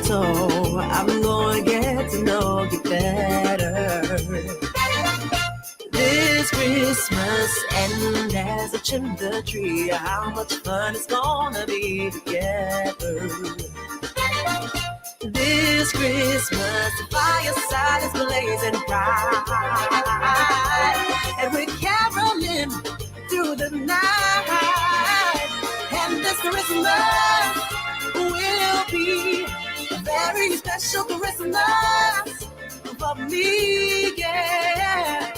so I'm gonna get to know you better this Christmas. And as I trim the tree, how much fun it's gonna be together this Christmas. The fireside is blazing bright, and we're caroling through the night. And this Christmas will be a very special Christmas for me, yeah.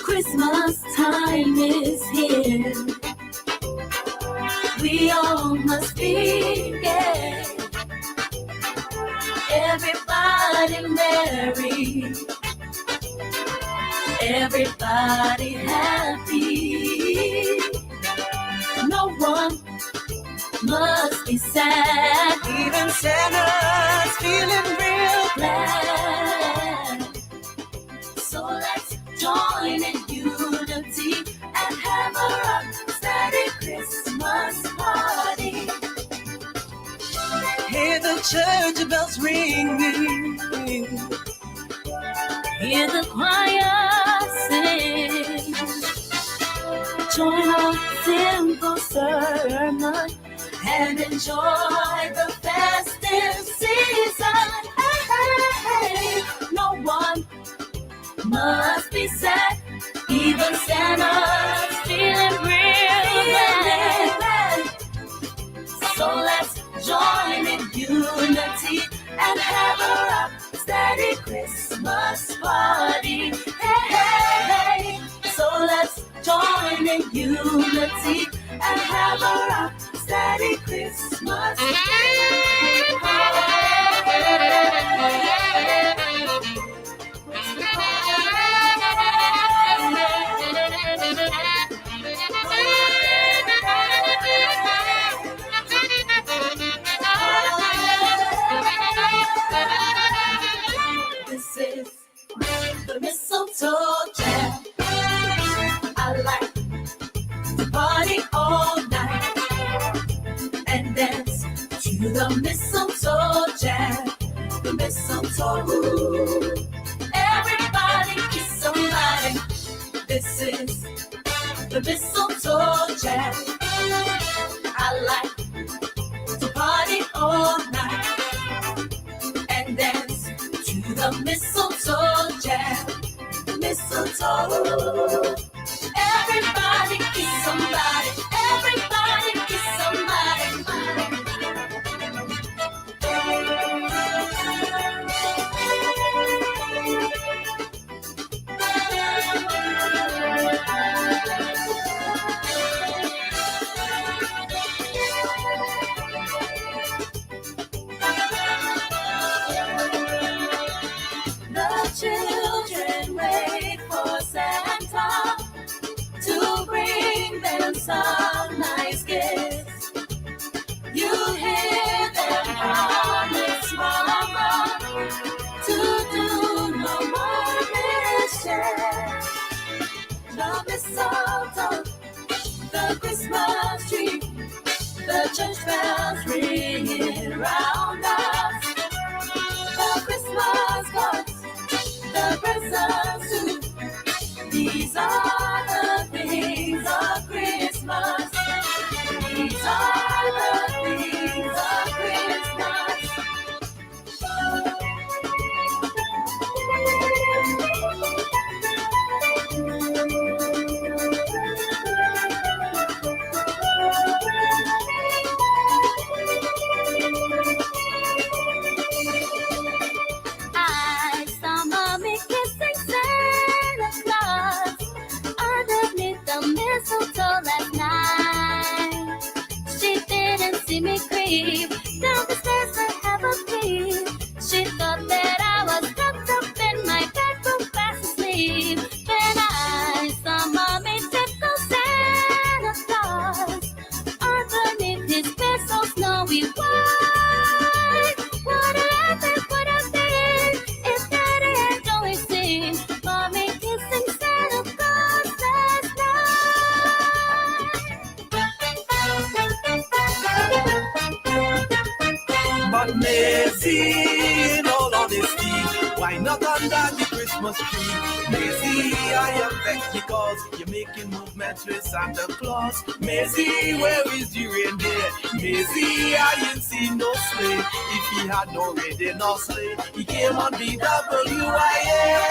Christmas time is here. We all must be gay. Everybody merry. Everybody happy. No one must be sad. Even Santa's feeling real glad. So let's join in unity and have a rock steady Christmas party. Hear the church bells ringing. Hear the choir sing. Join our simple sermon and enjoy the festive season. Hey, no one must be sad. Even Santa's feeling real bad. So let's join in unity and have a rock steady Christmas party. Hey, so let's join in unity and have a rock steady Christmas This is the mistletoe jam. I like to party all night and dance to the mistletoe jam. The mistletoe. Everybody kiss somebody. This is the mistletoe jam. I like to party all night and dance to the mistletoe jam. Mistletoe. Everybody kiss somebody. Everybody kiss somebody. The children wait for Santa to bring them some nice gifts. You hear them promise, Mama, to do no more mischief. The mistletoe, the Christmas tree, the church bells ringing round us. The Christmas cards, the presents too. These are the things of Christmas. These are the things of Christmas. not under the Christmas tree. Maisie, I am vexed because you're making movements with Santa Claus. Maisie, where is the reindeer? Maisie, I ain't seen no sleigh. If he had no reindeer nor sleigh, he came on BWIA.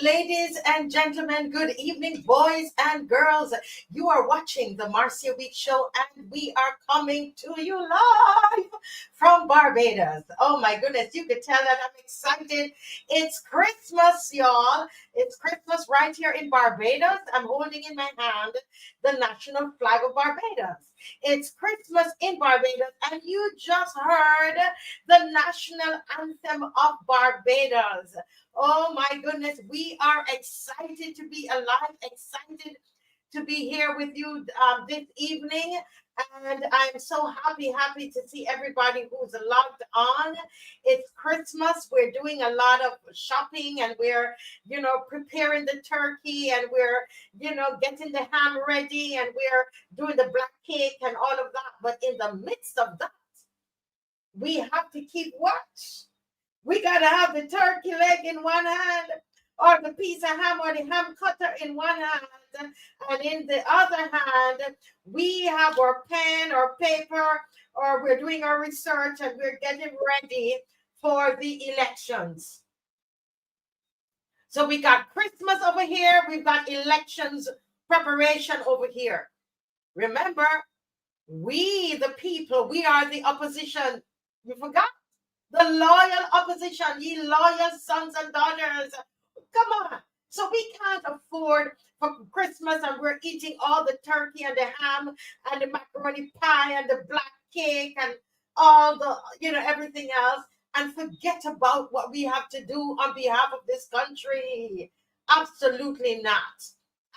Ladies and gentlemen, good evening, boys and girls. You are watching the Marcia Week Show, and we are coming to you live from Barbados. Oh my goodness, you could tell that I'm excited. It's Christmas, y'all. It's Christmas right here in Barbados. I'm holding in my hand the national flag of Barbados. It's Christmas in Barbados, and you just heard the national anthem of Barbados. Oh my goodness, we are excited to be alive, excited to be here with you this evening. And I'm so happy to see everybody who's logged on. It's Christmas. We're doing a lot of shopping, and we're, preparing the turkey, and we're, getting the ham ready, and we're doing the black cake and all of that. But in the midst of that, we have to keep watch. We got to have the turkey leg in one hand, or the piece of ham, or the ham cutter in one hand. And in the other hand, we have our pen or paper, or we're doing our research, and we're getting ready for the elections. So we got Christmas over here. We've got elections preparation over here. Remember, we, the people, we are the opposition. You forgot? The loyal opposition, ye loyal sons and daughters. Come on. So we can't afford for Christmas, and we're eating all the turkey and the ham and the macaroni pie and the black cake and all the, everything else, and forget about what we have to do on behalf of this country. Absolutely not.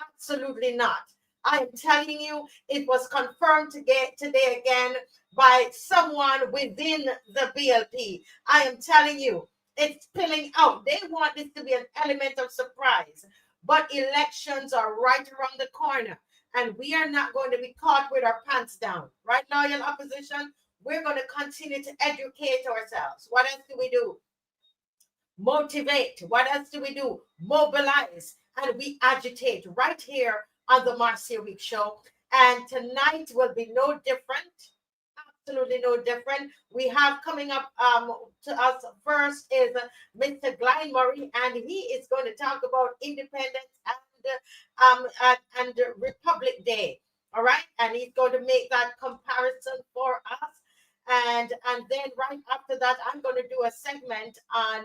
Absolutely not. I am telling you, it was confirmed today again by someone within the BLP. I am telling you, it's spilling out. They want this to be an element of surprise, but elections are right around the corner, and we are not going to be caught with our pants down. Right, loyal opposition? We're going to continue to educate ourselves. What else do we do? Motivate. What else do we do? Mobilize. And we agitate right here on the Marcia Week Show. And tonight will be no different. Absolutely no different. We have coming up to us first is Mr. Glenn Murray, and he is going to talk about independence and Republic Day. All right, and he's going to make that comparison for us. And then right after that, I'm going to do a segment on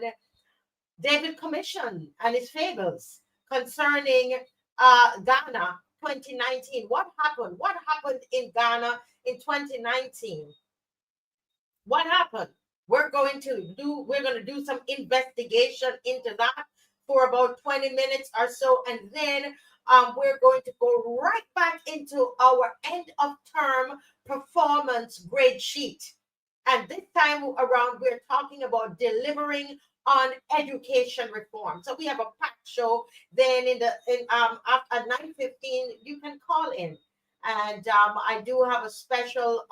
David Commission and his fables concerning Ghana 2019. What happened? What happened in Ghana in 2019? What happened? We're going to do some investigation into that for about 20 minutes or so, and then we're going to go right back into our end of term performance grade sheet. And this time around, we're talking about delivering on education reform. So we have a packed show. Then at 9:15, you can call in. And I do have a special.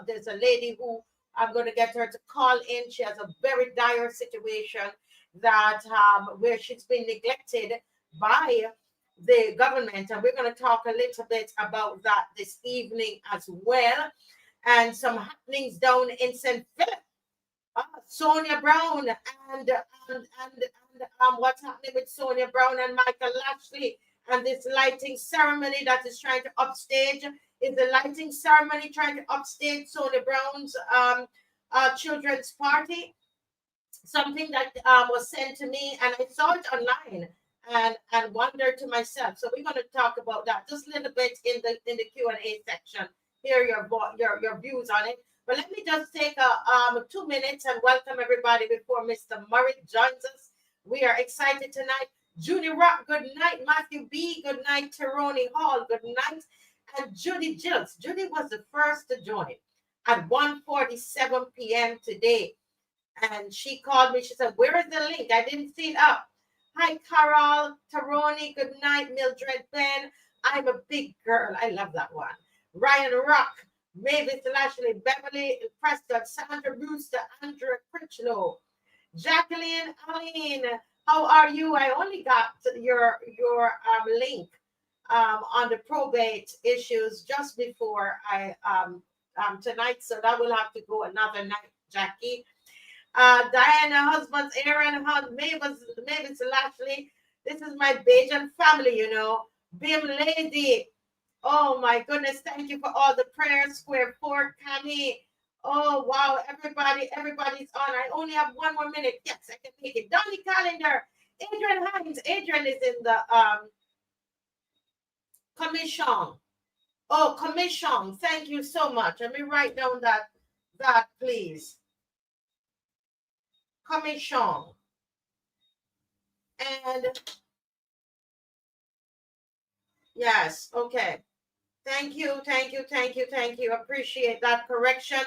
There's a lady who I'm going to get her to call in. She has a very dire situation that where she's been neglected by the government, and we're going to talk a little bit about that this evening as well, and some happenings down in St. Philip. Sonia Brown and what's happening with Sonia Brown and Michael Lashley and this lighting ceremony that is trying to upstage. Is the lighting ceremony trying to upstage Sonia Brown's children's party? Something that was sent to me, and I saw it online and wondered to myself. So we're going to talk about that just a little bit in the Q&A section. Hear your views on it. But let me just take 2 minutes and welcome everybody before Mr. Murray joins us. We are excited tonight. Judy Rock, good night. Matthew B, good night. Teroni Hall, good night. And Judy Gills. Judy was the first to join at 1:47 p.m. today. And she called me. She said, where is the link? I didn't see it up. Hi, Carol, Teroni, good night. Mildred Ben, I'm a big girl. I love that one. Ryan Rock, Mavis Lashley, Beverly Preston, Sandra Brewster, Andrea Critchlow, Jacqueline Aline, how are you? I only got your link on the probate issues just before I tonight, so that will have to go another night, Jackie. Diana, husband's Aaron, Mavis Lashley. This is my Bajan family, you know. Bim Lady. Oh my goodness, thank you for all the prayers. Square 4, Cammy. Oh wow, everybody's on. I only have 1 more minute. Yes, I can make it. Donnie Calendar, Adrian Hines. Adrian is in the Comissiong. Oh, Comissiong. Thank you so much. Let me write down that please. Comissiong. And yes, okay. Thank you. Appreciate that correction.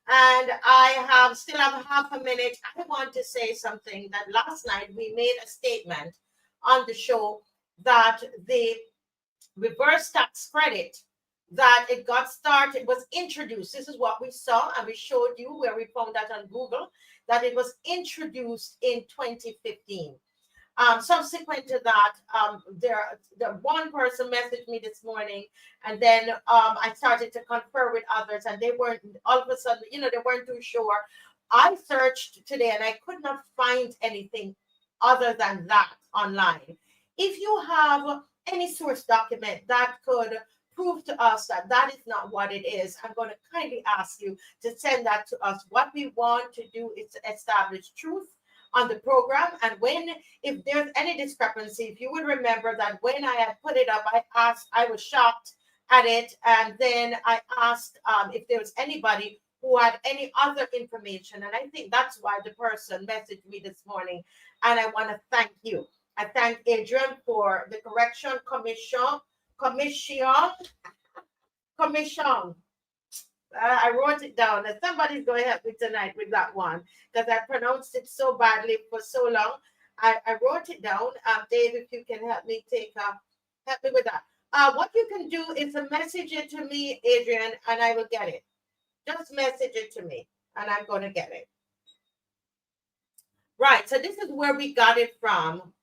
And I still have half a minute. I want to say something that last night we made a statement on the show that the reverse tax credit that it got started was introduced. This is what we saw, and we showed you where we found that on Google, that it was introduced in 2015. Subsequent to that, the one person messaged me this morning, and then I started to confer with others, and they weren't, all of a sudden, they weren't too sure. I searched today, and I could not find anything other than that online. If you have any source document that could prove to us that that is not what it is, I'm going to kindly ask you to send that to us. What we want to do is to establish truth on the program, and if there's any discrepancy, if you would remember that when I had put it up, I was shocked at it, and then I asked if there was anybody who had any other information, and I think that's why the person messaged me this morning, and I want to thank you. I thank Adrian for the correction. Comissiong. Comissiong. I wrote it down. And somebody's going to help me tonight with that one because I pronounced it so badly for so long. I wrote it down. Dave, if you can help me help me with that. What you can do is message it to me, Adrian, and I will get it. Just message it to me, and I'm going to get it. Right. So this is where we got it from.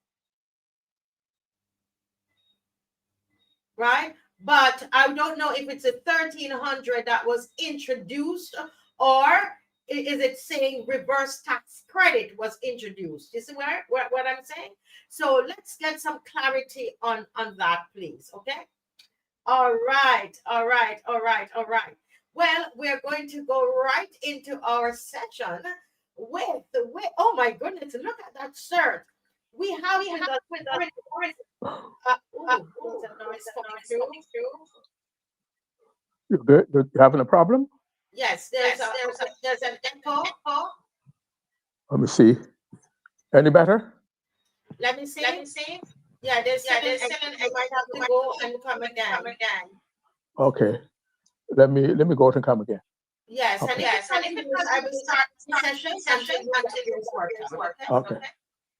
Right. But I don't know if it's a 1300 that was introduced or is it saying reverse tax credit was introduced? You see what I'm saying? So let's get some clarity on that, please. Okay. All right. Well, we're going to go right into our session with oh my goodness, look at that shirt. We have with us there's a noise coming through. You good? You having a problem? Yes, there's an echo. Let me see. Any better? Let me see. Yeah, there's still an echo. You might have to go and come again. Okay. Let me go out and come again. Yes, Okay. and if it was, I will start the session until it's working.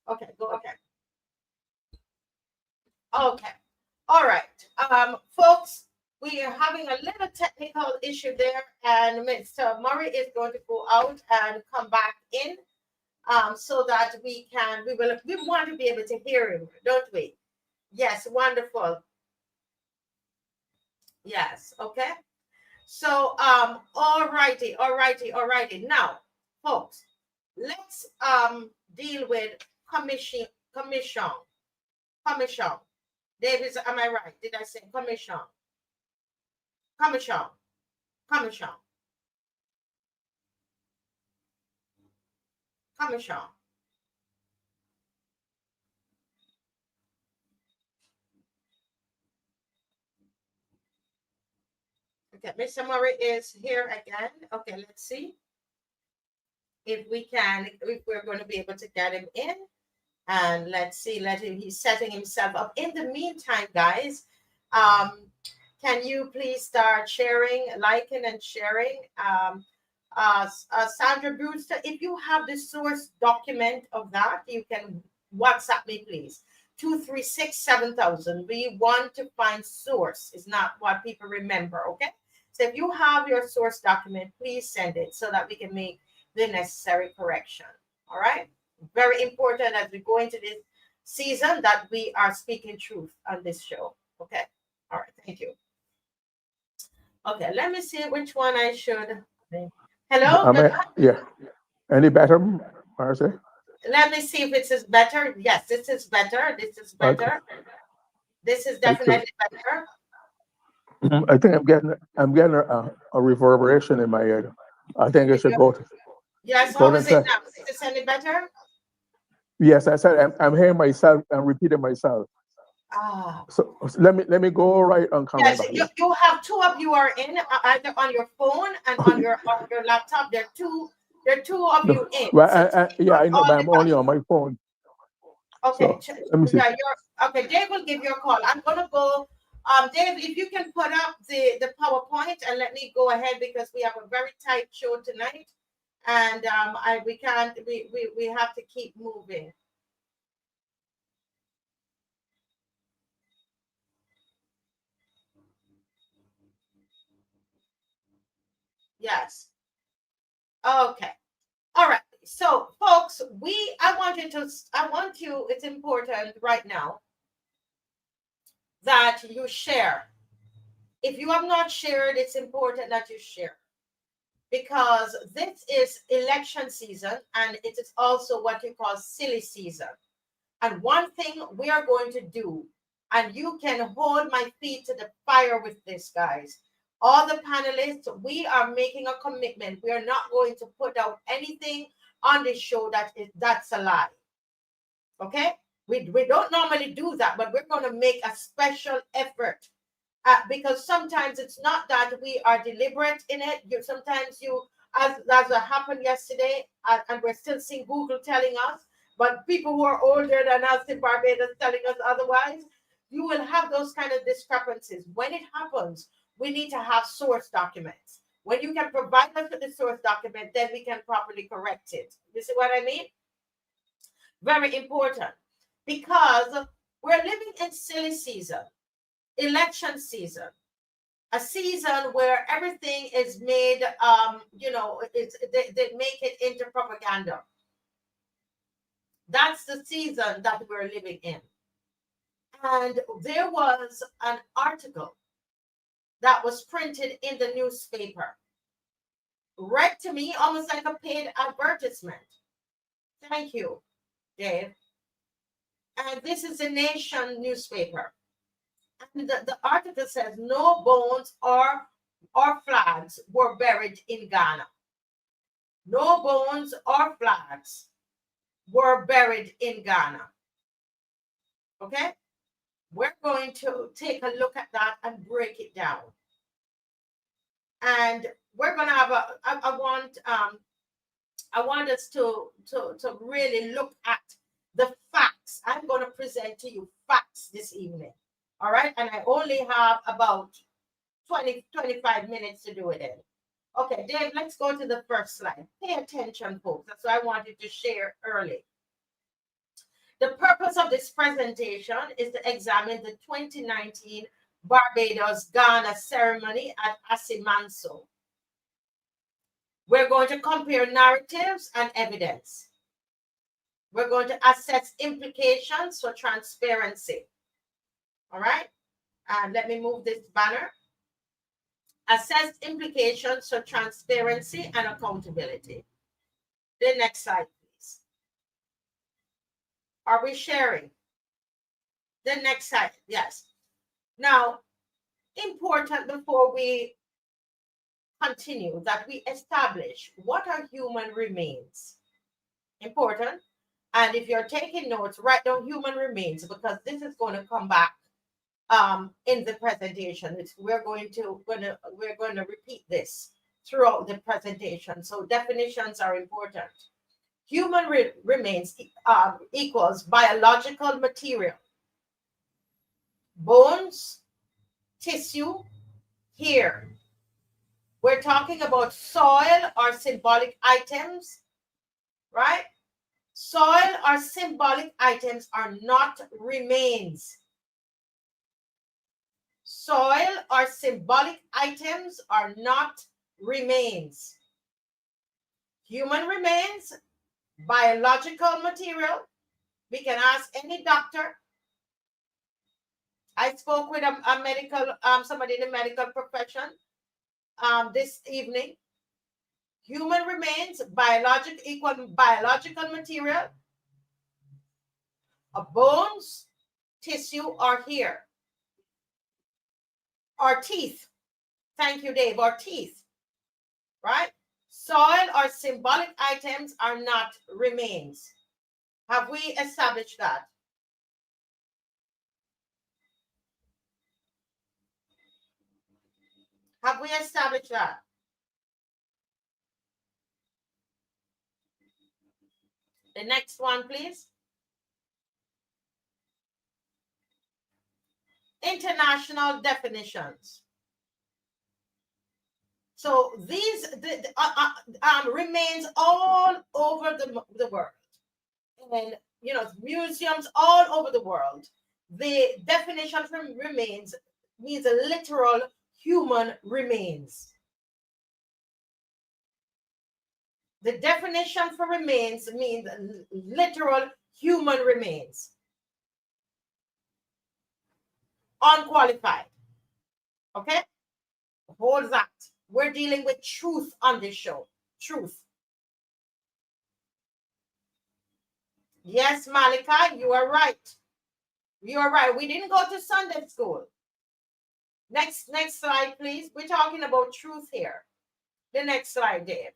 Okay, go again. Okay. All right. Folks, we are having a little technical issue there, and Mr. Murray is going to go out and come back in, so that we want to be able to hear him, don't we? Yes, wonderful. Yes, okay. So, all righty. Now, folks, let's deal with commission. David, am I right? Did I say commission? Okay, Mr. Murray is here again. Okay, let's see if we're going to be able to get him in. And let's see, he's setting himself up. In the meantime, guys, can you please start sharing, liking and sharing? Sandra Brewster, if you have the source document of that, you can WhatsApp me, please. 236-7000. We want to find source. It's not what people remember, okay? So if you have your source document, please send it so that we can make the necessary correction. All right? Very important as we go into this season that we are speaking truth on this show. Okay. All right. Thank you. Okay. Let me see which one I should. Hello. Yeah. Any better, Marcy? Let me see if it is better. Yes, this is better. Okay. This is definitely better. I think I'm getting a reverberation in my ear. I think I should go to. Yes. How is it now? Is this any better? Yes, I said I'm hearing myself and repeating myself. So let me go right on camera. Yes, you have two of you are in either on your phone and on your laptop. There are two of you in. Well, I know, but I'm only on my phone. Okay. So, let me see. Okay, Dave will give you a call. I'm gonna go. Dave, if you can put up the PowerPoint and let me go ahead because we have a very tight show tonight. And we have to keep moving. Yes. Okay. All right. So, folks, it's important right now that you share. If you have not shared, it's important that you share. Because this is election season and it is also what you call silly season. And one thing we are going to do, and you can hold my feet to the fire with this, guys. All the panelists, we are making a commitment. We are not going to put out anything on this show that's a lie. Okay? We don't normally do that, but we're going to make a special effort. Because sometimes it's not that we are deliberate in it. Sometimes as happened yesterday, and we're still seeing Google telling us, but people who are older than us in Barbados telling us otherwise. you will have those kind of discrepancies. When it happens, we need to have source documents. When you can provide us with the source document, then we can properly correct it. You see what I mean? Very important, because we're living in silly season, election season, a season where everything is made, they make it into propaganda. That's the season that we're living in. And there was an article that was printed in the newspaper, read to me almost like a paid advertisement. Thank you, Dave. And this is the Nation newspaper. And the article says no bones or flags were buried in Ghana. No bones or flags were buried in Ghana. Okay? We're going to take a look at that and break it down. And we're going to have I want us to really look at the facts. I'm going to present to you facts this evening. All right? And I only have about 25 minutes to do it in. Okay, Dave, let's go to the first slide. Pay attention, folks. That's what I wanted to share early. The purpose of this presentation is to examine the 2019 Barbados Ghana ceremony at Asimanso. We're going to compare narratives and evidence. We're going to assess implications for transparency. All right? And let me move this banner. Assess implications for transparency and accountability. The next slide, please. Are we sharing? The next slide, yes. Now, important before we continue that we establish what are human remains. Important. And if you're taking notes, write down human remains, because this is going to come back in the presentation. We're going to repeat this throughout the presentation. So definitions are important. Human remains equals biological material, bones, tissue, hair. We're talking about soil or symbolic items, right? Soil or symbolic items are not remains. Soil or symbolic items are not remains. Human remains, biological material. We can ask any doctor. I spoke with a medical, somebody in the medical profession this evening. Human remains, biological material, bones, tissue, or hair. Or teeth. Thank you, Dave. Or teeth. Right? Soil or symbolic items are not remains. Have we established that? Have we established that? The next one, please. International definitions. So these remains all over the world, and museums all over the world. The definition for remains means a literal human remains. The definition for remains means literal human remains. Unqualified. Okay? Hold that. We're dealing with truth on this show. Truth. Yes, Malika, you are right. You are right. We didn't go to Sunday school. Next slide, please. We're talking about truth here. The next slide, Dave.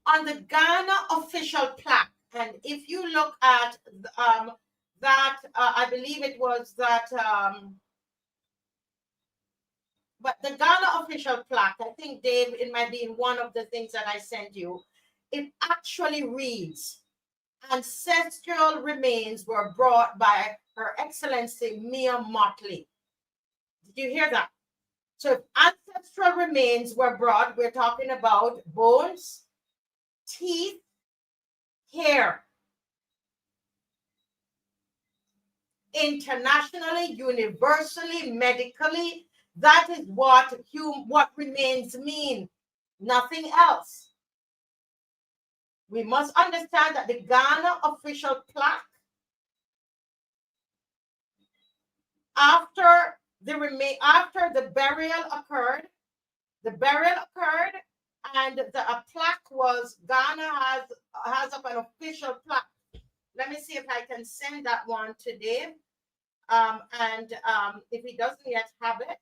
On the Ghana official plaque, and if you look at that, I believe it was that, but the Ghana official plaque, I think, Dave, it might be in one of the things that I sent you, it actually reads, ancestral remains were brought by Her Excellency Mia Motley. Did you hear that? So if ancestral remains were brought, we're talking about bones, teeth, hair. Internationally, universally, medically, that is what remains mean, nothing else. We must understand that the Ghana official plaque, after the burial occurred, and a plaque was, Ghana has up an official plaque. Let me see if I can send that one to Dave. If he doesn't yet have it,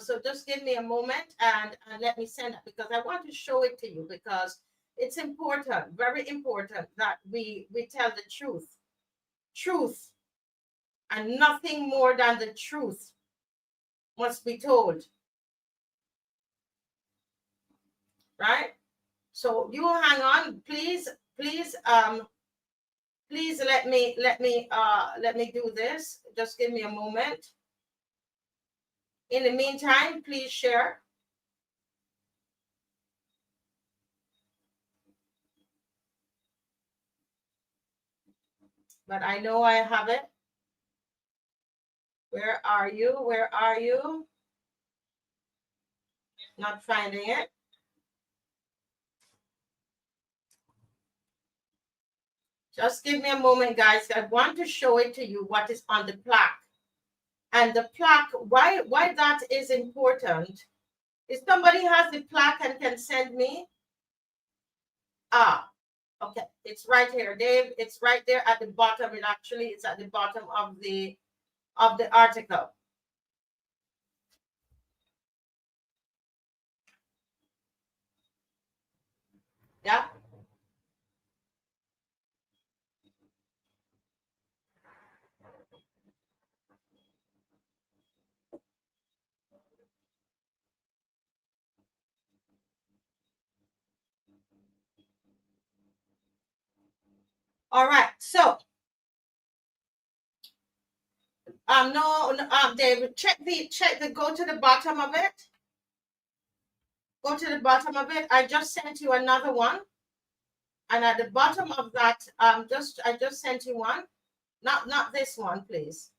so just give me a moment and let me send it, because I want to show it to you, because it's important, very important, that we tell the truth, and nothing more than the truth must be told, right? So you hang on, please let me do this. Just give me a moment. In the meantime, please share. But I know I have it. Where are you? Where are you? Not finding it. Just give me a moment, guys. I want to show it to you, what is on the plaque. And the plaque, why that is important. If somebody has the plaque and can send me. Okay, it's right here, Dave. It's right there at the bottom. It's at the bottom of the article. Yeah. All right. So, David, go to the bottom of it. Go to the bottom of it. I just sent you another one. And at the bottom of that, I just sent you one. Not this one, please.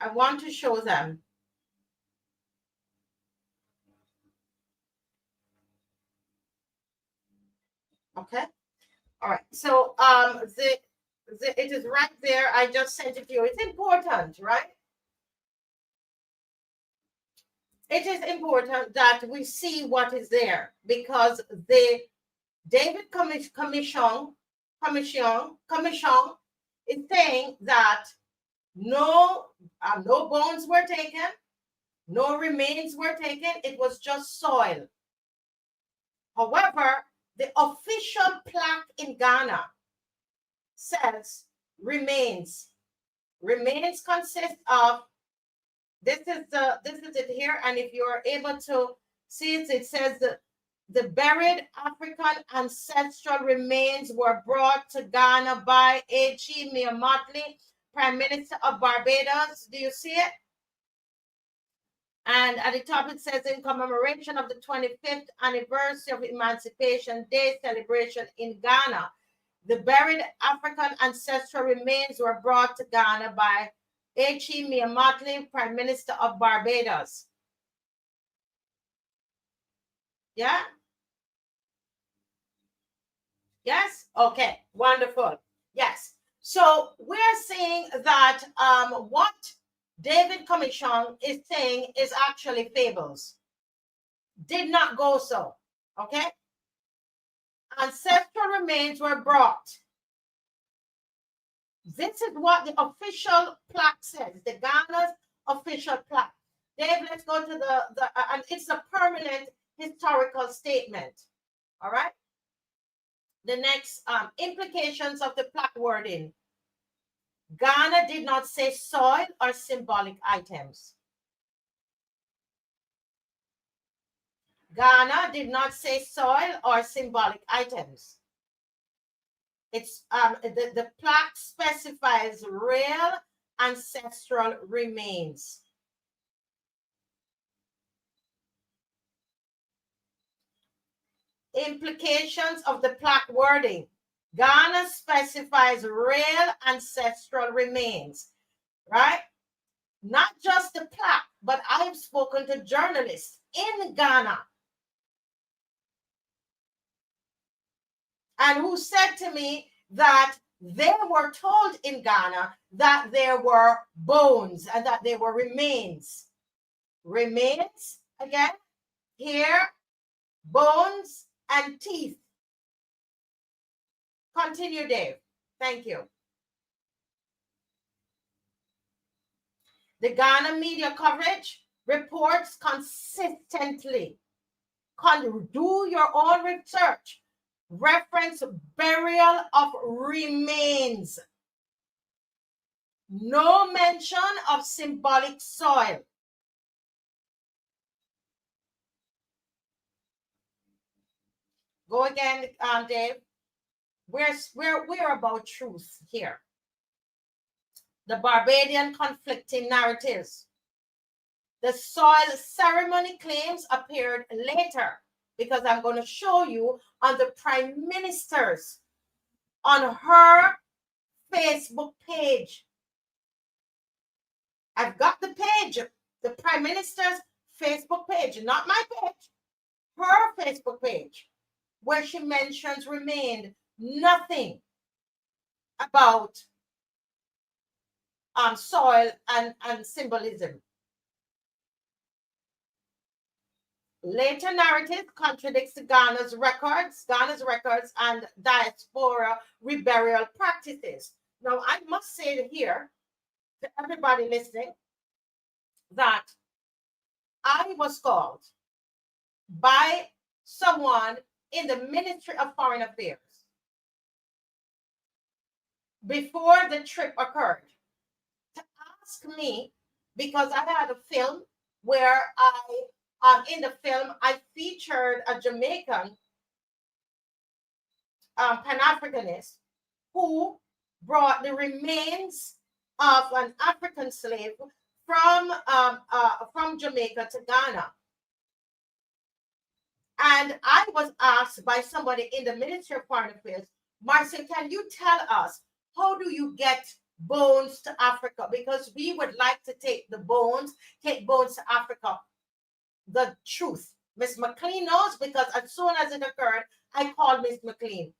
I want to show them. Okay. All right. So it is right there. I just sent it to you. It's important, right? It is important that we see what is there, because the David Comissiong is saying that no bones were taken, no remains were taken. It was just soil. However, the official plaque in Ghana says remains. Remains consist of, this is it here, and if you're able to see it, it says the buried African ancestral remains were brought to Ghana by H.E. Mia Motley, Prime Minister of Barbados. Do you see it? And at the top it says, in commemoration of the 25th anniversary of Emancipation Day celebration in Ghana, the buried African ancestral remains were brought to Ghana by H.E. Mia Motley, Prime Minister of Barbados. Yeah? Yes? Okay, wonderful. Yes. So we're saying that what David Comissiong is saying is actually fables. Did not go so. Okay? Ancestral remains were brought. This is what the official plaque says, the Ghana's official plaque. Dave, let's go to and it's a permanent historical statement. All right? The next implications of the plaque wording. Ghana did not say soil or symbolic items. Ghana did not say soil or symbolic items. It's the plaque specifies real ancestral remains. Implications of the plaque wording. Ghana specifies real ancestral remains, right? Not just the plaque, but I've spoken to journalists in Ghana and who said to me that they were told in Ghana that there were bones and that there were remains. Remains, again, here, bones and teeth. Continue, Dave. Thank you. The Ghana media coverage reports consistently. Do your own research. Reference burial of remains. No mention of symbolic soil. Go again, Dave. We're about truth here. The Barbadian conflicting narratives. The soil ceremony claims appeared later because I'm going to show you on the Prime Minister's, on her Facebook page. I've got the page, the Prime Minister's Facebook page, not my page, her Facebook page, where she mentions remained nothing about soil and symbolism. Later narrative contradicts Ghana's records and diaspora reburial practices. Now, I must say here to everybody listening that I was called by someone in the Ministry of Foreign Affairs before the trip occurred to ask me, because I had a film where in the film, I featured a Jamaican Pan-Africanist who brought the remains of an African slave from Jamaica to Ghana. And I was asked by somebody in the Ministry of Foreign Affairs, Marcia, can you tell us, how do you get bones to Africa? Because we would like to take bones to Africa. The truth. Miss McLean knows, because as soon as it occurred, I called Miss McLean.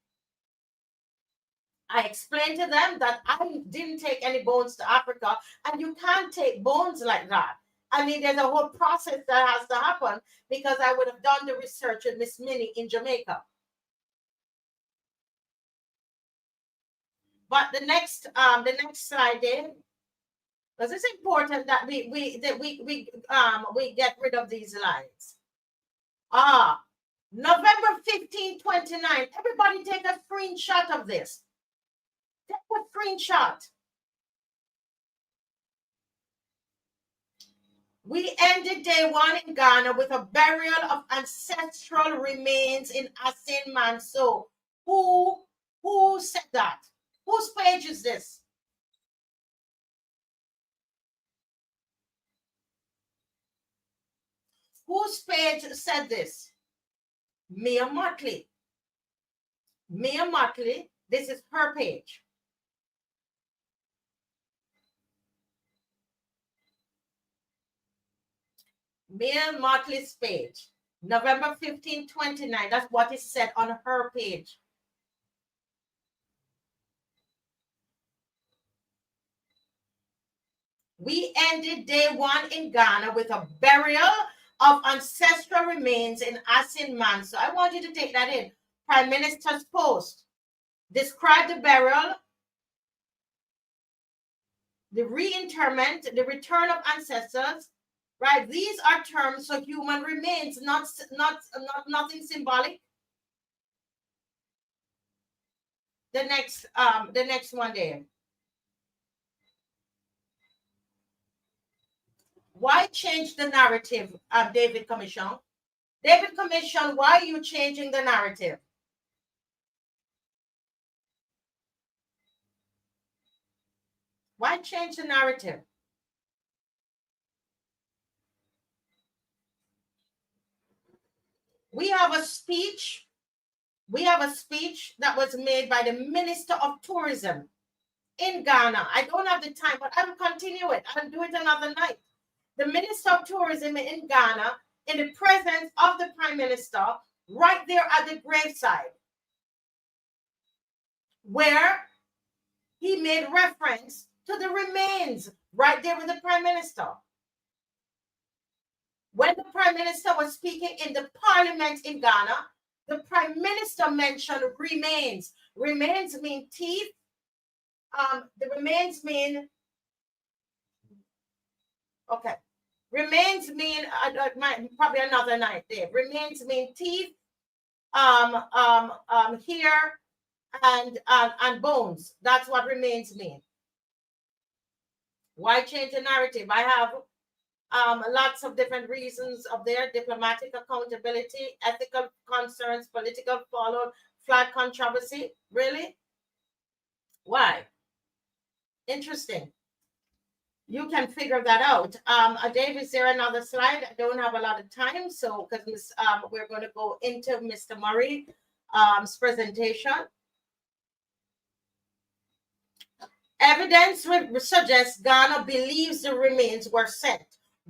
I explained to them that I didn't take any bones to Africa, and you can't take bones like that. I mean, there's a whole process that has to happen, because I would have done the research with Miss Minnie in Jamaica. But the next slide, Dave. Because it's important that we get rid of these lines. November 15, 29. Everybody take a screenshot of this. Take a screenshot. We ended day one in Ghana with a burial of ancestral remains in Asin Manso. Who said that? Whose page is this? Whose page said this? Mia Motley. Mia Motley, this is her page. Mia Motley's page. November 15, 29. That's what is said on her page. We ended day one in Ghana with a burial of ancestral remains in Asin Manso. I want you to take that in. Prime Minister's post. Describe the burial, the reinterment, the return of ancestors, right? These are terms for human remains, nothing symbolic. The next one there. Why change the narrative, David Comissiong? David Comissiong, why are you changing the narrative? Why change the narrative? We have a speech. We have a speech that was made by the Minister of Tourism in Ghana. I don't have the time, but I will continue it. I'll do it another night. The Minister of Tourism in Ghana, in the presence of the Prime Minister, right there at the graveside, where he made reference to the remains right there with the Prime Minister. When the Prime Minister was speaking in the Parliament in Ghana, the Prime Minister mentioned remains. Remains mean teeth. The remains mean, okay. Remains mean, probably another night there. Remains mean teeth, hair, and bones. That's what remains mean. Why change the narrative? I have lots of different reasons of their diplomatic accountability, ethical concerns, political follow, flag controversy. Really? Why? Interesting. You can figure that out. Dave, is there another slide? I don't have a lot of time, so because we're going to go into Mr. Murray's presentation. Evidence suggests Ghana believes the remains were sent.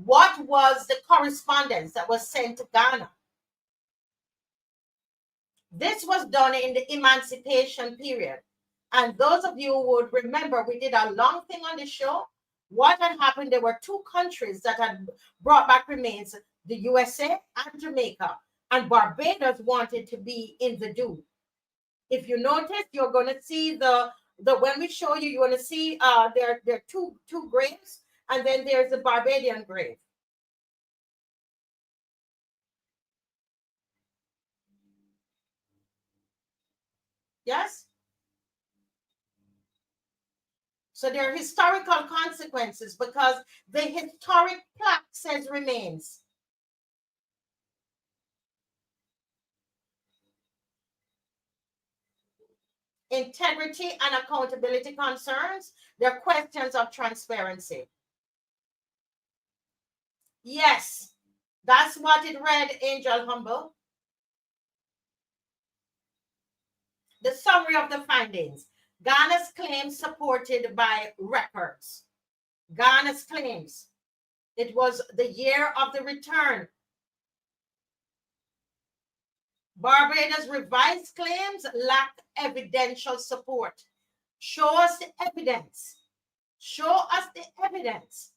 What was the correspondence that was sent to Ghana? This was done in the emancipation period. And those of you who would remember, we did a long thing on the show. What had happened, there were two countries that had brought back remains, the USA and Jamaica. And Barbados wanted to be in the do. If you notice, you're going to see the when we show you, you're going to see there are two graves, and then there's the Barbadian grave. Yes? So there are historical consequences because the historic plaque says remains. Integrity and accountability concerns. There are questions of transparency. Yes, that's what it read, Angel Humble. The summary of the findings. Ghana's claims supported by records. Ghana's claims. It was the year of the return. Barbados' revised claims lack evidential support. Show us the evidence. Show us the evidence.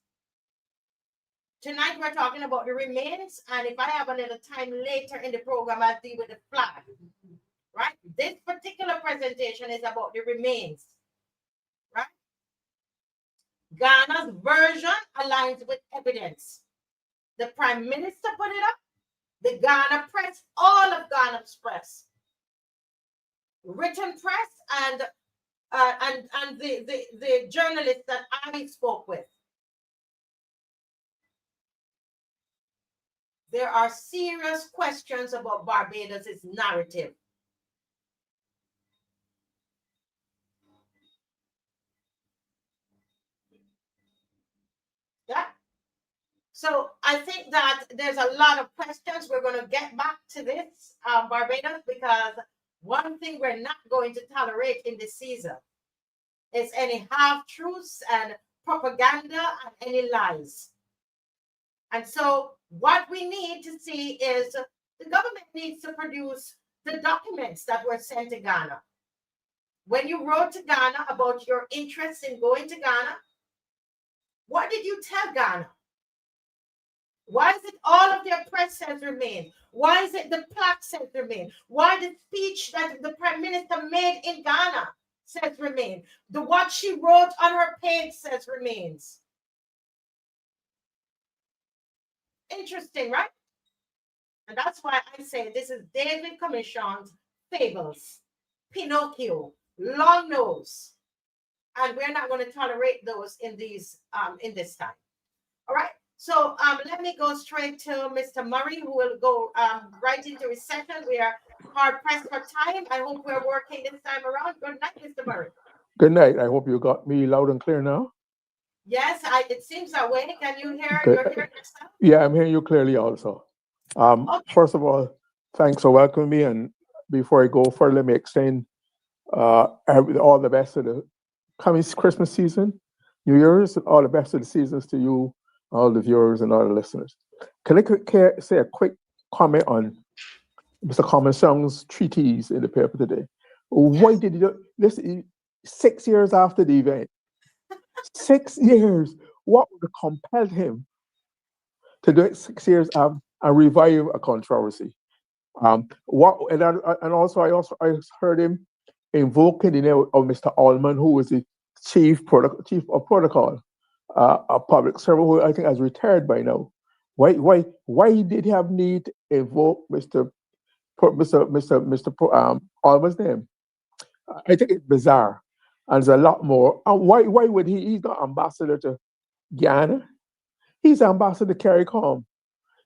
Tonight we're talking about the remains, and if I have a little time later in the program, I'll deal with the flag. Right? This particular presentation is about the remains. Right? Ghana's version aligns with evidence. The Prime Minister put it up. The Ghana press, all of Ghana's press, written press, and the journalists that I spoke with. There are serious questions about Barbados' narrative. Yeah. So I think that there's a lot of questions. We're going to get back to this, Barbados, because one thing we're not going to tolerate in this season is any half-truths and propaganda and any lies. And so what we need to see is the government needs to produce the documents that were sent to Ghana. When you wrote to Ghana about your interest in going to Ghana, what did you tell Ghana? Why is it all of their press says remain? Why is it the plaque says remain? Why the speech that the Prime Minister made in Ghana says remain? The what she wrote on her page says remains. Interesting, right? And that's why I say this is David Comissiong's Fables, Pinocchio, Long Nose. And we're not going to tolerate those in these in this time. All right. So let me go straight to Mr. Murray, who will go right into his session. We are hard pressed for time. I hope we're working this time around. Good night, Mr. Murray. Good night. I hope you got me loud and clear now. Yes, it seems that way. Can you hear? Good. You're hearing yourself? Yeah, I'm hearing you clearly also. Okay. First of all, thanks for welcoming me. And before I go further, let me extend all the best of the coming Christmas season, New Year's, and all the best of the seasons to you, all the viewers and all the listeners. Can I say a quick comment on Mr. Comissiong's treatise in the paper today? Why Yes. did he do this 6 years after the event? 6 years. What would have compelled him to do it 6 years and revive a controversy? And also I heard him invoking the name of Mr. Allman, who was the chief of protocol, a public servant who I think has retired by now. Why did he have need to invoke Mr. Allman's name? I think it's bizarre, and there's a lot more. And why would he? He's not ambassador to Guyana. He's ambassador to CARICOM.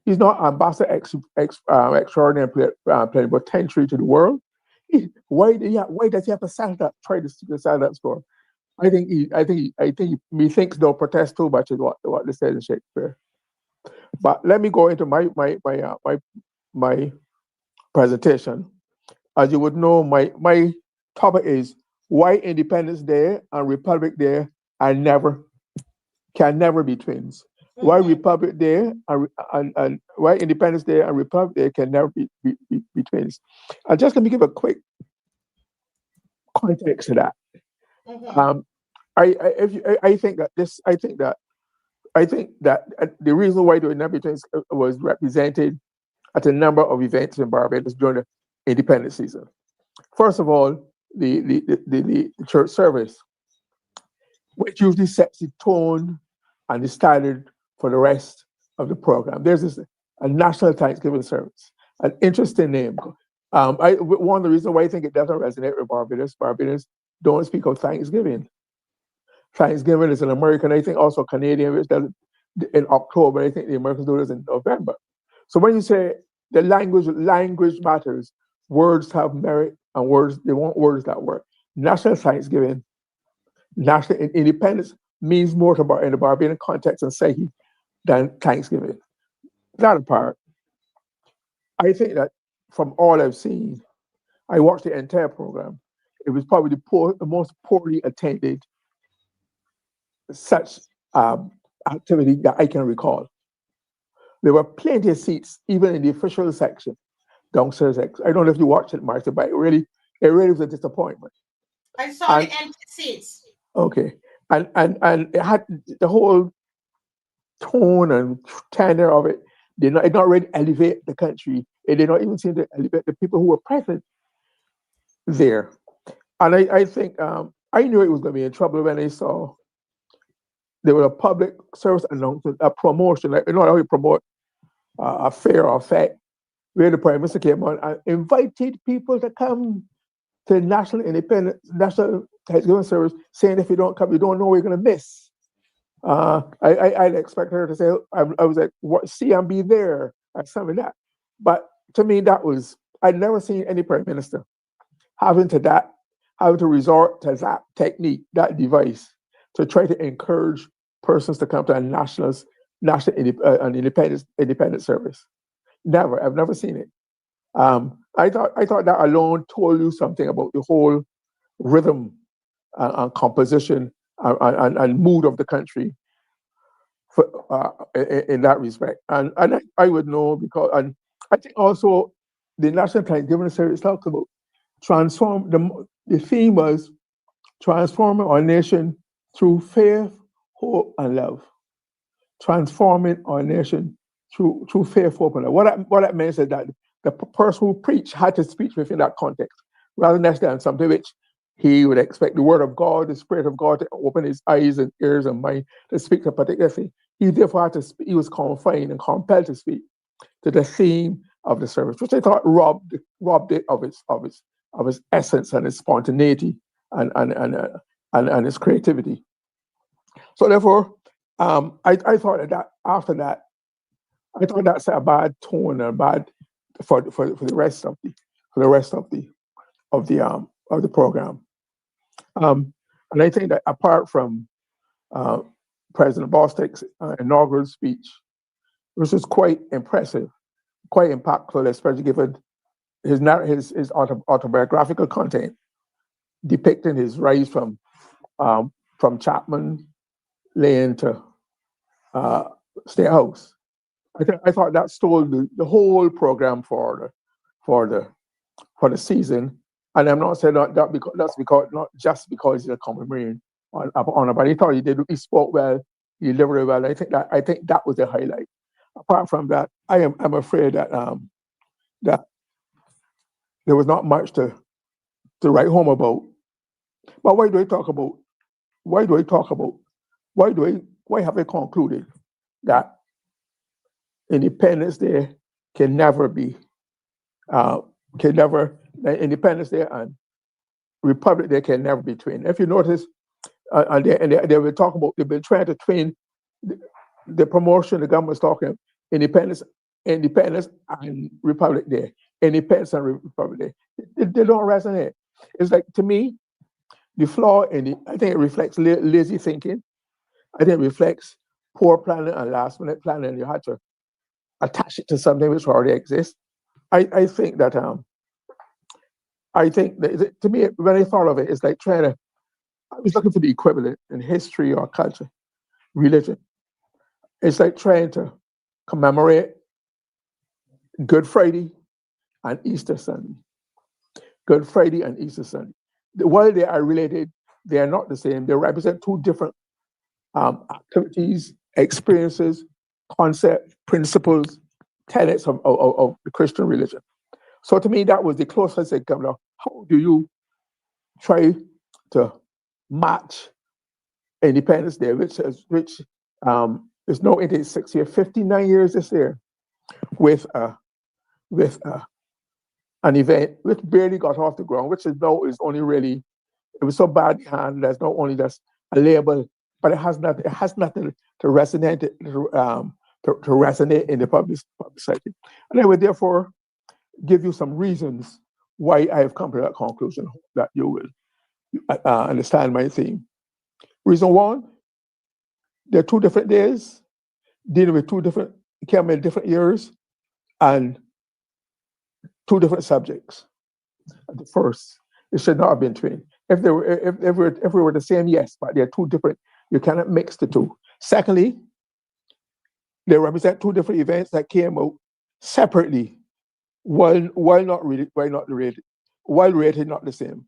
He's not ambassador extraordinary plenipotentiary to the world. Why does he have to try to sell that story? He thinks they'll protest too much is what they said in Shakespeare. But let me go into my presentation. As you would know, my topic is why Independence Day and Republic Day can never be twins. Why Republic Day and why Independence Day and Republic Day can never be twins. And just let me give a quick context to that. I think that the reason why the never be twins was represented at a number of events in Barbados during the independence season. First of all, the church service, which usually sets the tone and the standard for the rest of the program. There's a national Thanksgiving service, an interesting name. One of the reasons why I think it doesn't resonate with Barbadians don't speak of Thanksgiving. Thanksgiving is an American, I think also Canadian, which does it in October. I think the Americans do this in November. So when you say the language matters, words have merit, and they want words that work. National Thanksgiving, national independence means more in the Barbadian context and psyche than Thanksgiving. That apart, I think that from all I've seen, I watched the entire program. It was probably the most poorly attended such activity that I can recall. There were plenty of seats, even in the official section, downstairs. I don't know if you watched it, Martha, but it really was a disappointment. I saw the empty seats. Okay, and it had the whole tone and tenor of it. It did not really elevate the country. It did not even seem to elevate the people who were present there. And I think I knew it was going to be in trouble when I saw there was a public service announcement, a promotion, like how you promote a fair or fact, where the Prime Minister came on and invited people to come to National Thanksgiving service, saying if you don't come, you don't know what you're going to miss. I'd expect her to say, I was like, what, see and be there, or something like that. But to me, I'd never seen any Prime Minister having to resort to that technique, that device, to try to encourage persons to come to a national independent service. Never, I've never seen it. I thought that alone told you something about the whole rhythm and composition and mood of the country in that respect. And I would know because, and I think also the National Thanksgiving Service talks about the theme was transforming our nation through faith, hope, and love. Transforming our nation through faith, hope, and love. What that means is that the person who preached had to speak within that context, rather than something which he would expect the word of God, the Spirit of God to open his eyes and ears and mind to speak to a particular thing. He therefore had to speak, he was confined and compelled to speak to the theme of the service, which I thought robbed it of its essence and its spontaneity and its creativity. So therefore, I thought that after that, I thought that's a bad tone and bad for the rest of the of the program. And I think that apart from uh, President Bostic's inaugural speech, which was quite impressive, quite impactful, especially given his autobiographical content, depicting his rise from Chapman Lane to uh, State House. I thought that stole the whole program for the for the season. And I'm not saying that because that's because not just because he's a common marine on but he thought he spoke well, he delivered well. I think that was the highlight. Apart from that, I'm afraid that that there was not much to write home about. But why do I talk about why do I talk about why have I concluded that Independence Day can never be uh, Independence Day and Republic Day can never be twain. If you notice, they were talking about they've been trying to twain the promotion. The government's talking independence, independence and Republic Day, independence and Republic Day. They don't resonate. It's like to me, the flaw in it. I think it reflects lazy thinking. I think it reflects poor planning and last minute planning. You had to attach it to something which already exists. I think that to me, when I thought of it, it's like trying to. I was looking for the equivalent in history or culture, religion. It's like trying to commemorate Good Friday and Easter Sunday. Good Friday and Easter Sunday. While they are related, they are not the same. They represent two different activities, experiences, concepts, principles, tenets of the Christian religion. So to me, that was the closest I came. Now, how do you try to match Independence Day, which is now 1860, 59 years this year, with with an event which barely got off the ground, which is now is only really it was so badly handled that's not only just a label, but it has nothing to resonate to resonate in the public psyche. And I would therefore give you some reasons why I have come to that conclusion that you will understand my theme. Reason one, there are 2 different days dealing with came in different years and 2 different subjects. The first, it should not have been twain. If we were the same, yes, but they're 2 different. You cannot mix the two. Secondly, they represent 2 different events that came out separately, while not related, while rated not the same.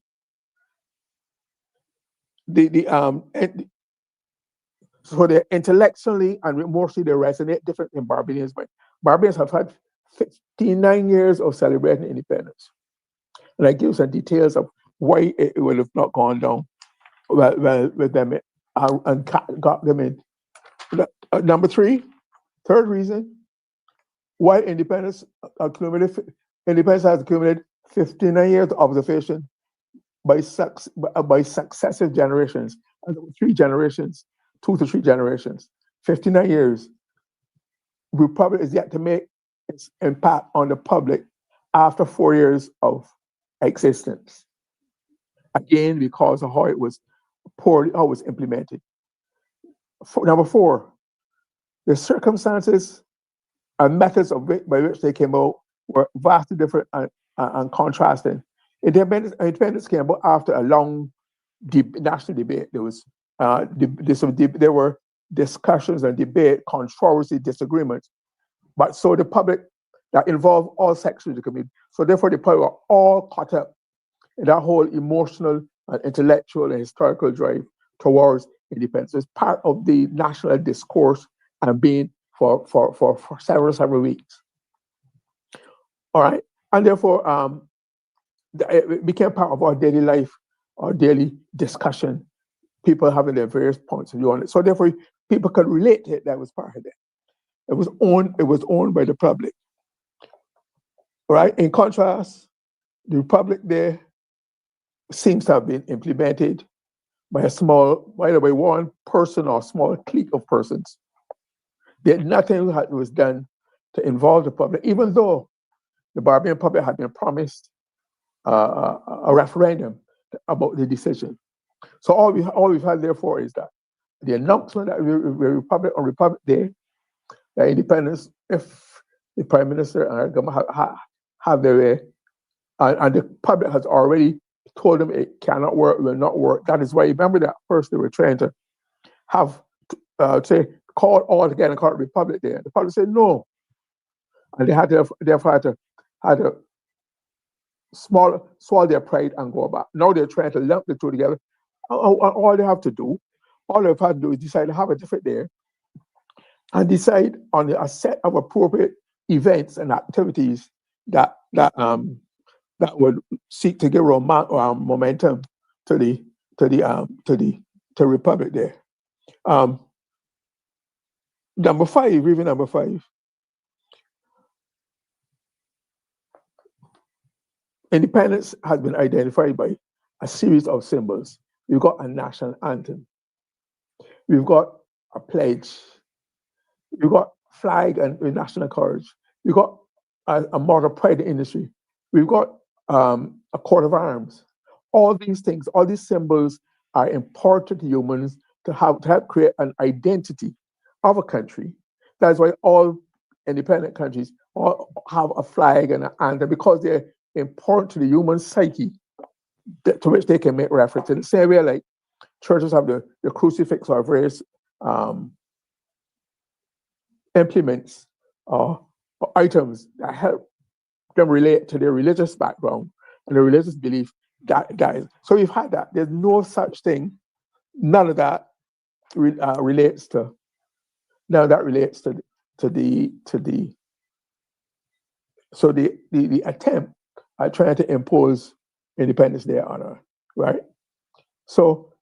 So they're intellectually and emotionally they resonate different in Barbadians. But Barbadians have had 59 years of celebrating independence. And I give some details of why it would have not gone down well with them and got them in. Number third reason, why independence has accumulated 59 years of observation by successive generations. And there were 3 generations, 2 to 3 generations, 59 years. Republic is yet to make its impact on the public after 4 years of existence. Again, because of how it was implemented. Number 4, the circumstances and methods by which they came out were vastly different and contrasting. Independence came about after a long national debate. There were discussions and debate, controversy, disagreements. But so the public that involved all sections of the community. So therefore, the public were all caught up in that whole emotional and intellectual and historical drive towards independence. It's part of the national discourse and being for several weeks. All right, and therefore, it became part of our daily life, our daily discussion. People having their various points of view on it. So therefore, people could relate to it. That was part of it. It was owned by the public. All right. In contrast, the Republic there seems to have been implemented by the way, one person or small clique of persons. That nothing was done to involve the public, even though the Barbadian public had been promised a referendum about the decision. So all we've had, therefore, is that the announcement that we're Republic on Republic Day, that independence, if the Prime Minister and our government have their way, and the public has already told them it cannot work, will not work. That is why, remember that first they were trying to have, say, call all together and call it Republic Day. The public said no. And they had to, therefore had to swallow their pride and go back. Now they're trying to lump the two together. All they have to do, all they've had to do is decide to have a different day and decide on a set of appropriate events and activities that would seek to give momentum to Republic Day. Number five. Independence has been identified by a series of symbols. We've got a national anthem. We've got a pledge. We've got flag and national courage. We've got a model pride in industry. We've got a coat of arms. All these things, all these symbols are important to humans to help create an identity of a country. That's why all independent countries all have a flag and an anthem, because they're important to the human psyche to which they can make reference. In the same way, like churches have the crucifix or various implements or items that help them relate to their religious background and their religious belief. That is. So we've had that. There's no such thing. None of that relates to. None of that relates to the. So the attempt at trying to impose Independence Day on her, right? So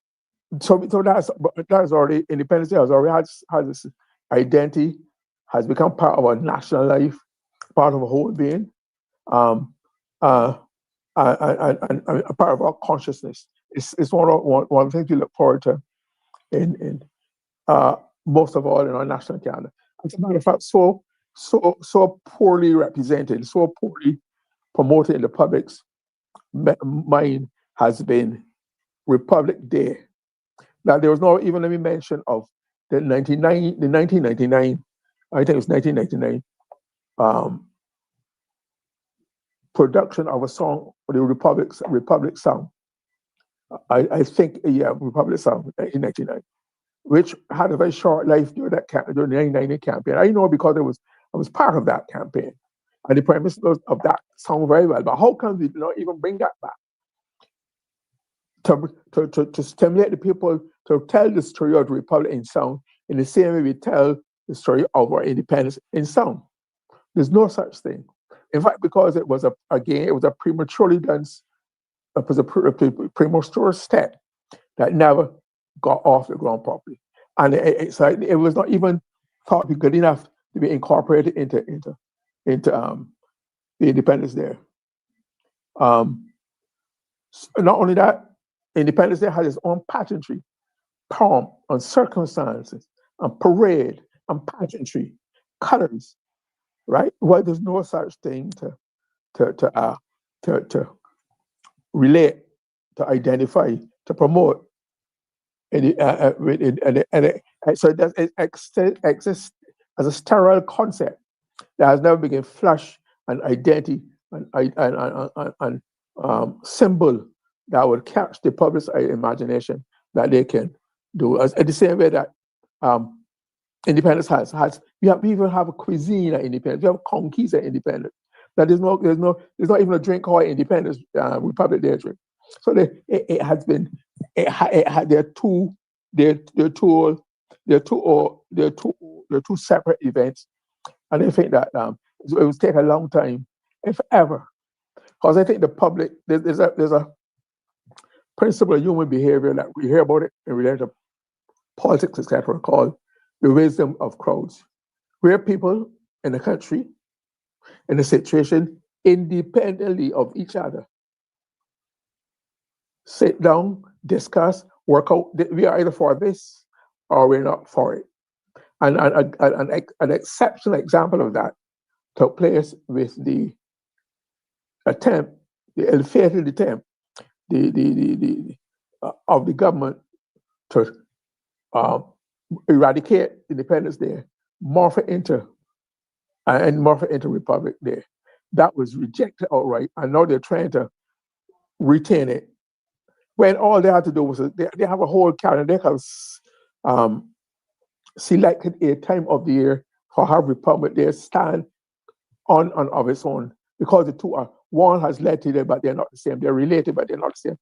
that's already, Independence Day has already has this identity, has become part of our national life, part of our whole being, and a part of our consciousness. It's one of the things we look forward to in most of all in our national calendar. As a matter of fact, so poorly represented, so poorly promoted in the public's mind has been Republic Day. Now, there was no even any mention of the 1999, I think it was 1999, production of a song, the Republic song. I think, yeah, Republic song, 1999, which had a very short life during the 1990 campaign. I know because I was part of that campaign. And the Prime Minister of that song very well. But how come we not even bring that back? To stimulate the people to tell the story of the Republic in sound in the same way we tell the story of our independence in sound. There's no such thing. In fact, because it was a prematurely done, it was a premature step that never got off the ground properly. And it was not even thought to be good enough to be incorporated into the Independence Day. Not only that, Independence Day has its own pageantry, pomp and circumstances, and parade and pageantry, colors, right? Well, there's no such thing to relate, to identify, to promote. So it exists as a sterile concept that has never been flush and identity and symbol that would catch the public's imagination that they can do. As the same way that independence has we even have a cuisine at independence. We have conquista at independence. That there's not even a drink called Independence Republic Day drink. So it has been they're two separate events, and I think that it would take a long time, if ever, because I think the public there's a principle of human behavior that we hear about it in relation to politics, etc., called the wisdom of crowds, where people in the country, in a situation, independently of each other, sit down, discuss work out. We are either for this or we're not for it. And an exceptional example of that took place with the attempt, the ill-fated attempt, of the government to um, eradicate Independence Day, morph it into Republic Day. That was rejected outright, and now they're trying to retain it. When all they had to do was they have a whole calendar. They have selected a time of the year for how Republic Day stand on and of its own, because the two are, one has led to them, but they're not the same. They're related, but they're not the same.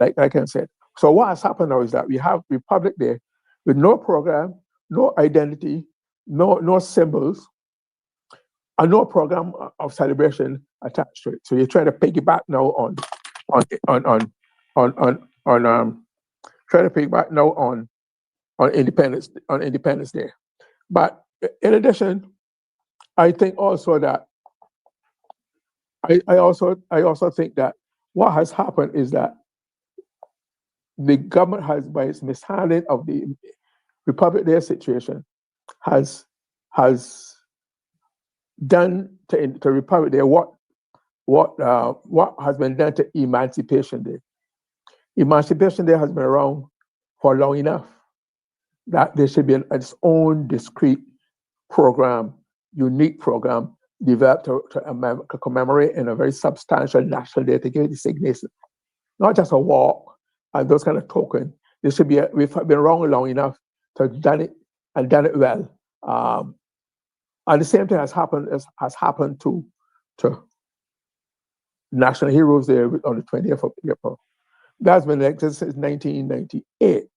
Like I said. So what has happened now is that we have Republic Day with no program, no identity, no symbols, and no program of celebration attached to it. So you're trying to piggyback now on trying to piggyback now on Independence Day. But in addition, I think also that I also think that what has happened is that the government has, by its mishandling of the Republic Day situation, has done to Republic Day what has been done to Emancipation Day. Emancipation Day has been around for long enough that there should be its own discrete program, unique program, developed to commemorate in a very substantial national day, to give it designation. Not just a walk and those kind of token. There should be we've been around long enough to have done it and done it well. And the same thing has happened to National Heroes Day on the 20th of April. That's been elected since 1998.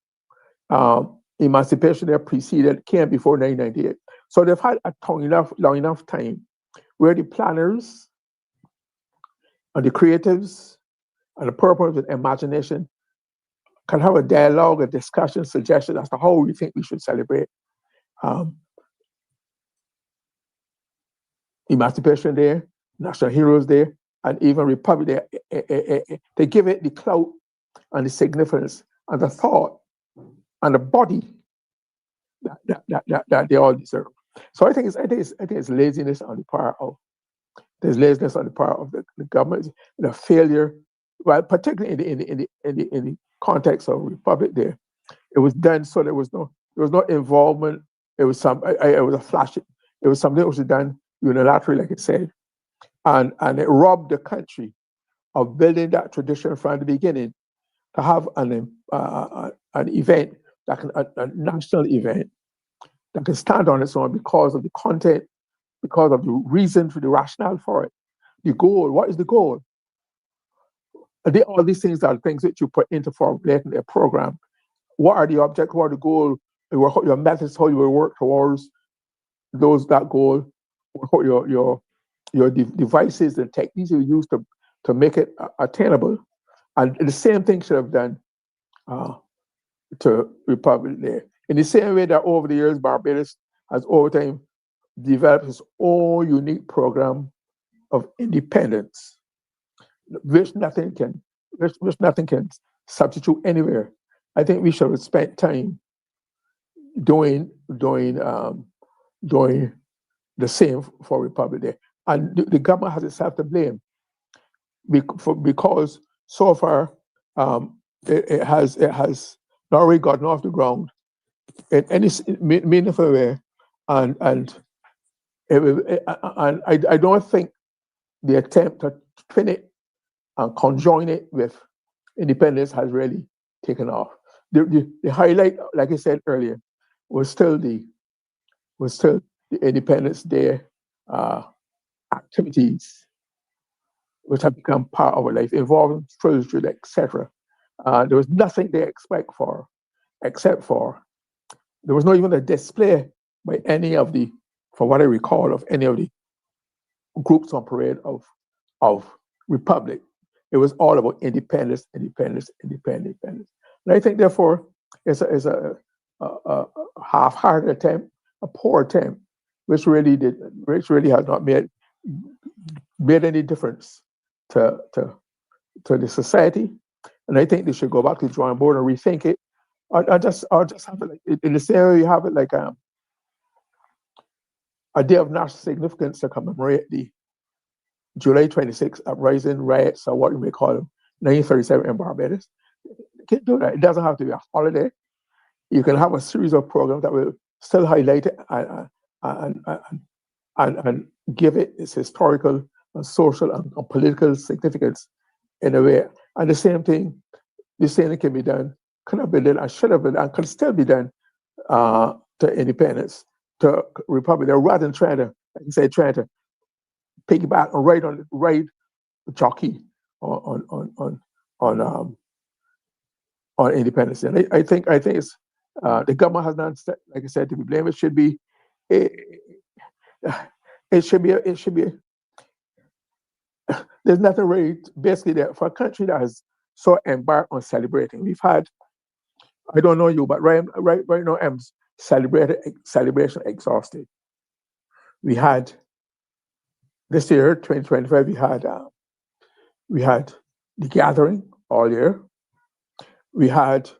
Emancipation Day came before 1998. So they've had a long enough time where the planners and the creatives and the purpose and imagination can have a dialogue, a discussion, suggestion as to how we think we should celebrate Emancipation Day, National Heroes Day, and even Republic Day. They give it the clout and the significance and the thought and the body that they all deserve. So I think it's laziness on the part of the government, the failure, well, particularly in the context of Republic Day. It was done so there was no involvement. It was a flash. It was something that was done unilaterally, like it said, and it robbed the country of building that tradition from the beginning to have an event a national event that can stand on its own because of the content, because of the reason for the rationale for it. The goal, what is the goal? All these things are things that you put into formulating a program. What are the objectives? What are the goal? Your methods, how you will work towards that goal. What your devices and techniques you use to make it attainable. And the same thing should have done to Republic Day. In the same way that over the years, Barbados has over time developed its own unique program of independence, which nothing can substitute anywhere. I think we should have spent time doing the same for Republic Day. And the government has itself to blame because so far it has not really gotten off the ground in any meaningful way, and I don't think the attempt to pin it and conjoin it with independence has really taken off. The highlight, like I said earlier, was still the Independence Day activities, which have become part of our life, involving children, etc. There was nothing they except for there was not even a display by any of the, from what I recall, of any of the groups on parade of Republic. It was all about independence. And I think, therefore, it's a half-hearted attempt, a poor attempt, which really has not made any difference to the society. And I think they should go back to the drawing board and rethink it I'll just have it like in the same way you have it like a day of national significance to commemorate the July 26th uprising riots, or what you may call them, 1937 in Barbados. You can do that. It doesn't have to be a holiday. You can have a series of programs that will still highlight it and, and give it its historical and social and political significance in a way. And the same thing can be done, could have been done, and should have been, and could still be done to independence, to republic. Rather than trying to, like you say, trying to piggyback and ride jockey on independence. And I think it's the government has not, like I said, to be blamed. It should be it, it should be there's nothing really basically there for a country that has so embarked on celebrating. We've had, I don't know you, but right now I'm celebration exhausted. We had this year, 2025, we had the gathering all year. We had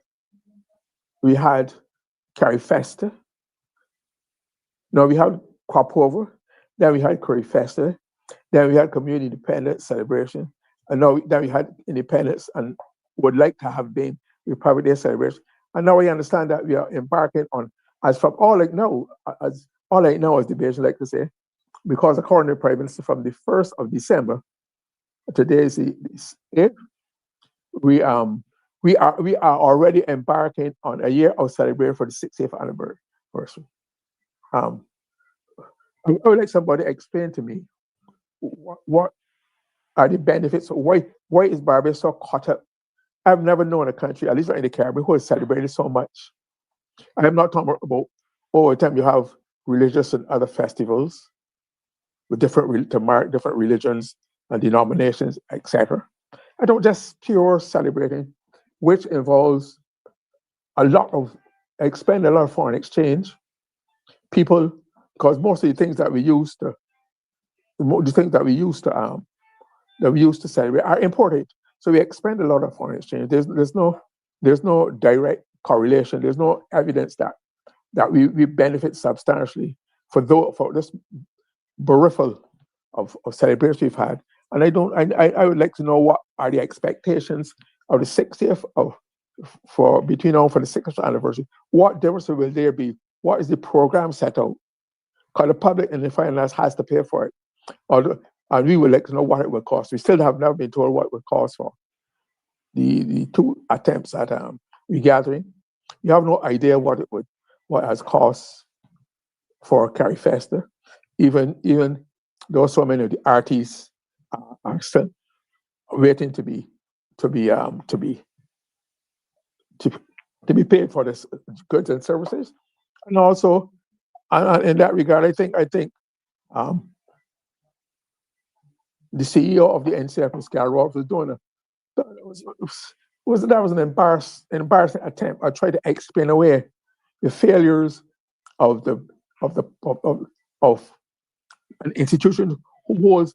Carrie Festa. No, we had Crop Over. Then we had Curry Festa. Then we had Community Independence Celebration. And then we had Independence and would like to have been Republic Day celebration. And now we understand that we are embarking on, as all I know is the Beijing like to say, because according to the Prime Minister, from the 1st of December, today is the 8th, we are already embarking on a year of celebration for the 60th anniversary. I would like somebody to explain to me what are the benefits. Why is Barbados so caught up? I've never known a country, at least in the Caribbean, who has celebrated so much. I'm not talking about all the time you have religious and other festivals with to mark different religions and denominations, etc. I don't just pure celebrating, which involves expend a lot of foreign exchange. People, because most of the things that we used to celebrate are imported, so we expend a lot of foreign exchange. There's no direct correlation. There's no evidence that we benefit substantially for this berriffle of celebrations we've had. And I would like to know what are the expectations of the 60th for the 60th anniversary. What difference will there be? What is the program set out? Because the public in the finance has to pay for it. And we would like to know what it will cost. We still have never been told what it would cost for the two attempts at regathering. We have no idea what has cost for Carrie Festa. Even though so many of the artists are still waiting to be paid for this goods and services. And also, in that regard, I think the CEO of the NCF, Ms. Carol Roth, was doing that was an embarrassing attempt. I tried to explain away the failures of an institution who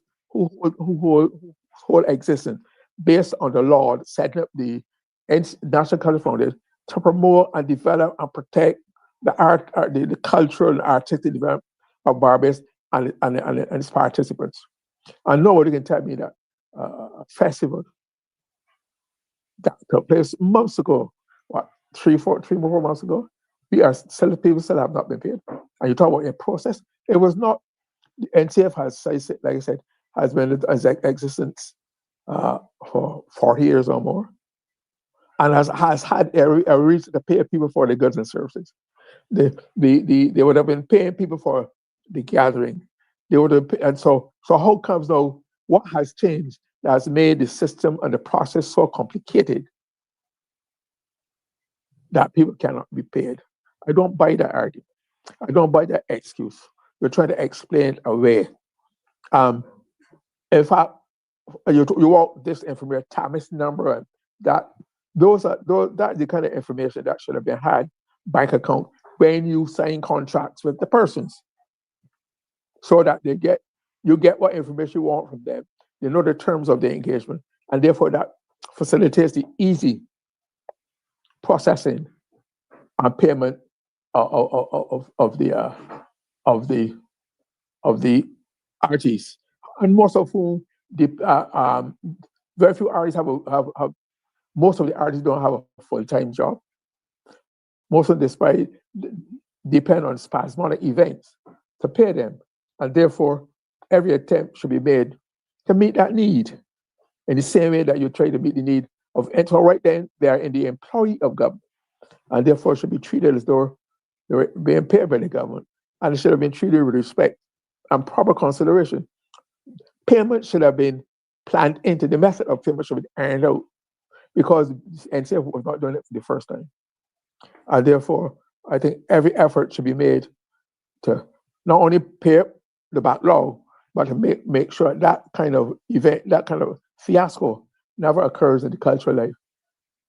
hold existence based on the law setting up the National Cultural Foundation to promote and develop and protect the art, the cultural and artistic development of Barbados and its participants. And nobody can tell me that a festival that took place months ago, 4 months ago, people still have not been paid. And you talk about a process. It was not, the NCF has, like I said, has been in existence for 40 years or more, and has had a reason to pay people for the goods and services. They would have been paying people for the gathering. They would have, and so how comes now? What has changed that has made the system and the process so complicated that people cannot be paid? I don't buy that argument. I don't buy that excuse. You're trying to explain away. In fact, you want this information, TAMIS number, and that's the kind of information that should have been had, bank account, when you sign contracts with the persons, so that you get what information you want from them. You know the terms of the engagement, and therefore that facilitates the easy processing on payment of the of the artists, and most of whom very few artists have most of the artists don't have a full-time job. Most of them, despite depend on spasmodic events to pay them, and therefore every attempt should be made to meet that need in the same way that you try to meet the need of. And so right then they are in the employee of government, and therefore should be treated as though they were being paid by the government, and it should have been treated with respect and proper consideration. Payment should have been planned into the method of payment should be ironed out, because NCF was not doing it for the first time. And therefore, I think every effort should be made to not only pay the backlog, but to make sure that kind of event, that kind of fiasco never occurs in the cultural life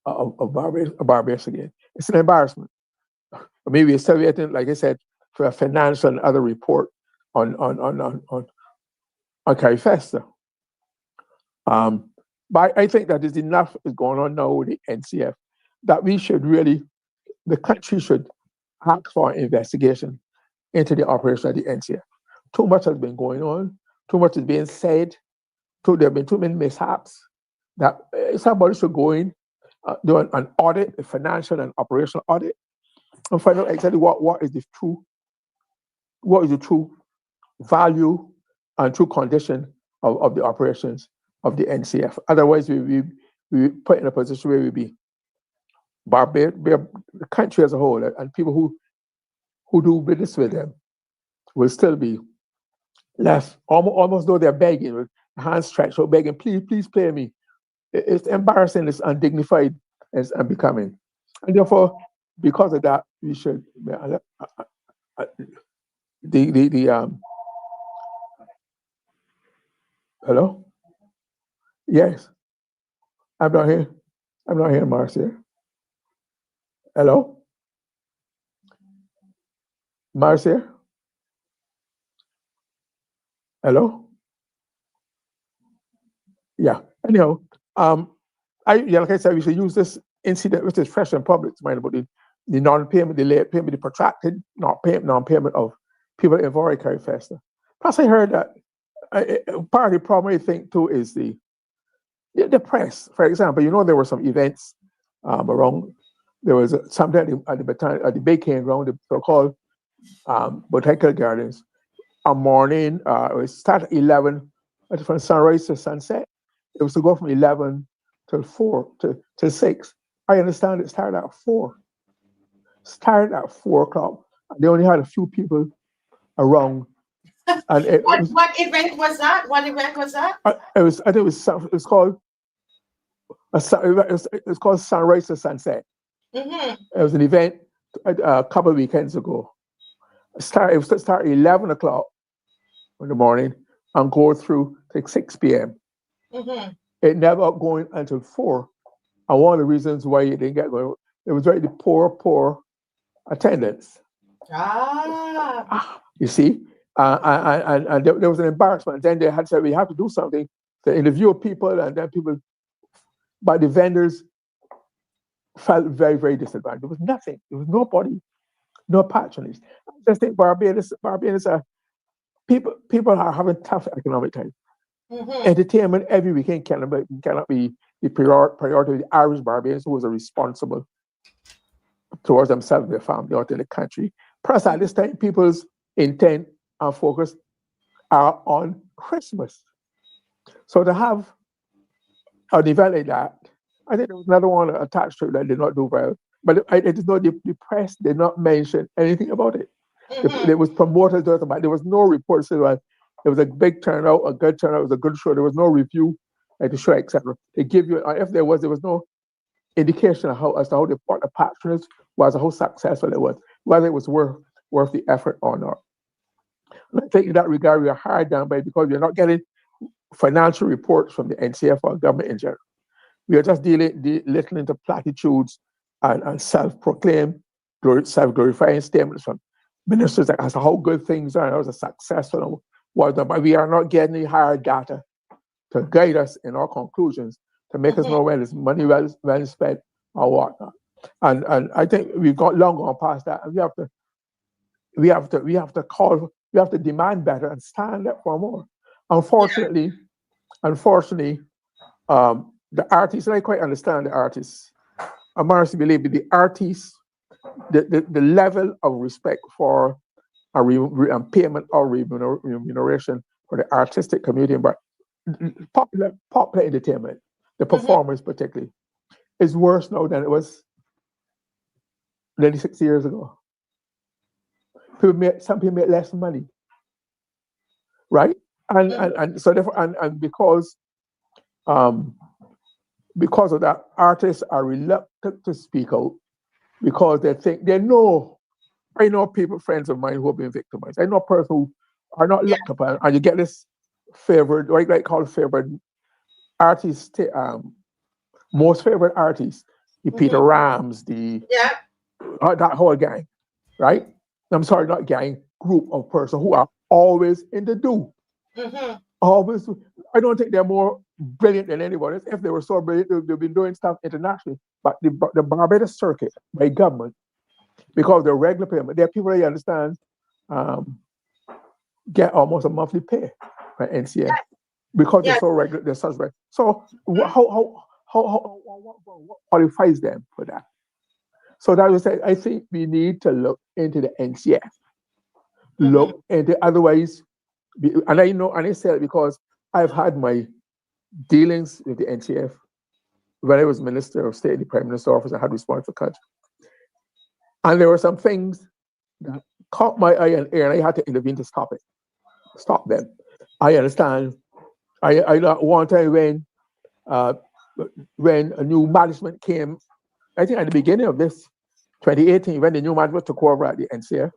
of Barbados again. It's an embarrassment. Maybe it's still waiting, like I said, for a financial and other report on Carrie Festa. But I think that there's enough is going on now with the NCF that we should really, the country should ask for an investigation into the operation of the NCF. Too much has been going on, too much is being said, there have been too many mishaps that somebody should go in, do an audit, a financial and operational audit, and find out exactly what is the true value and true condition of the operations of the NCF. Otherwise, we put in a position where we be Barbados, the country as a whole, and people who do business with them will still be left almost though they're begging, with hands stretched out, begging, please pay me. It's embarrassing, it's undignified, it's unbecoming. And therefore, because of that, we should hello? Yes. I'm not here, Marcia. Hello? Marcia? Hello? Yeah. Anyhow, like I said, we should use this incident, which is fresh and public, to mind about the non-payment, the late payment, the protracted non-payment of people involved in Carrie Festa. Plus, I heard that part of the problem I think too is the press. For example, there were some events around. There was something at the Bacon ground, the so-called botanical gardens. A morning, it was start at 11, from sunrise to sunset. It was to go from 11 till 4 to 6. I understand it started at 4. Started at 4 o'clock. They only had a few people around. And what event was that? It's called Sunrise to Sunset. Mm-hmm. It was an event a couple of weekends ago. It was to start at 11 o'clock in the morning and go through like 6 p.m. Mm-hmm. It never going until 4. And one of the reasons why it didn't get going, it was very poor attendance. You see? And there was an embarrassment. Then they had said, we have to do something to interview people, and then people, but the vendors felt very, very disadvantaged. There was nothing. There was nobody, no patronage. I just think Barbadians are, people are having tough economic times. Mm-hmm. Entertainment every weekend cannot be the priority of the Irish Barbadians, who are responsible towards themselves, their family, out in the country. Plus, at this time, people's intent and focus are on Christmas. So to have an event like that, I think there was another one attached to it that did not do well. But it is not, the press did not mention anything about it. Mm-hmm. There was promoters, there was no report saying, well, there was a big turnout, a good turnout, it was a good show. There was no review at the show, etc. They give you, if there was no indication as to how the patronage was, how successful it was, whether it was worth the effort or not. And I think in that regard, we are hard done by, because we are not getting financial reports from the NCF or government in general. We are just listening to platitudes and self-proclaimed, self-glorifying statements from ministers as to how good things are and how successful was done. But we are not getting any hard data to guide us in our conclusions, to make us know when it's money well spent or whatnot. And I think we've got long gone past that. And we have to demand better and stand up for more. Unfortunately, unfortunately, the artists, and I quite understand the artists. I'm honestly believe the artists, the level of respect for payment or remuneration for the artistic community, but popular entertainment, the performers particularly, is worse now than it was nearly 60 years ago. Some people make less money, right? And so therefore, and because of that, artists are reluctant to speak out because I know people, friends of mine who have been victimized. I know persons who are not looked upon, and you get this favored, what I call favored artist, most favorite artists, the Peter Rams, that whole gang, right? I'm sorry, not gang, group of persons who are always in the do. Always, I don't think they're more brilliant than anybody else. If they were so brilliant, they've been doing stuff internationally. But the Barbados circuit by government, because they're regular payment, there are people that you understand get almost a monthly pay by NCF because they're so regular, they're such regular. So what qualifies them for that? So that was I think we need to look into the NCF. Look into otherwise, and I know, and I say it because I've had my dealings with the NCF when I was Minister of State in the Prime Minister's office. I had responsibility for country, and there were some things that caught my eye and ear, and I had to intervene to stop them. I understand. I one time when a new management came, I think at the beginning of this 2018, when the new management took over at the NCF,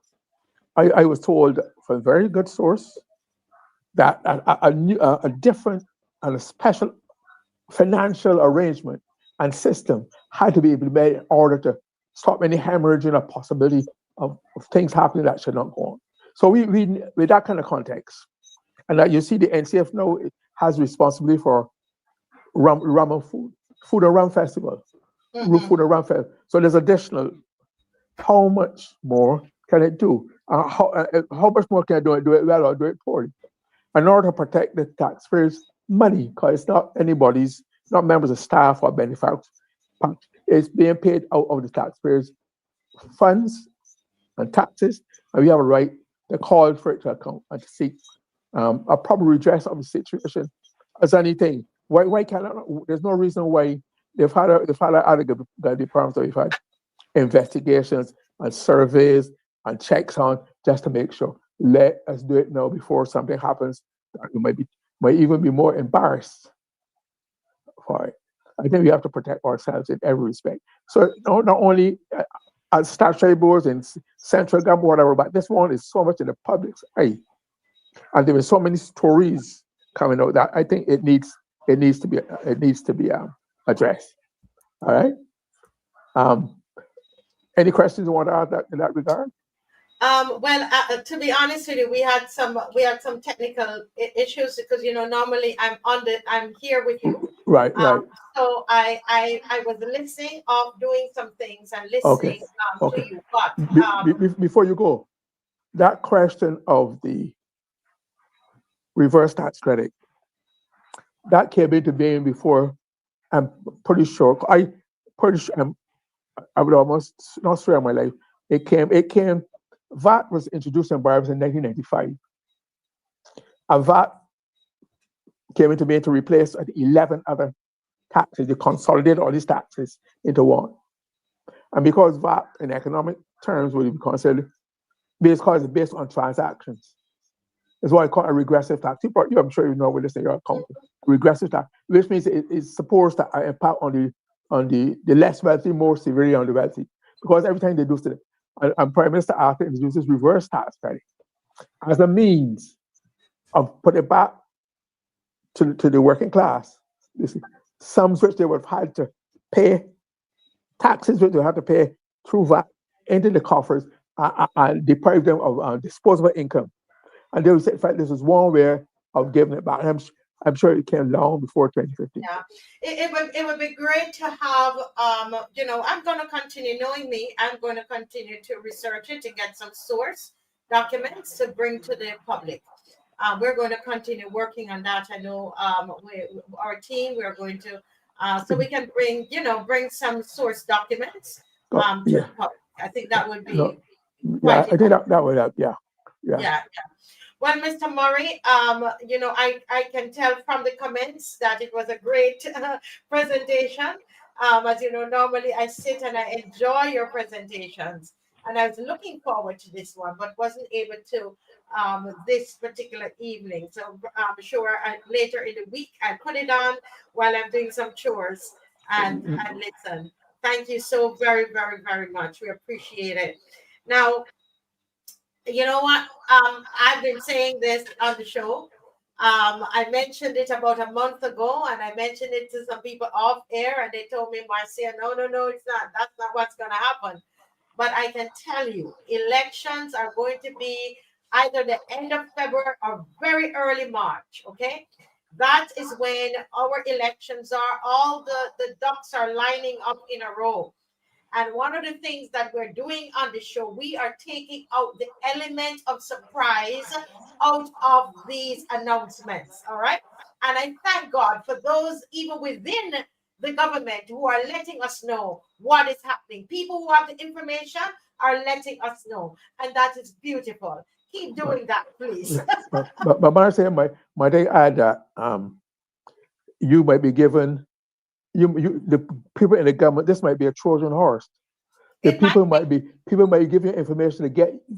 I was told from a very good source that a different and a special financial arrangement and system had to be implemented in order to stop any hemorrhaging or possibility of things happening that should not go on. So we with that kind of context, and that you see the NCF now has responsibility for rum and food and rum festival, food and rum festival. So there's additional. How much more can it do? How much more can I do it well or do it poorly? In order to protect the taxpayers' money, because it's not anybody's, not members of staff or benefactors. It's being paid out of the taxpayers' funds and taxes, and we have a right to call for it to account and to seek a proper redress of the situation as anything. Why cannot? There's no reason why they've had other departments that we've had investigations and surveys and checks on just to make sure. Let us do it now before something happens that we might even be more embarrassed for it. I think we have to protect ourselves in every respect. So not only as statutory boards and central government, whatever, but this one is so much in the public's eye, and there were so many stories coming out that I think it needs to be addressed. All right. Any questions you want to add in that regard? To be honest with you, we had some technical issues because normally I'm here with you. Right. So I was listening of doing some things and listening to you. But before you go, that question of the reverse tax credit that came into being before. I'm pretty sure. I would almost not swear on my life. It came. VAT was introduced in Barbados in 1995. And VAT came into being to replace 11 other taxes. You consolidate all these taxes into one. And because VAT in economic terms would be considered because it's based on transactions. It's what I call a regressive tax. I'm sure you know what this is. Regressive tax, which means it's supposed to impact on the less wealthy more severely on the wealthy. Because every time they do something, and Prime Minister Arthur introduces reverse tax credit as a means of putting it back to the working class. Some which they would have had to pay taxes, which they had to pay through VAT into the coffers and deprive them of disposable income. And they would say, in fact, this is one way of giving it back. I'm sure it came long before 2015. Yeah, it would be great to have I'm going to continue, knowing me, I'm going to continue to research it to get some source documents to bring to the public. We're going to continue working on that. I know our team, we're going to so we can bring some source documents to Yeah, the public. I think that would no, be yeah, quite I think important. that would help. Yeah, yeah. Yeah. Well, Mr. Murray, I can tell from the comments that it was a great presentation. As you know, normally I sit and I enjoy your presentations, and I was looking forward to this one, but wasn't able to this particular evening. So I'm sure later in the week I'll put it on while I'm doing some chores and listen. Thank you so very, very, very much. We appreciate it. Now, you know what? I've been saying this on the show. I mentioned it about a month ago, and I mentioned it to some people off air, and they told me, Marcia, no, no, no, it's not. That's not what's going to happen. But I can tell you, elections are going to be either the end of February or very early March. Okay, that is when our elections are. All the ducks are lining up in a row. And one of the things that we're doing on the show, we are taking out the element of surprise out of these announcements. All right. And I thank God for those even within the government who are letting us know what is happening. People who have the information are letting us know. And that is beautiful. Keep But doing that, please. but Marcia, my they add that you might be given the people in the government. This might be a Trojan horse. The It might people might give you information to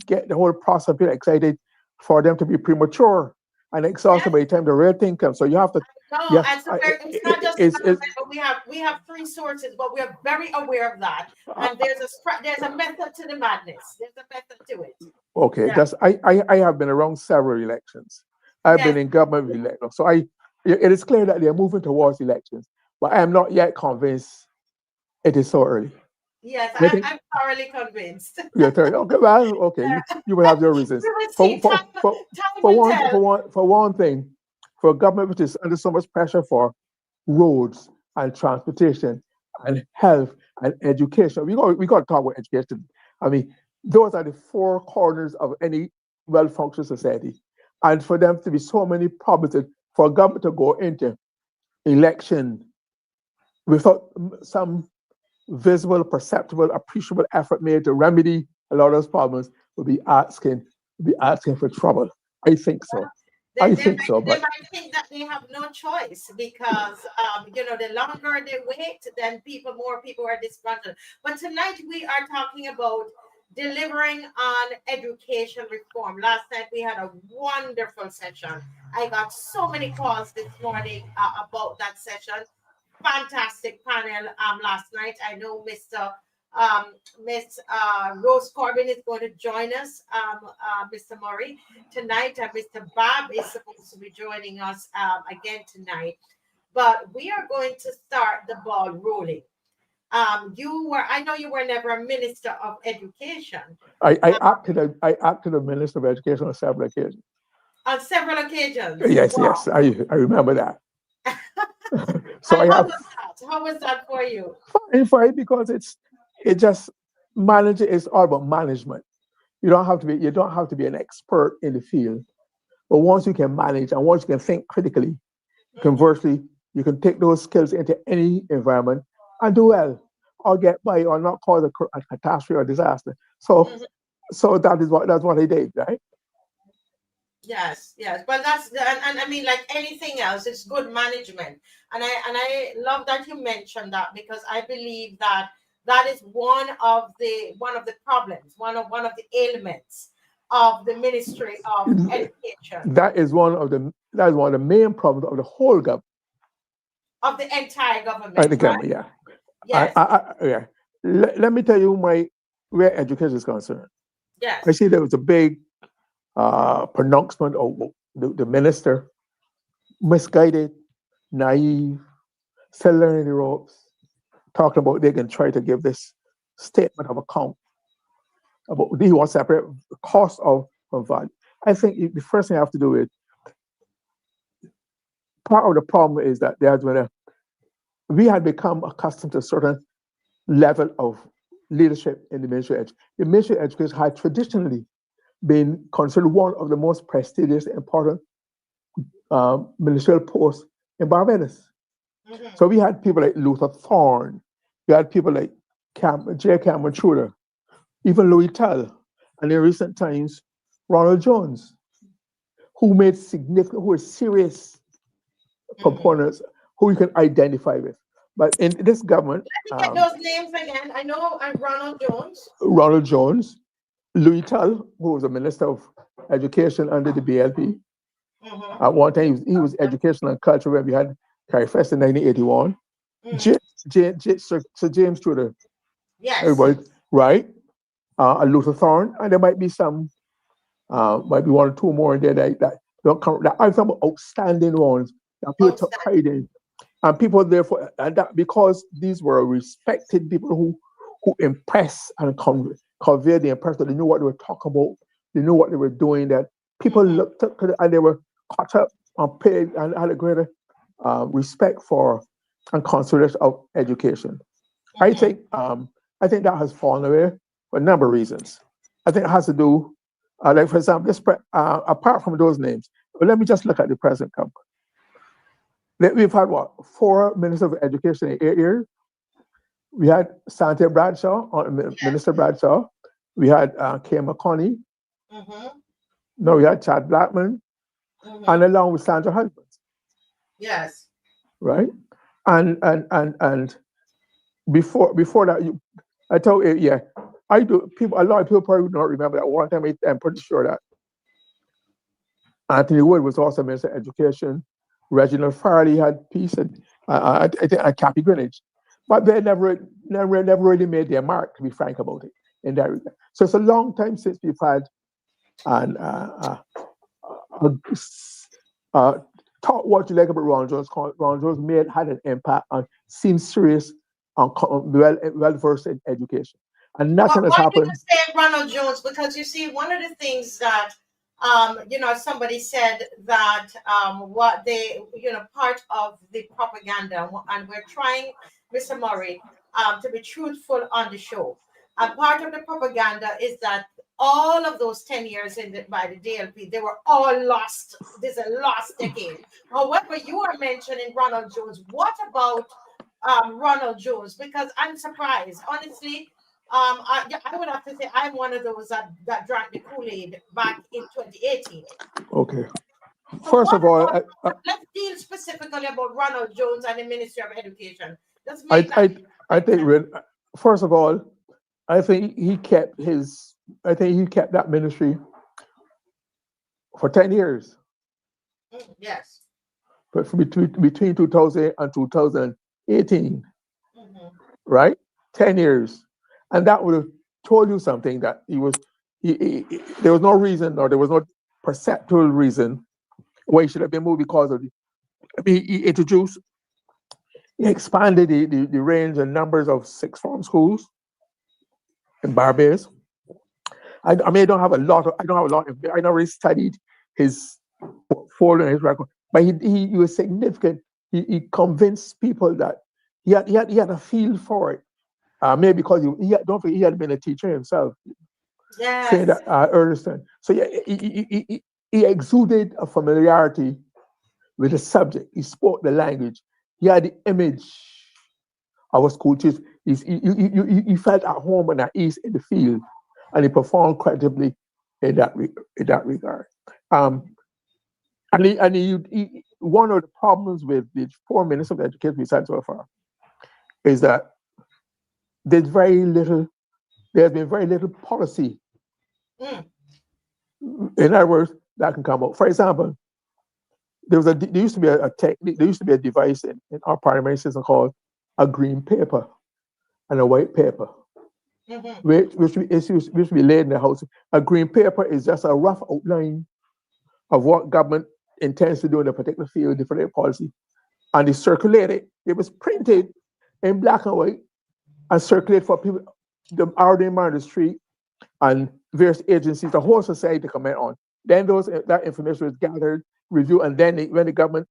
get the whole process a bit excited for them to be premature and exhausted yes. by the time the real thing comes. So you have to, No, yeah, and so it's not just the it's government, but we have three sources, but we are very aware of that. And there's a method to the madness. There's a method to it. okay. Yeah. That's I have been around several elections. I've been Yes. in government elections, so it is clear that they are moving towards elections, but I am not yet convinced it is so early. Yes. I I'm think I'm thoroughly convinced. you're 30. Okay, well, okay, you will have your reasons. We will For see. for Time for time for will one tell. thing, for a government which is under so much pressure for roads and transportation and health and education. We got to talk about education. I mean, those are the four corners of any well-functioning society. And for them to be so many problems, for a government to go into election without some visible, perceptible, appreciable effort made to remedy a lot of those problems would be asking for trouble. I think so. They, I they think might so. they But might think that they have no choice because the longer they wait, then more people are disgruntled. But tonight we are talking about delivering on education reform. Last night we had a wonderful session. I got so many calls this morning about that session. Fantastic panel last night. I know um, Miss Rose Corbin is going to join us, Mr. Murray, tonight. And Mr. Bob is supposed to be joining us again tonight. But we are going to start the ball rolling. I know you were never a minister of education I acted as Minister of Education on several occasions. on several occasions. Yes, Wow. yes, I remember that. So And I how have was that? How was that for you? fine because it just managing is all about management. You don't have to be an expert in the field, but once you can manage and once you can think critically, Mhm, conversely, you can take those skills into any environment and do well, or get by, or not cause a catastrophe or disaster. So, mhm. so that's what I did, right? Yes, yes. Well, and I mean, like anything else, it's good management, and I love that you mentioned that because I believe that that is one of the problems, one of the ailments of the Ministry of Education That is one of the main problems of the whole government. of the entire The government, right? government, yeah. Yes, Yeah. Let me tell you where education is concerned. I yes. see there was a big pronouncement of the minister, misguided, naive, still learning the ropes, talking about they can try to give this statement of account about he wants to separate the cost of value. I think the first thing you have to do is part of the problem is that there's been we had become accustomed to a certain level of leadership in the Ministry of Education. The Ministry of Education had traditionally been considered one of the most prestigious, important ministerial posts in Barbados. Mm-hmm. So we had people like Luther Thorne, we had people like J. Cameron Truder, even Louis Tull, and in recent times, Ronald Jones, who made significant, who were serious components who you can identify with. But in this government, Let me get those names again. I know Ronald Jones. Ronald Jones, Louis Tull, who was a Minister of Education under the BLP. At one time, he was Education and Culture when we had Carrie Fest in 1981. Sir James Truder, Yes. everybody, right? Luther Thorne, and there might be some, might be one or two more in there that don't come. That are some outstanding ones that people took pride in, and people therefore, and that because these were respected people who impress and convey the impression that they knew what they were talking about, they knew what they were doing. That people looked up to and they were caught up and paid and had a greater respect for and consideration of education. I think that has fallen away for a number of reasons. I think it has to do, like for example, apart from those names, let me just look at the present government. We've had 4 ministers of education in 8 years. We had Sante Bradshaw, Minister Bradshaw. We had Kay McConney. No, we had Chad Blackman, and along with Sandra Husband. Yes. Right, and before that, I told you, yeah, I do. People, a lot of people probably don't remember that one time. I'm pretty sure that Anthony Wood was also Minister of Education. Reginald Farley had peace, and I think Kathy Greenwich, but they never really made their mark. To be frank about it, in that regard. So it's a long time since we've had talk what you like about Ron Jones. Ron Jones had an impact and seemed serious and well versed in education. And nothing has happened. Why do you say Ronald Jones? Because you see, one of the things that somebody said that what they, part of the propaganda, and we're trying, Mr. Murray, to be truthful on the show. And part of the propaganda is that all of those 10 years by the DLP, they were all lost. This is a lost decade. However, you are mentioning Ronald Jones. What about Ronald Jones? Because I'm surprised. Honestly, I would have to say I'm one of those that drank the Kool-Aid back in 2018. Okay. So First of all, let's deal specifically about Ronald Jones and the Ministry of Education. I think, first of all, I think he kept that ministry for 10 years. Yes. But between 2000 and 2018, right? 10 years. And that would have told you something, that there was no reason, or there was no perceptual reason why he should have been moved, because of he expanded the range and numbers of sixth form schools in Barbados. I don't have a lot. I never really studied his portfolio and his record, but he was significant. He convinced people that he had a feel for it. Maybe because don't forget, he had been a teacher himself. Yes. Saying that Earlston. So yeah, he exuded a familiarity with the subject. He spoke the language. He had the image of a school teacher. He felt at home and at ease in the field, and he performed credibly in that regard. One of the problems with the 4 ministers of education we've had so far is that there's been very little policy. In other words, that can come out. For example, there used to be a technique. There used to be a device in our parliamentary system called a green paper and a white paper, which used to be laid in the house. A green paper is just a rough outline of what government intends to do in a particular field, different policy, and they circulate it. It was printed in black and white and circulated for people, the ordinary man on the street, and various agencies, the whole society, to comment on. Then that information was gathered, reviewed, and then when the government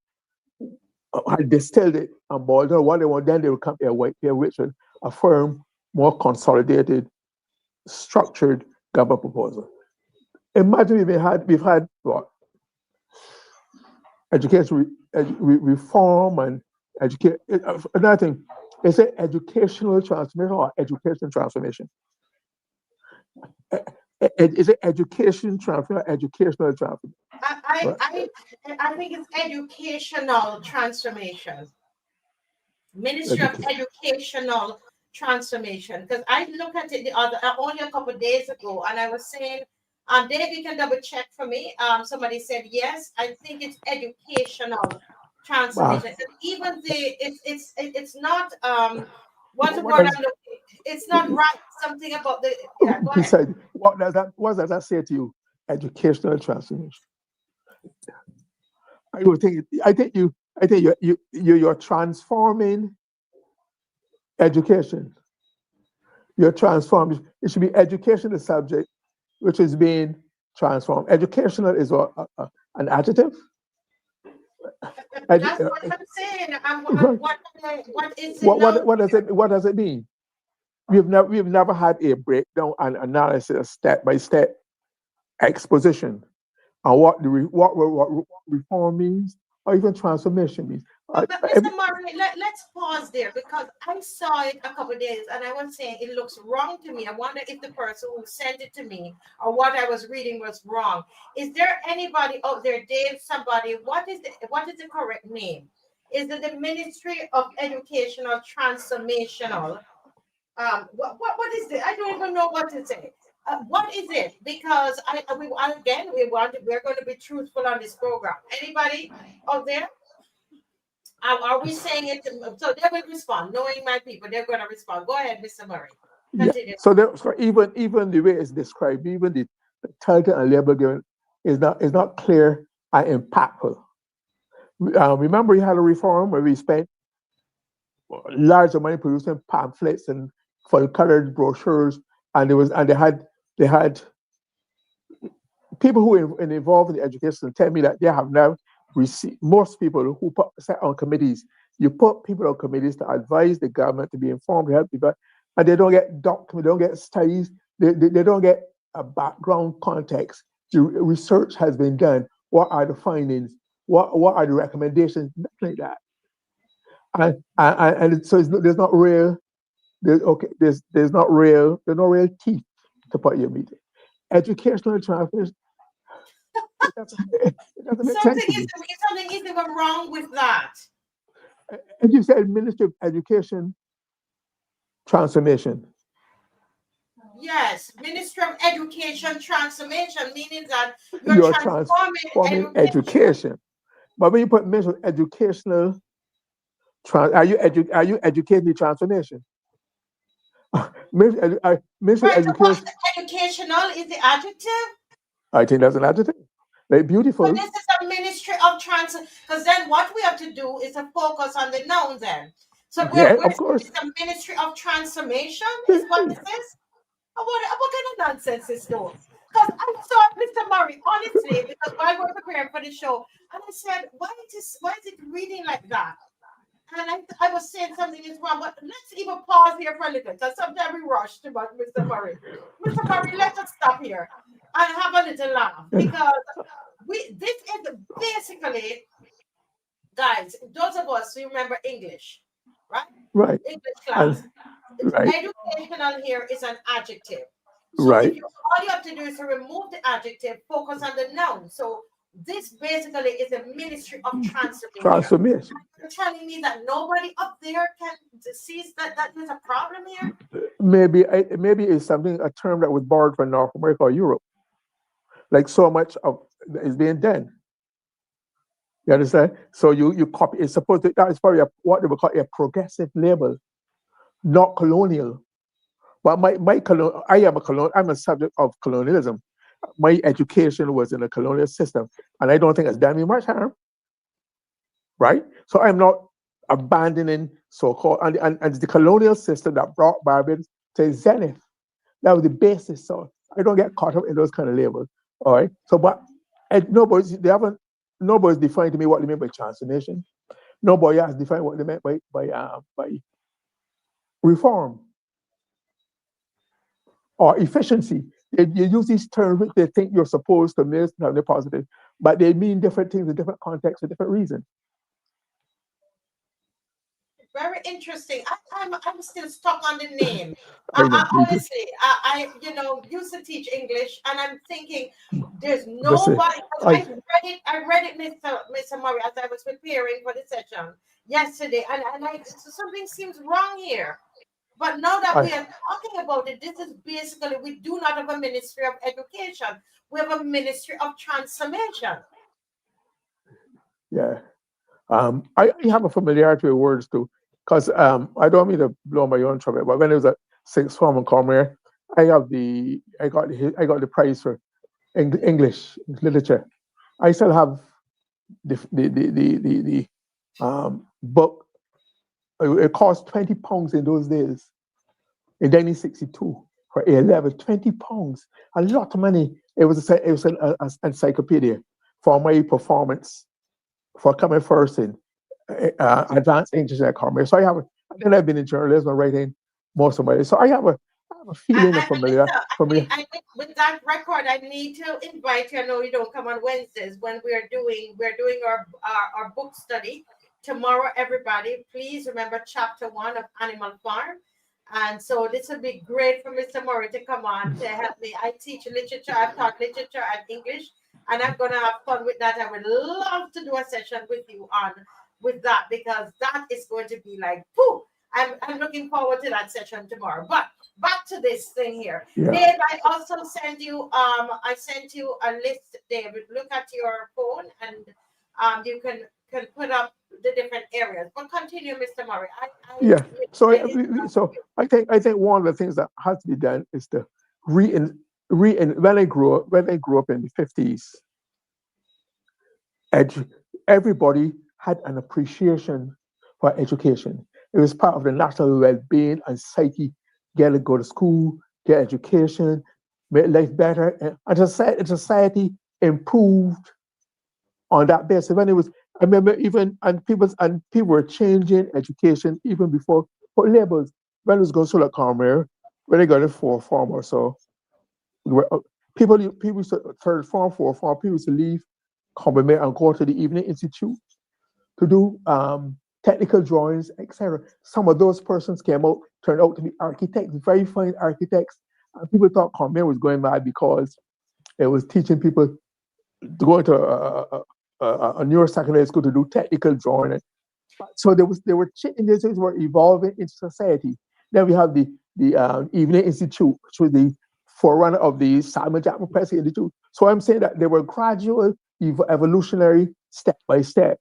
had distilled it and boiled it. What they want, then they will come here with a firm, more consolidated, structured government proposal. Imagine we've had what education reform and educate. Another thing, is it educational transformation or education transformation? Is it education transfer, educational transformation? I think it's educational transformation. Ministry of Educational Transformation. Because I looked at it the other only a couple of days ago, and I was saying, Dave, you can double check for me. Somebody said yes. I think it's educational transformation. And even it's not what's the word I'm looking. It's not right. Something about the go ahead. What does that say to you? Educational transformation. I think you're transforming education. You're transforming. It should be education, the subject, which is being transformed. Educational is an adjective. That's what I'm saying. What is it? What does it mean? We've never had a breakdown and analysis, step by step exposition on what reform means or even transformation means. But Mr. Murray, let's pause there because I saw it a couple of days and I was saying it looks wrong to me. I wonder if the person who sent it to me or what I was reading was wrong. Is there anybody out there, Dave, somebody, what is the correct name? Is it the Ministry of Educational Transformational? What is it? I don't even know what to say. What is it? Because we're going to be truthful on this program. Anybody out there? Are we saying it? So they will respond. Knowing my people, they're going to respond. Go ahead, Mr. Murray. Continue. Yeah. So even the way it's described, even the title and label given is not clear and impactful. Remember, we had a reform where we spent large money producing pamphlets and full-colored brochures, and they had people who were involved in the education tell me that they have now received most people who sit on committees. You put people on committees to advise the government, to be informed, to help people, and they don't get documents, they don't get studies, they don't get a background context. The research has been done. What are the findings? What are the recommendations? Nothing like that. And so there's no real teeth to put your meeting. Educational transformation. It doesn't make sense to me. Something is even wrong with that. And you said Ministry of Education Transformation. Yes, Ministry of Education Transformation, meaning that you're transforming education. But when you put Ministry of Educational, are you educating the transformation? Ministry of Education. Educational is the adjective. I think that's an adjective. Like beautiful. But this is a Ministry of Transformation, because then what we have to do is to focus on the noun then. So of course. It's a Ministry of Transformation is what this is. What kind of nonsense is this? Because I saw Mr. Murray, honestly, because while we're preparing for the show, and I said, why is it reading like that? And I was saying something is wrong, but let's even pause here for a little, because sometimes we rush to Mr. Murray. Mr. Murray, let's just stop here and have a little laugh, because this is basically, guys, those of us who remember English, right? Right. English class. Right. Educational here is an adjective. So right. All you have to do is to remove the adjective, focus on the noun. So this basically is a Ministry of Transformation. You're telling me that nobody up there can see that there's a problem here? Maybe it's a term that was borrowed from North America or Europe. Like so much of is being done. You understand? So you copy. It's supposed to. That is probably what they would call a progressive label, not colonial. But I'm a subject of colonialism. My education was in a colonial system, and I don't think it's done me much harm. Right? So I'm not abandoning so-called and the colonial system that brought Barbados to zenith. That was the basis. So I don't get caught up in those kind of labels. All right. So, but nobody's defined to me what they mean by transformation. Nobody has defined what they meant by reform or efficiency. They use these terms which they think you're supposed to miss, have the positive, but they mean different things in different contexts for different reasons. Very interesting. I'm still stuck on the name. I know, me too. Honestly, used to teach English, and I'm thinking there's That's it. nobody. 'Cause I I read it, Mr. Murray, as I was preparing for the session yesterday, and something seems wrong here. But now that we I are talking about it, this is basically we do not have a ministry of education. We have a ministry of transformation. yeah. I have a familiarity with words too, because I don't mean to blow my own trumpet, but when I was at sixth form in Cormier, I got the prize for English literature. I still have the book. It cost £20 in those days, in 1962 for A level. £20, a lot of money. It was an encyclopedia for my performance for coming first in advanced English at Cormier. So then I've been in journalism writing most of my life. So I have a feeling of With that record, I need to invite you. I know you don't come on Wednesdays when we're doing our book study tomorrow. Everybody, please remember chapter 1 of Animal Farm. And so this would be great for Mr. Murray to come on to help me. I teach literature. I've taught literature and English, and I'm gonna have fun with that. I would love to do a session with you on with that because that is going to be like, pooh. I'm looking forward to that session tomorrow. But back to this thing here. yeah. Dave, I also sent you I sent you a list, David. Look at your phone and you can put up the different areas. But continue, Mr. Murray. Yeah. So I think one of the things that has to be done is to when I grew up in the 50s, everybody had an appreciation for education. It was part of the national well-being and psyche. Get to go to school, get education, make life better, and society improved on that basis. When it was, I remember people were changing education even before for labels. When it was going to Cormier, when they got a fourth form or so, people used to third form, fourth form, people used to leave Cormier and go to the evening institute to do technical drawings, etc. Some of those persons turned out to be architects, very fine architects. And people thought Cormier was going mad because it was teaching people to go into a newer secondary school to do technical drawing. So there were changes which were evolving in society. Then we have the Evening Institute, which was the forerunner of the Simon Jackman Press Institute. So I'm saying that there were gradual, evolutionary, step by step,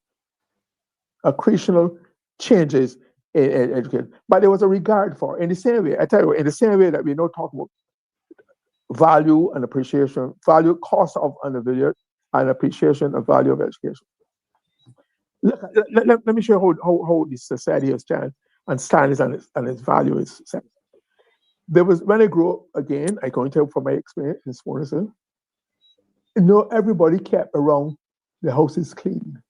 accretional changes in education. But there was a regard for, in the same way, I tell you, in the same way that we now talk about value and appreciation, value, cost of undervalue, and appreciation and value of education. Look, let me show you how this society has changed and stands and its value is set. There was, when I grew up, again, I can tell from my experience in Swansea, everybody kept around the houses clean.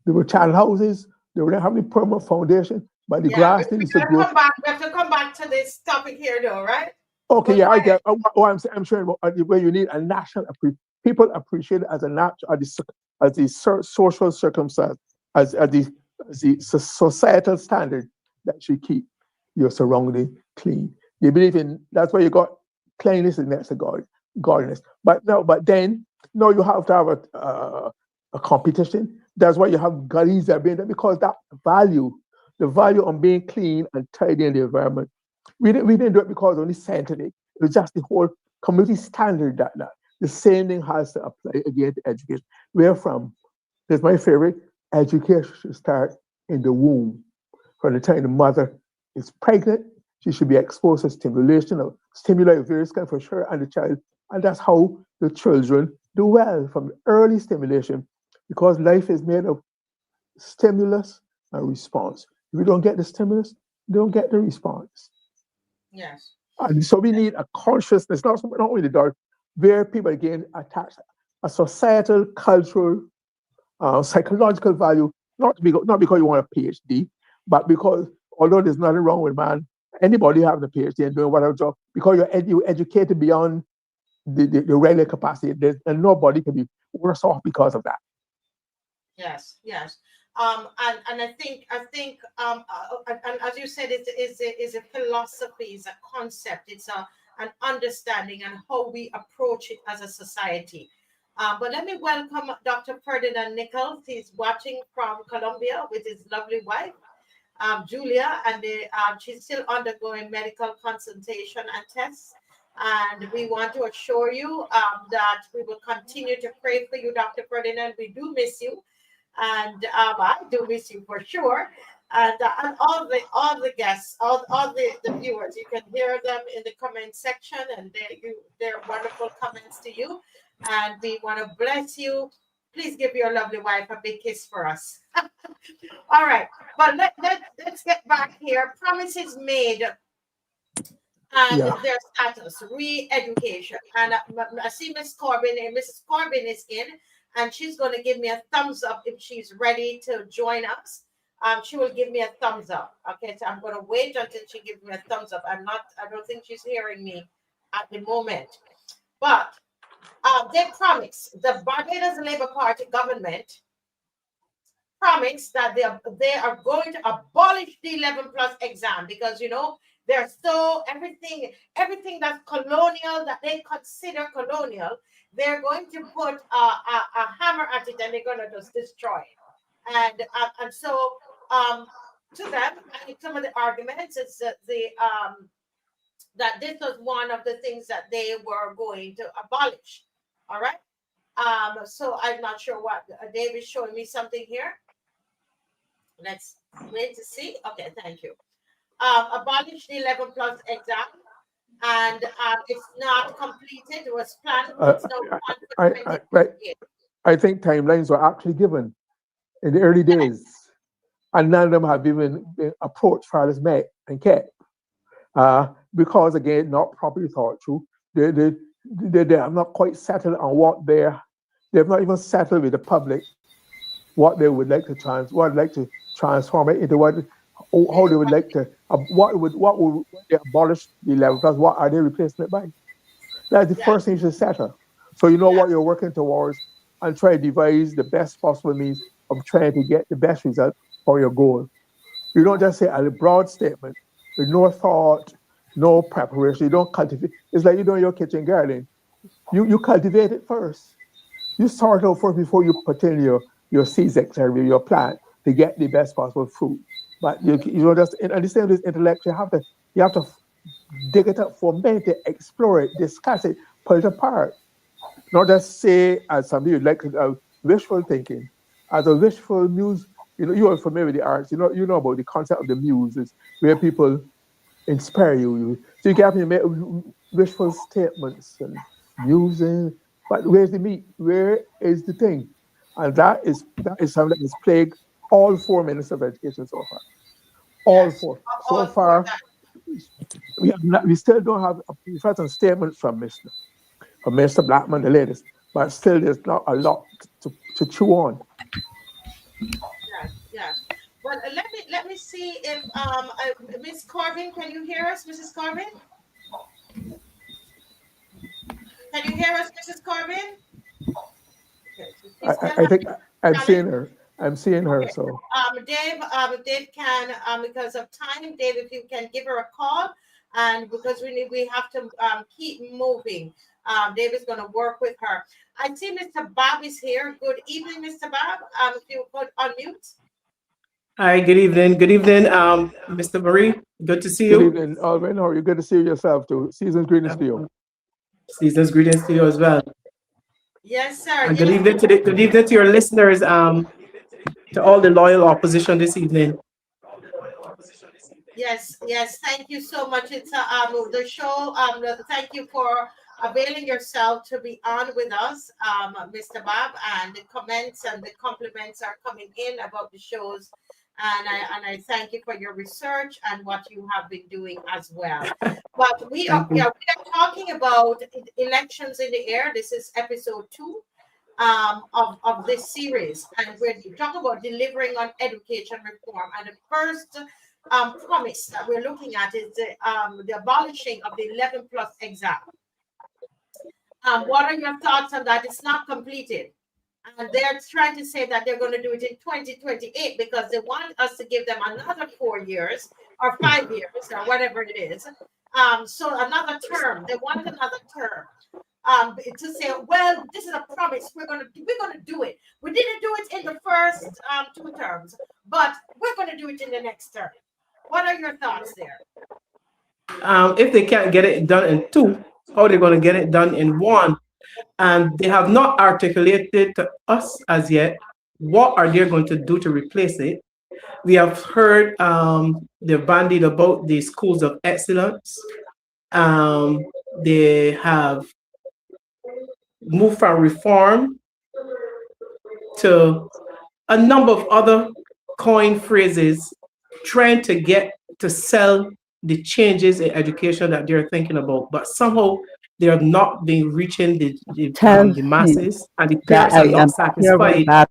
There were child houses, they wouldn't have any permanent foundation, but the grass we used to grow. we have to come back to this topic here though, right? Okay, yeah, I get. I'm sure where you need a national people appreciate it as a natural, as the social circumstance, as the societal standard that you keep your surrounding clean. They believe in that's why you got cleanliness is next to godliness. But then you have to have a competition. That's why you have gullies that are being there because that value, the value on being clean and tidy in the environment. We didn't do it because only scientific. It was just the whole community standard that the same thing has to apply again to education. Where from? That's my favorite. Education should start in the womb. From the time the mother is pregnant, she should be exposed to stimulation or stimuli of various kinds for sure, and the child. And that's how the children do well from early stimulation, because life is made of stimulus and response. If you don't get the stimulus, you don't get the response. Yes. And so we need a consciousness, not only the dark, where people again attach a societal, cultural, psychological value, not because you want a PhD, but because although there's nothing wrong with man, anybody having a PhD and doing whatever job, because you're educated beyond the regular capacity, and nobody can be worse off because of that. Yes, yes. And and as you said, it's a philosophy, it's a concept, it's an understanding and how we approach it as a society. But let me welcome Dr. Ferdinand Nichols. He's watching from Colombia with his lovely wife, Julia, and she's still undergoing medical consultation and tests. And we want to assure you that we will continue to pray for you, Dr. Ferdinand. We do miss you, and I do miss you for sure. And all the guests, all the viewers, you can hear them in the comment section, and they're wonderful comments to you. And we want to bless you. Please give your lovely wife a big kiss for us. All right, but let's get back here. Promises made and Yeah. their status, re-education. And I see Miss Corbin, and Mrs. Corbin is in, and she's going to give me a thumbs up if she's ready to join us. She will give me a thumbs up. Okay, so I'm going to wait until she gives me a thumbs up. I don't think she's hearing me at the moment. But they promise, the Barbados Labour Party government promised that they are going to abolish the 11 plus exam, because they're so everything that's colonial, that they consider colonial, they're going to put a hammer at it, and they're going to just destroy it. And so to them, I think some of the arguments is that that this was one of the things that they were going to abolish. All right. So I'm not sure what Dave is showing me something here. Let's wait to see. Okay, thank you. Abolish the 11 plus exam, and it's not completed. It was planned. It's now planned for I, I, I, 2028. I think timelines were actually given in the early days, and none of them have even been approached far as met and kept. Because again, not properly thought through. They are not quite settled on they've not even settled with the public what they would like to transform it into, how they would like to, what would they abolish the 11 plus, what are they replacing it by? That's the Yeah, first thing you should settle. So you know yeah, what you're working towards, and try to devise the best possible means of trying to get the best result for your goal. You don't just say a broad statement with no thought, no preparation. You don't cultivate. It's like you do your kitchen garden. You cultivate it first. You sort out first before you put in your seeds, etc., your plant, to get the best possible fruit. But you don't just understand this intellect. You have to dig it up, ferment it, explore it, discuss it, pull it apart. Not just say as something you like, wishful thinking, as a wishful muse. You are familiar with the arts. You know about the concept of the muses, where people inspire you. So you can make wishful statements and musing, but where's the meat? Where is the thing? And that is something that has plagued all 4 ministers of education so far. All yes. four. So All for far, that. we still don't have a certain statement from Mr. Blackman, the latest, but still there's not a lot to chew on. Yes, yes. But let me see if Miss Corbin, can you hear us, Mrs. Corbin? Can you hear us, Mrs. Corbin? Okay, so she's still I think having I'm seeing challenge. her. I'm seeing her. Okay. So Dave can, because of time, Dave, if you can give her a call, and because we have to keep moving. Dave is going to work with her. I see Mr. Bob is here. Good evening, Mr. Bob. If you could unmute. Hi, good evening. Good evening, Mr. Marie. Good to see good you. evening, Alvin. How are you? Good to see you yourself too. Season's greetings to you. Season's greetings to you as well. Yes, sir. And Yes. good evening to your listeners, to all the loyal opposition this evening. Yes, yes. Thank you so much. It's the show. Thank you for availing yourself to be on with us, Mr. Bob. And the comments and the compliments are coming in about the shows, and I thank you for your research and what you have been doing as well. But we are Thank you. talking about elections in the air. This is episode 2. of this series, and we're talking about delivering on education reform. And the first promise that we're looking at is the abolishing of the 11 plus exam. What are your thoughts on that? It's not completed. And they're trying to say that they're going to do it in 2028 because they want us to give them another 4 years or 5 years or whatever it is. So another term. They want another term. To say, well, this is a promise. We're gonna do it. We didn't do it in the first 2 terms, but we're gonna do it in the next term. What are your thoughts there? If they can't get it done in 2, how are they going to get it done in 1? And they have not articulated to us as yet what are they going to do to replace it. We have heard they're bandied about the schools of excellence. They have moved from reform to a number of other coin phrases, trying to get to sell the changes in education that they're thinking about, but somehow they are not being reaching the masses, and the parents are not satisfied.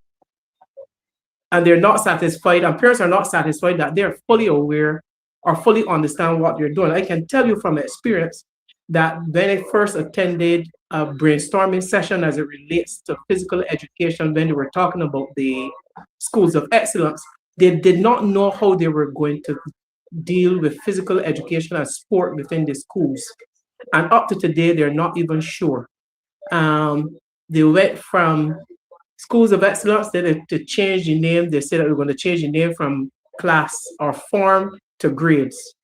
And they're not satisfied, and parents are not satisfied that they're fully aware or fully understand what they're doing. I can tell you from experience that when I first attended a brainstorming session as it relates to physical education, when they were talking about the schools of excellence, they did not know how they were going to deal with physical education and sport within the schools. And up to today, they're not even sure. They went from schools of excellence, then to change the name. They said that we're going to change the name from class or form to grades,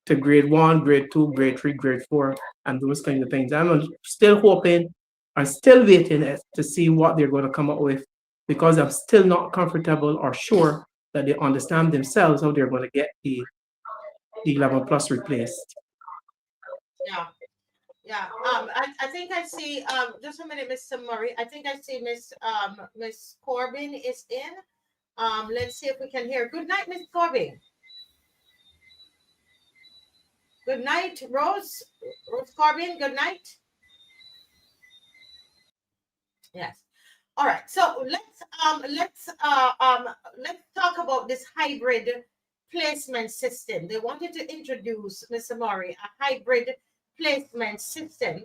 to grade 1, grade 2, grade 3, grade 4, and those kinds of things. I'm still hoping, I'm still waiting to see what they're going to come up with, because I'm still not comfortable or sure that they understand themselves how they're going to get the 11 plus replaced. Yeah. Yeah, I think I see. Just a minute, Mr. Murray. I think I see Miss Corbin is in. Let's see if we can hear. Good night, Miss Corbin. Good night, Rose. Rose Corbin. Good night. Yes. All right. So let's talk about this hybrid placement system. They wanted to introduce, Mr. Murray, a hybrid placement system,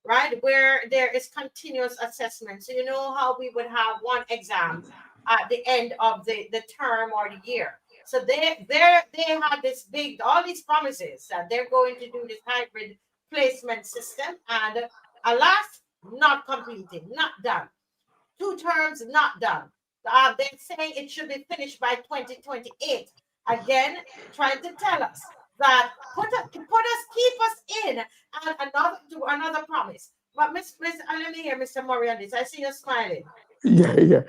right, where there is continuous assessment. So you know how we would have one exam at the end of the term or the year. So they had this big, all these promises that they're going to do this hybrid placement system, and alas, not completed, not done. 2 terms not done. They're saying it should be finished by 2028. Again, trying to tell us that keep us in, and another promise. But let me hear Mr. Murray on this. I see you smiling. Yeah.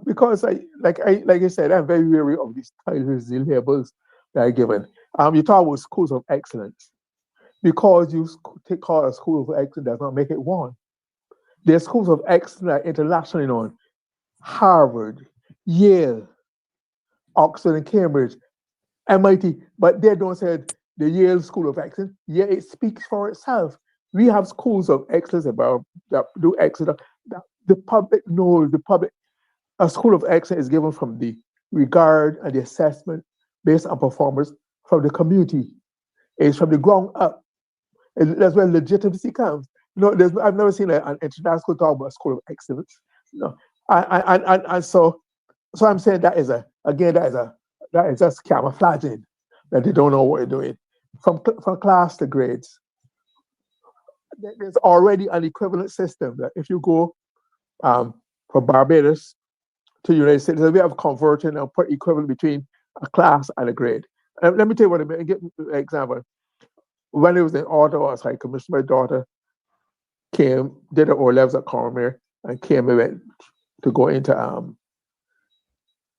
Because like I said, I'm very wary of these titles, the labels that are given. You talk about schools of excellence. Because you call a school of excellence does not make it one. There's schools of excellence internationally known. Harvard, Yale, Oxford and Cambridge, MIT, but they don't say the Yale School of Excellence. Yeah, it speaks for itself. We have schools of excellence that do excellence. The public knows, a school of excellence is given from the regard and the assessment based on performance from the community. It's from the ground up. And that's where legitimacy comes. I've never seen an international school talk about a school of excellence. No, and so I'm saying that is just camouflaging, that they don't know what they're doing. From class to grades, there's already an equivalent system that if you go from Barbados to the United States, we have converted and put equivalent between a class and a grade. And let me tell you what I mean. Give an example. When it was in Ottawa, I was like, my daughter did her O-levels at Cormier, and came and went to go into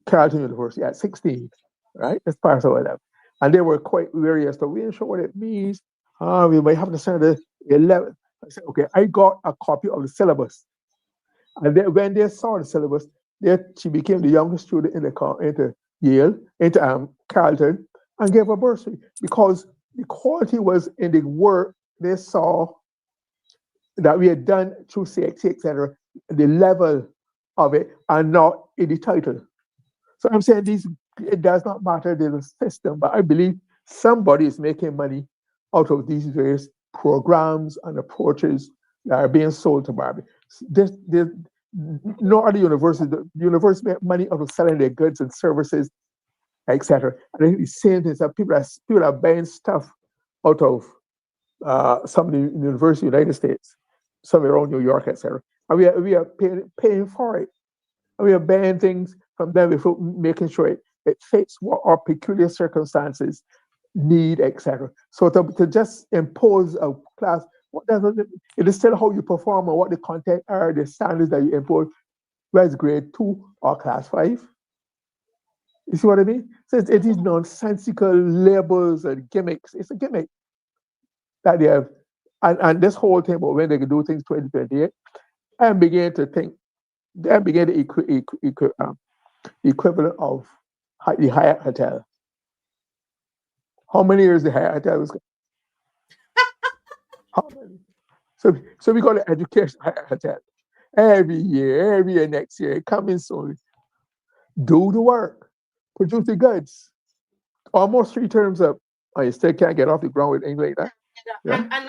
Carleton University at 16, right? As part of O-level. And they were quite wary as to, we ain't sure what it means. We might have to send the 11th. I said, okay, I got a copy of the syllabus. And then when they saw the syllabus, she became the youngest student into Yale, into Carleton, and gave a bursary because the quality was in the work they saw that we had done through CXC, etc., the level of it are not in the title. So I'm saying it does not matter the system, but I believe somebody is making money out of these various programs and approaches that are being sold to Barbie. There's no other university. The universities make money out of selling their goods and services, etc. And I think the same thing is that people are buying stuff out of some of the universities in the United States, some around New York, etc. And we are paying for it. And we are buying things from them without making sure it fits what our peculiar circumstances need, etc. So to just impose a class, it is still how you perform and what the content are, the standards that you impose, whether it's grade 2 or class 5. You see what I mean? So it is nonsensical labels and gimmicks. It's a gimmick that they have. And this whole thing about when they can do things 2028, I'm beginning to think, I'm beginning to equivalent of the Hyatt Hotel. How many years the Hyatt Hotel was? How many? So we got an education Hyatt Hotel every year, next year, coming soon. Do the work, produce the goods. Almost 3 terms up, and you still can't get off the ground with English like that. Yeah. And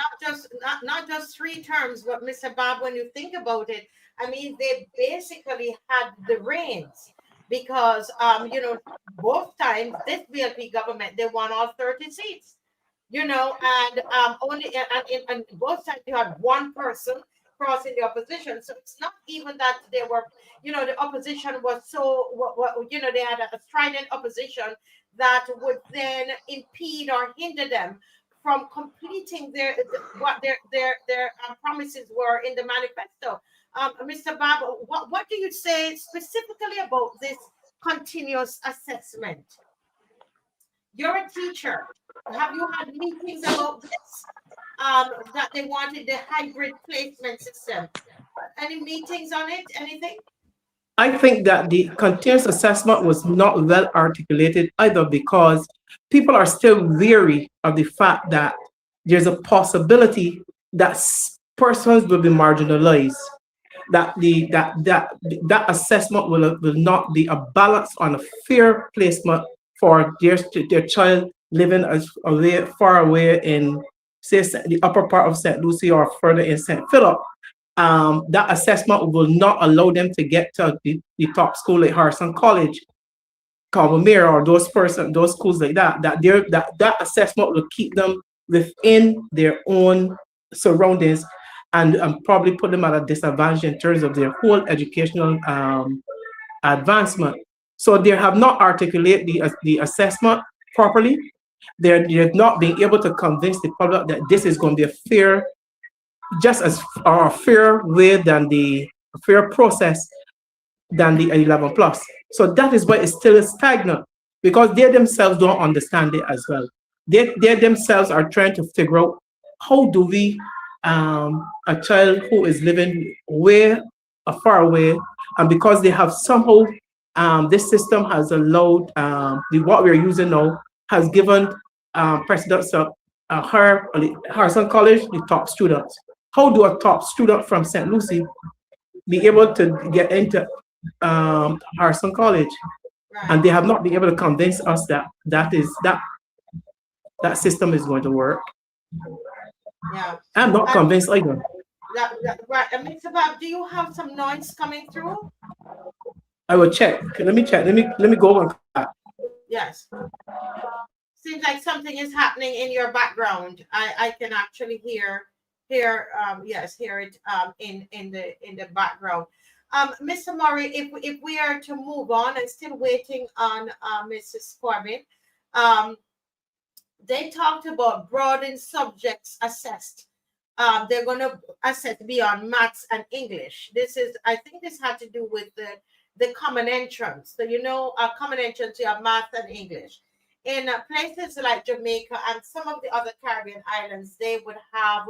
not just 3 terms, but Mr. Bob, when you think about it, I mean, they basically had the reins because both times this BLP government they won all 30 seats, and only and both times you had one person crossing the opposition. So it's not even that they were, the opposition was so they had a strident opposition that would then impede or hinder them from completing what their promises were in the manifesto. Mr. Bob, what do you say specifically about this continuous assessment? You're a teacher. Have you had meetings about this? That they wanted the hybrid placement system. Any meetings on it? Anything? I think that the continuous assessment was not well articulated either because people are still weary of the fact that there's a possibility that persons will be marginalized, that that assessment will not be a balance on a fair placement for their child living far away in, say, the upper part of St. Lucie or further in St. Philip. That assessment will not allow them to get to the top school like Harrison College, Calvamere, or those schools like that. That assessment will keep them within their own surroundings and probably put them at a disadvantage in terms of their whole educational advancement. So they have not articulated the assessment properly. They're not being able to convince the public that this is going to be a fair, just as a fair way than the fair process than the 11 plus. So that is why it's still stagnant, because they themselves don't understand it as well. They themselves are trying to figure out how do we, a child who is living way far away, and because they have somehow, this system has allowed, what we're using now has given precedence of Harrison College, the top students. How do a top student from St. Lucie be able to get into Harrison College? Right. And they have not been able to convince us that that system is going to work. Yeah. I'm not convinced either. Right. Mr. Bob, do you have some noise coming through? I will check. Okay, let me check. Let me go and come back. Yes. Seems like something is happening in your background. I can actually hear it in the background. Mr. Murray, if we are to move on, I'm still waiting on Mrs. Corbin. They talked about broadened subjects assessed. They're going to assess beyond maths and English. I think this had to do with the common entrance. So, common entrance, you have math and English. In places like Jamaica and some of the other Caribbean islands, they would have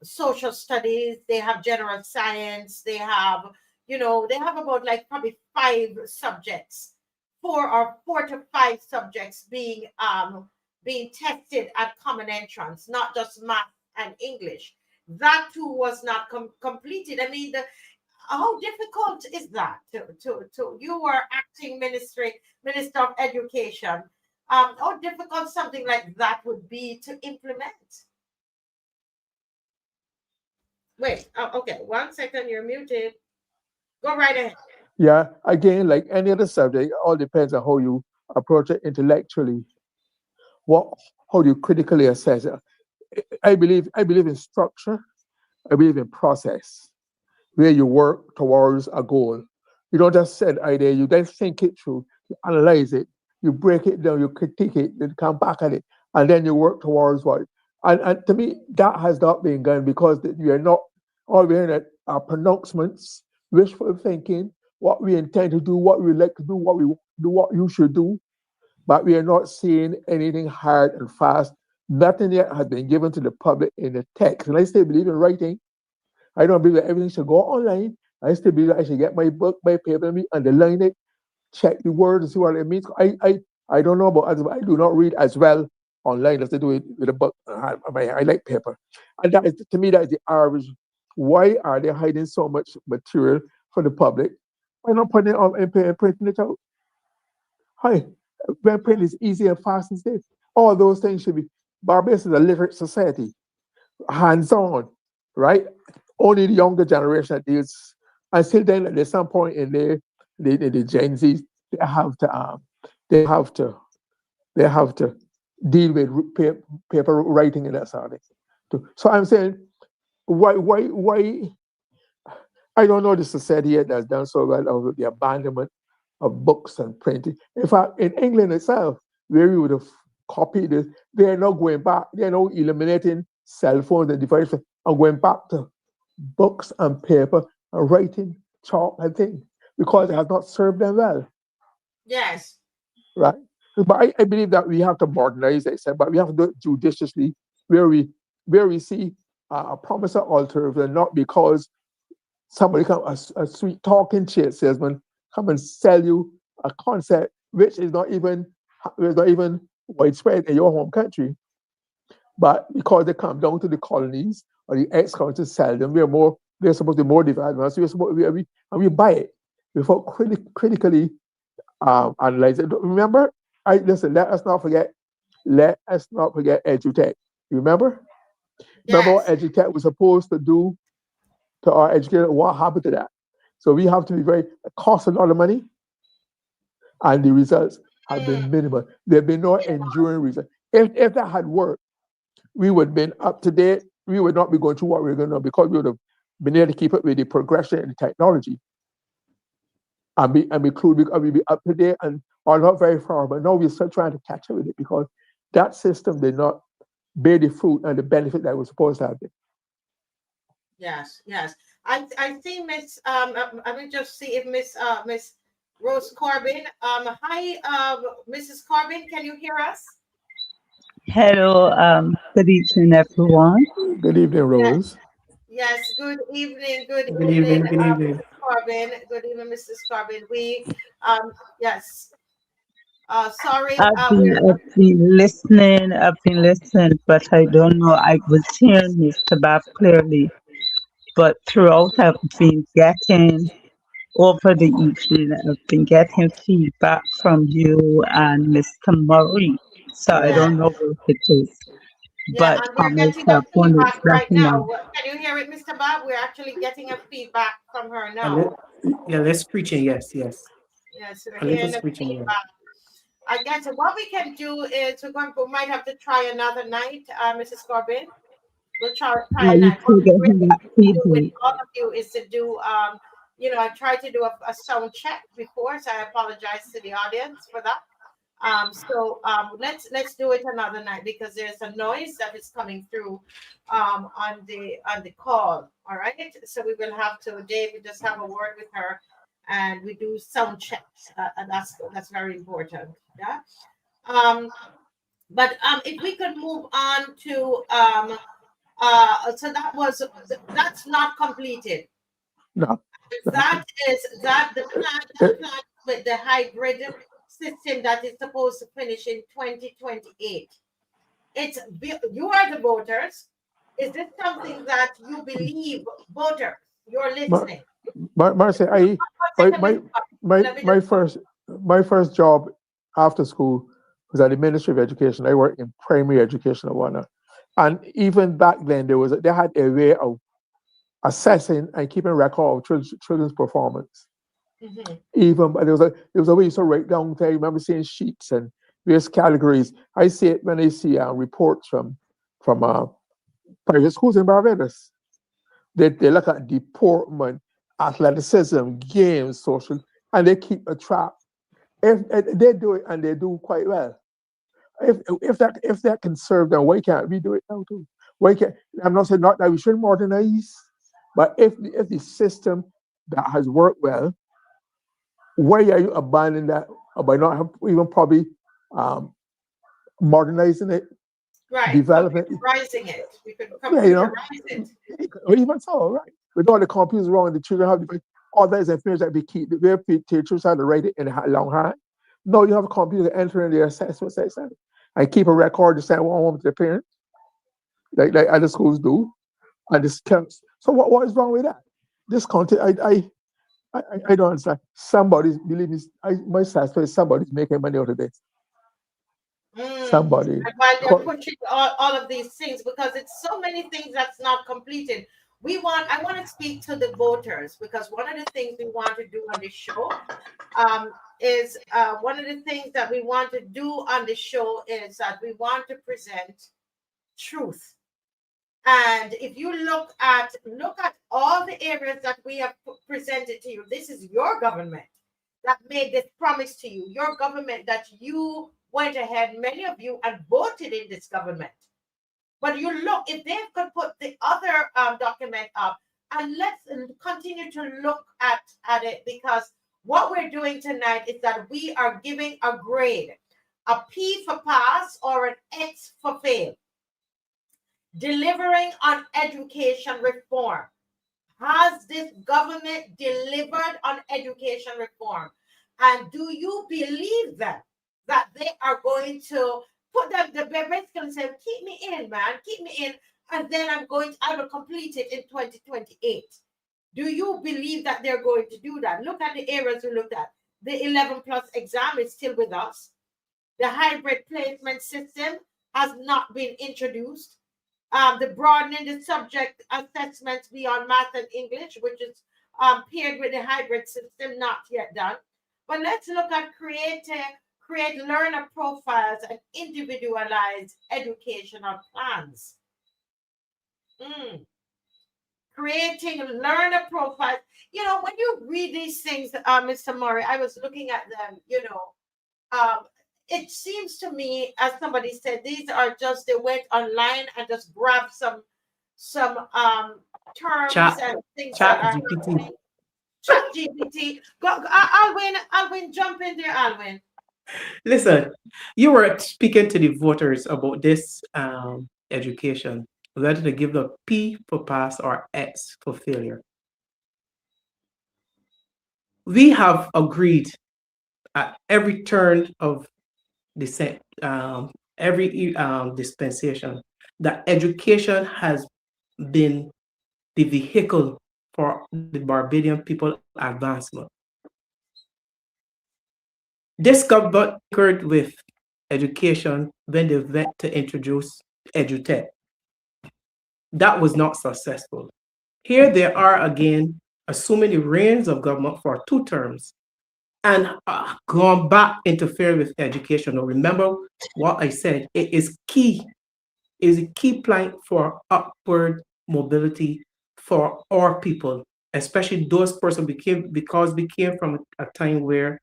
social studies, they have general science, they have about like probably 5 subjects, 4 to 5 subjects being tested at common entrance, not just math and English. That too was not completed. I mean, how difficult is that to you are acting minister of education? How difficult something like that would be to implement? Wait, okay, 1 second, you're muted. Go right ahead. Yeah, again, like any other subject, it all depends on how you approach it intellectually. What, how do you critically assess it? I believe in structure. I believe in process, where you work towards a goal. You don't just set an idea, you then think it through, you analyze it, you break it down, you critique it, then come back at it, and then you work towards what. And to me, that has not been done because we are not all we're hearing are pronouncements, wishful thinking, what we intend to do, what we like to do, what we do, what you should do, but we are not seeing anything hard and fast. Nothing yet has been given to the public in the text. And I still believe in writing. I don't believe that everything should go online. I still believe that I should get my book, my paper, and me underline it, check the words, and see what it means. I don't know about others, but I do not read as well online as I do it with a book. I like paper. And that is, to me, that is the average. Why are they hiding so much material for the public? Why not putting it on and printing it out? Hi, when print is easy and fast and safe. All those things should be. Barbados is a literate society, hands on, right? Only the younger generation that deals. Until then, at some point in the Gen Z, they have to they have to they have to deal with paper writing and that sort of thing. So I'm saying, why I don't know the society yet that's done so well of the abandonment of books and printing. In fact, in England itself, where we would have copied this, they are not going back. They are now eliminating cell phones and devices and going back to books and paper and writing, chalk and things because it has not served them well, Yes. right? But I believe that we have to modernize, I said, but we have to do it judiciously where we see a promise of alternative, and not because somebody come a sweet talking shit salesman come and sell you a concept which is not even widespread in your home country, but because they come down to the colonies or the ex-colonies to sell them, we're supposed to be more developed. So and we buy it before critically analyze it. Remember, listen. Let us not forget edutech. You remember? Remember what Yes. edutech was supposed to do to our educators? What happened to that? So we have to be it costs a lot of money, and the results have Mm, been minimal. There have been no enduring results. If that had worked, we would have been up to date. We would not be going through what we're going to because we would have been able to keep up with the progression in technology and we be up to date and are not very far. But now we're still trying to catch up with it because that system did not bear the fruit and the benefit that was supposed to have been. yes, yes. I think Miss let me just see if Miss Rose Corbin. Hi, Mrs. Corbin, can you hear us? Hello, good evening, everyone. Good evening, Yes, Rose. yes. Good evening, good Good evening, evening. Good evening. Mrs. Corbin. Good evening, Mrs. Corbin. Yes. Sorry, I've been listening, but I don't know. I was hearing Mr. Bab clearly, but throughout over the evening, I've been getting feedback from you and Mr. Murray. So I Right. yeah, don't know what it is, yeah, but and we're getting a myself, one is feedback right letting now. know. Can you hear it, Mr. Bob? We're actually getting a feedback from her A now. li- yeah, less screeching. Yes, yes. Yes, we're A little hearing a screeching. Yeah. feedback. I guess what we can do is we might have to try another night, Mrs. Corbin. We'll try a Are you night. What still we really getting that need to do with feedback? all of you is to do, I tried to do a sound check before, so I apologize to the audience for that. Let's do it another night because there's a noise that is coming through on the call. All right, so we will have to David just have a word with her, and we do sound checks, and that's very important. Yeah. Um, but if we could move on to so that's not completed. No. That is that Uh, the plan with the hybrid system that is supposed to finish in 2028. You are the voters. Is this something that you believe voters You're Mar- listening. Marcia, One my, second, my, Mr. Mark. my, Let me my just. first, my first job after school was at the Ministry of Education. I worked in primary education and whatnot. And even back then, they had a way of assessing and keeping record of children's performance. Mhm. Even but there was a way to write down. I remember seeing sheets and various categories. I see it when I see reports from private schools in Barbados. They look at deportment, athleticism, games, social, and they keep a track. If they do it and they do quite well, if that can serve them, why can't we do it now too? Why can't I'm not saying not that we should modernize, but if the system that has worked well, why are you abandoning that by not even probably um, modernizing it, Right. developing it? Computerizing it. We could Yeah, computerize it. or even so, right? With all the computers wrong, the children have all that is information that they keep. Where teachers have to write it in a long hand. No, you have a computer entering their assessment section and keep a record to send one home to their parents, like other schools do. And this counts. So what is wrong with that? This content, I don't understand. Somebody's believe me, my suspect is somebody's making money out of this. Mm. Somebody. And while they're Co- pushing all of these things, because it's so many things that's not completed. I want to speak to the voters, because one of the things we want to do on this show is one of the things that we want to do on the show is that we want to present truth. And if you look at all the areas that we have presented to you, this is your government that made this promise to you. Your government that you went ahead, many of you, and voted in this government. But you look, if they could put the other document up, and let's continue to look at it, because what we're doing tonight is that we are giving a grade, a P for pass or an X for fail. Delivering on education reform. Has this government delivered on education reform? And do you believe them that they are going to put them, they're basically saying, keep me in, man, keep me in, and then I will complete it in 2028. Do you believe that they're going to do that? Look at the areas we looked at. The 11 plus exam is still with us. The hybrid placement system has not been introduced. The broadening the subject assessments beyond math and English, which is paired with the hybrid system, not yet done. But let's look at create learner profiles and individualized educational plans. Mm. Creating learner profiles. When you read these things, Mr. Murray, I was looking at them, um, it seems to me, as somebody said, these are just they went online and just grabbed some terms Chat, and things that chat are GPT. happening. Chat GPT. Alwyn, jump in there, Alwyn. Listen, you were speaking to the voters about this education, whether to give the P for pass or X for failure. We have agreed at every turn of the every dispensation that education has been the vehicle for the Barbadian people advancement. This government concurred with education when they went to introduce EduTech. That was not successful. Here they are again, assuming the reins of government for 2 terms and gone back interfering with education. Now, remember what I said, it is key, is a key plank for upward mobility for our people, especially those persons because we came from a time where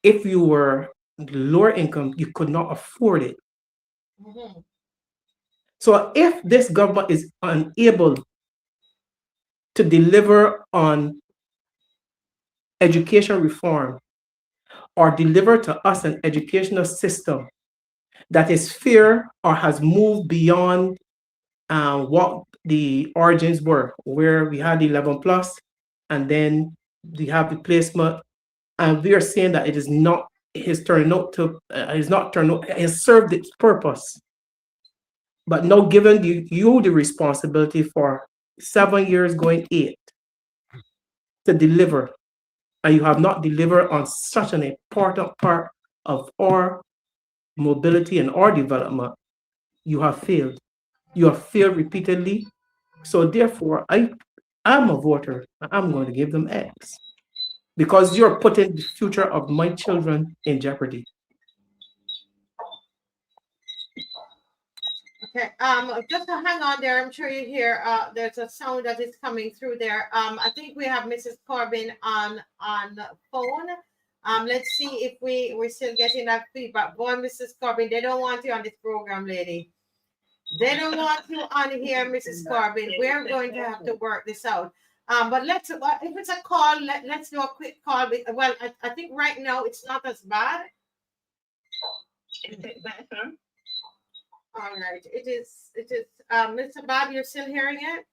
if you were lower income, you could not afford it. Mhm. So if this government is unable to deliver on education reform or deliver to us an educational system that is fair or has moved beyond what the origins were, where we had the 11 plus and then we have the placement, and we are saying that it is not, it has turned out to, it's not turned out, it has served its purpose. But now giving you the responsibility for 7 years going 8, to deliver, and you have not delivered on such an important part of our mobility and our development, you have failed. You have failed repeatedly. So therefore, I'm a voter. I'm going to give them X because you're putting the future of my children in jeopardy. Okay, just to hang on there, I'm sure you hear there's a sound that is coming through there. I think we have Mrs. Corbin on the phone. Let's see if we're still getting that feedback. Boy, Mrs. Corbin, they don't want you on this program, lady. They don't want you on here, Mrs. Corbin. We're going to have to work this out. But let's if it's a call, let's do a quick call. Well, I think right now it's not as bad. Is it better? All right, it is. Mr. Bob, you're still hearing it?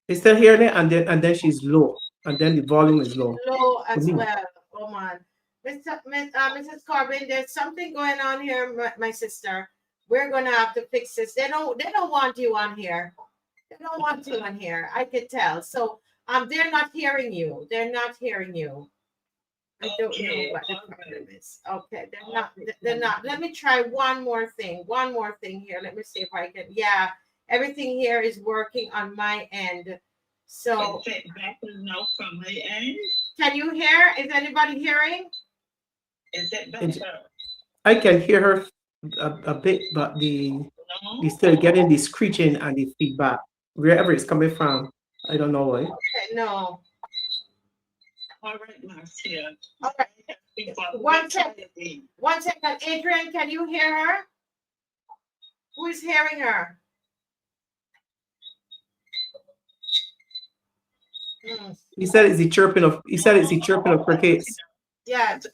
He's still hearing it, and then she's low, and then the volume is low. Low as well. Oh man, Mrs. Corbin, there's something going on here, my sister. We're gonna have to fix this. They don't want you on here. They don't want you on here. I could tell. So they're not hearing you. They're not hearing you. I don't know what the problem is. Okay, they're not. Let me try one more thing here. Let me see if I can. Yeah, everything here is working on my end. So is it better now from my end? Can you hear? Is anybody hearing? Is it better? I can hear her a bit, but we still getting the screeching and the feedback wherever it's coming from. I don't know why. Okay, no. All right, Marcia. All right. One second. Adrian, can you hear her? Who is hearing her? He said it's the chirping of crickets. Yes.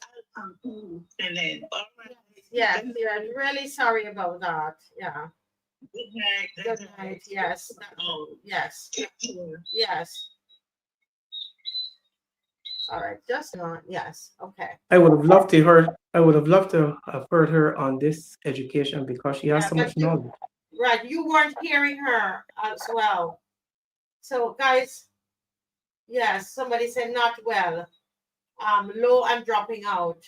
Yes, really sorry about that. Yeah. Good night. Yes. Yes. Yes. All right, just not. Yes. Okay. I would have loved to have heard her on this education because she has so much knowledge. Right, you weren't hearing her as well. So, guys, yes, somebody said not well. Low and dropping out.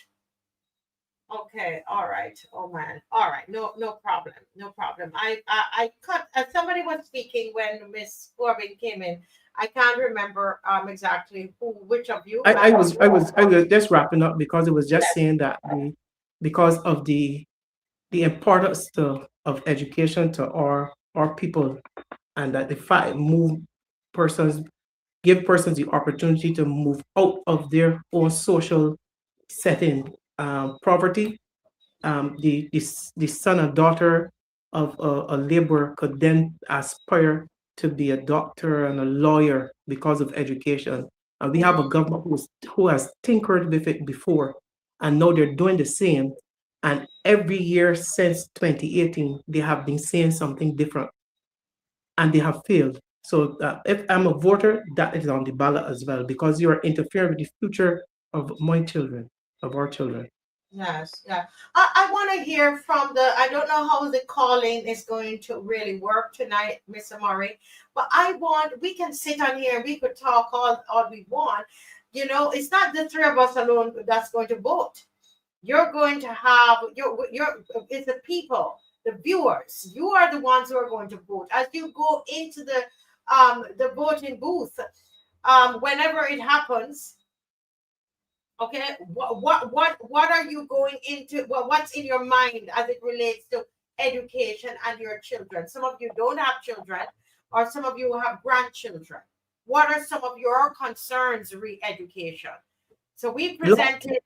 Okay, all right. Oh man, all right. No problem. No problem. I cut. Somebody was speaking when Miss Corbin came in. I can't remember exactly which of you. I was just wrapping up because it was just saying that because of the importance of education to our people, and that if I give persons the opportunity to move out of their own social setting, poverty. The son or daughter of a laborer could then aspire to be a doctor and a lawyer because of education. And we have a government who has tinkered with it before, and now they're doing the same. And every year since 2018, they have been saying something different, and they have failed. So if I'm a voter, that is on the ballot as well, because you are interfering with the future of my children, of our children. Yes, yeah. I want to hear from I don't know how the calling is going to really work tonight, Mr. Murray, but we can sit on here and we could talk all we want. You know, it's not the three of us alone that's going to vote. You're going to have, it's the people, the viewers. You are the ones who are going to vote. As you go into the voting booth, whenever it happens, okay, what are you going into? Well, what's in your mind as it relates to education and your children? Some of you don't have children, or some of you have grandchildren. What are some of your concerns re-education? So we presented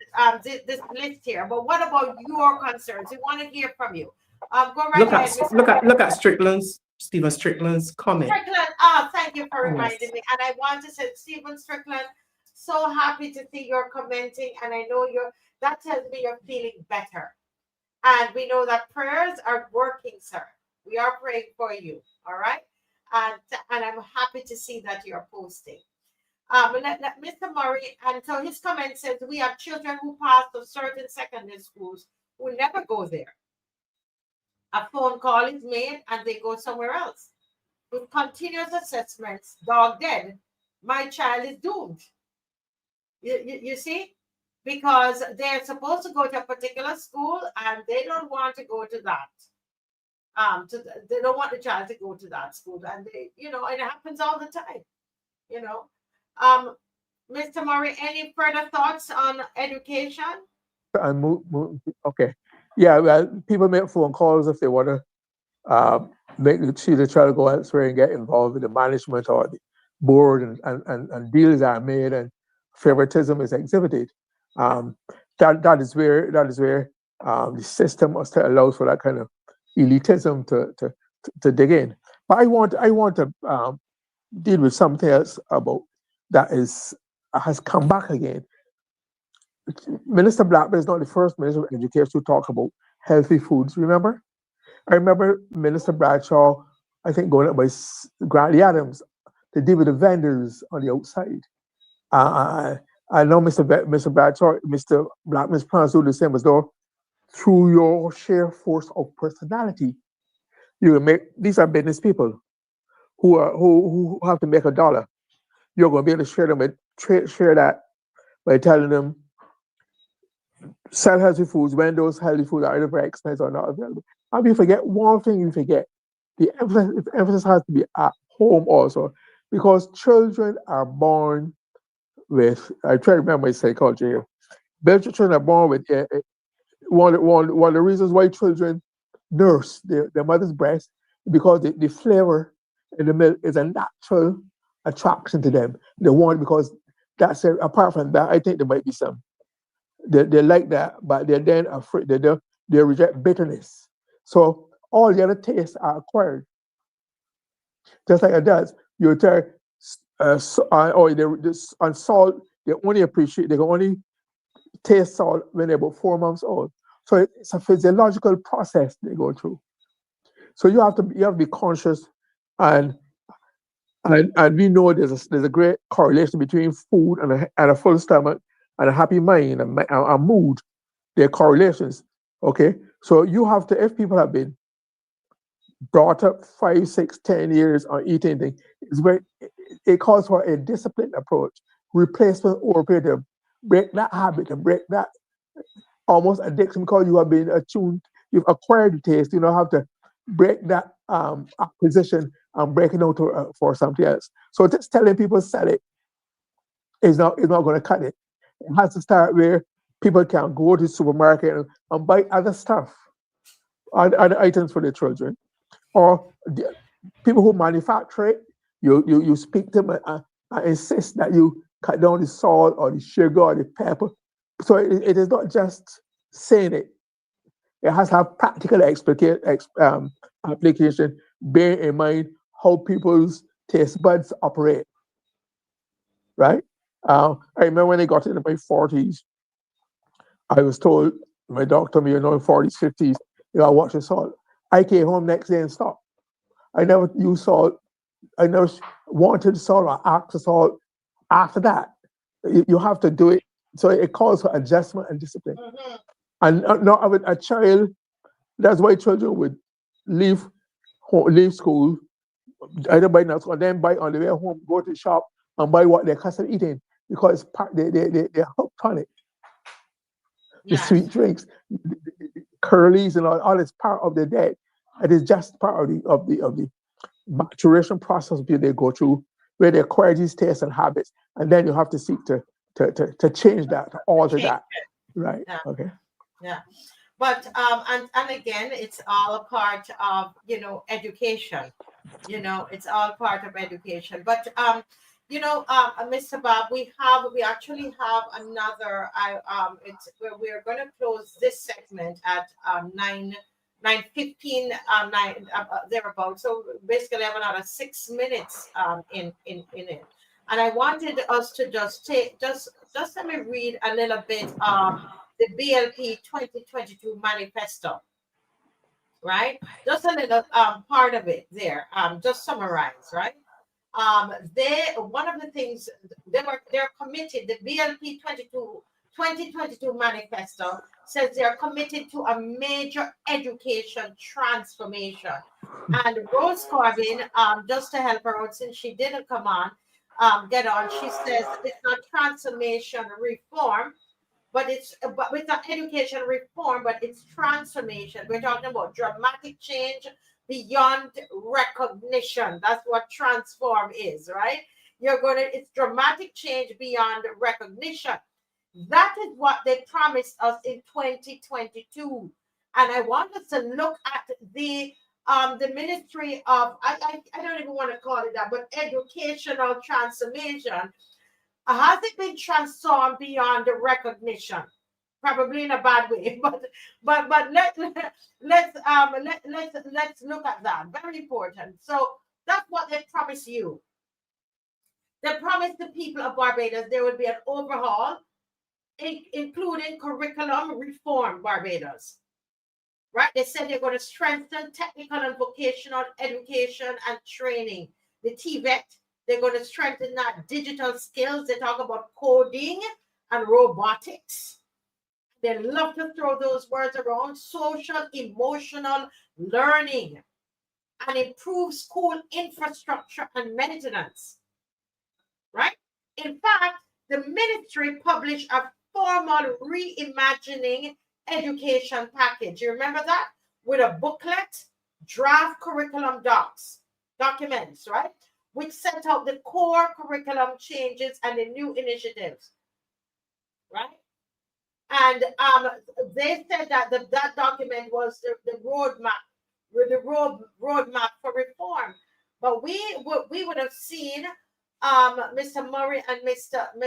this list here, but what about your concerns? We want to hear from you. Go right ahead. Look at Stephen Strickland's comment. Strickland, thank you for reminding me. And I want to say, Stephen Strickland, so happy to see you're commenting, and I know that tells me you're feeling better. And we know that prayers are working, sir. We are praying for you, all right? And I'm happy to see that you're posting. Mr. Murray, and so his comment says, we have children who pass to certain secondary schools who never go there. A phone call is made and they go somewhere else. With continuous assessments, dog dead, my child is doomed. You see, because they're supposed to go to a particular school and they don't want to go to that. They don't want the child to go to that school, and it happens all the time. You know, um, Mr. Murray, any further thoughts on education? And okay. Yeah, well, people make phone calls if they want to make the child go elsewhere and get involved with the management or the board, and deals are made and favoritism is exhibited. Um, that is where the system must allows for that kind of elitism to dig in. But I want to deal with something else about that is has come back again. Minister Blackburn is not the first minister of education to talk about healthy foods. Remember? I remember Minister Bradshaw, I think, going up by Grantley Adams to deal with the vendors on the outside. Uh, I know Mr. Bradshaw, Mr. Blackman's plans do the same as though through your sheer force of personality, you will make these are business people who have to make a dollar. You're going to be able to share that by telling them sell healthy foods when those healthy foods are either very expensive or not available. And we forget one thing, you forget the emphasis has to be at home also, because children are born with. I try to remember my psychology here. Belgian children are born with one of the reasons why children nurse their mother's breast, because the flavor in the milk is a natural attraction to them. They want it because that's it. Apart from that, I think there might be some. They like that, but they're then afraid. They reject bitterness. So all the other tastes are acquired, just like it does. You tell, or on salt, they can only taste salt when they're about 4 months old. So it's a physiological process they go through. So you have to be conscious, and and we know there's a great correlation between food and a full stomach and a happy mind and mood. They're correlations. Okay, so you have to, if people have been brought up 5, 6, 10 years on eating things, it calls for a disciplined approach, replacement or to break that habit and break that almost addiction, because you have been attuned, you've acquired the taste. You don't have to break that acquisition and break it out for something else. So just telling people sell it is not going to cut it. It has to start where people can go to the supermarket and buy other stuff, other items for their children, or people who manufacture it. You speak to them and insist that you cut down the salt or the sugar or the pepper. So it is not just saying it. It has to have practical application, bear in mind how people's taste buds operate, right? I remember when I got into my 40s, I was told, my doctor, me, 40s, 50s, you gotta watch your salt. I came home next day and stopped. I never used salt. I never wanted salt or asked for salt after that. You have to do it. So it calls for adjustment and discipline. Mhm. And not with a child, that's why children would leave leave school, either buy nuts or then buy on the way home, go to the shop and buy what they're accustomed eating, because they're hooked on it. The Yes. sweet drinks, curlies, and all is part of the day. It is just part of the maturation process they go through, where they acquire these tastes and habits, and then you have to seek to change that, to alter Change. that. Right. Yeah. Okay. Yeah. But and again, it's all a part of education. It's all part of education. But Mr. Bob, we actually have another. We're going to close this segment at 9:15, thereabout. So basically, I have another 6 minutes in it, and I wanted us to just let me read a little bit of the BLP 2022 manifesto, right? Just a little part of it there, just summarize, right? They One of the things they're committed. The BLP 2022 manifesto says they're committed to a major education transformation. And Rose Corbin, just to help her out since she didn't come on, get on. She says it's not transformation reform, but it's not education reform, but it's transformation. We're talking about dramatic change beyond recognition. That's what transform is, right? It's dramatic change beyond recognition. That is what they promised us in 2022. And I want us to look at the Ministry of, I don't even want to call it that, but educational transformation. Has it been transformed beyond the recognition? Probably in a bad way, but let's look at that. Very important. So that's what they promise you. They promised the people of Barbados there would be an overhaul, including curriculum reform. Barbados, right? They said they're going to strengthen technical and vocational education and training. The TVET, they're going to strengthen that digital skills. They talk about coding and robotics. They love to throw those words around. Social, emotional learning and improve school infrastructure and maintenance, right? In fact, the ministry published a formal reimagining education package. You remember that? With a booklet, draft curriculum documents, right? Which set out the core curriculum changes and the new initiatives, right? And they said that that document was the roadmap, roadmap for reform. But we would have seen Mr. Murray and Miss and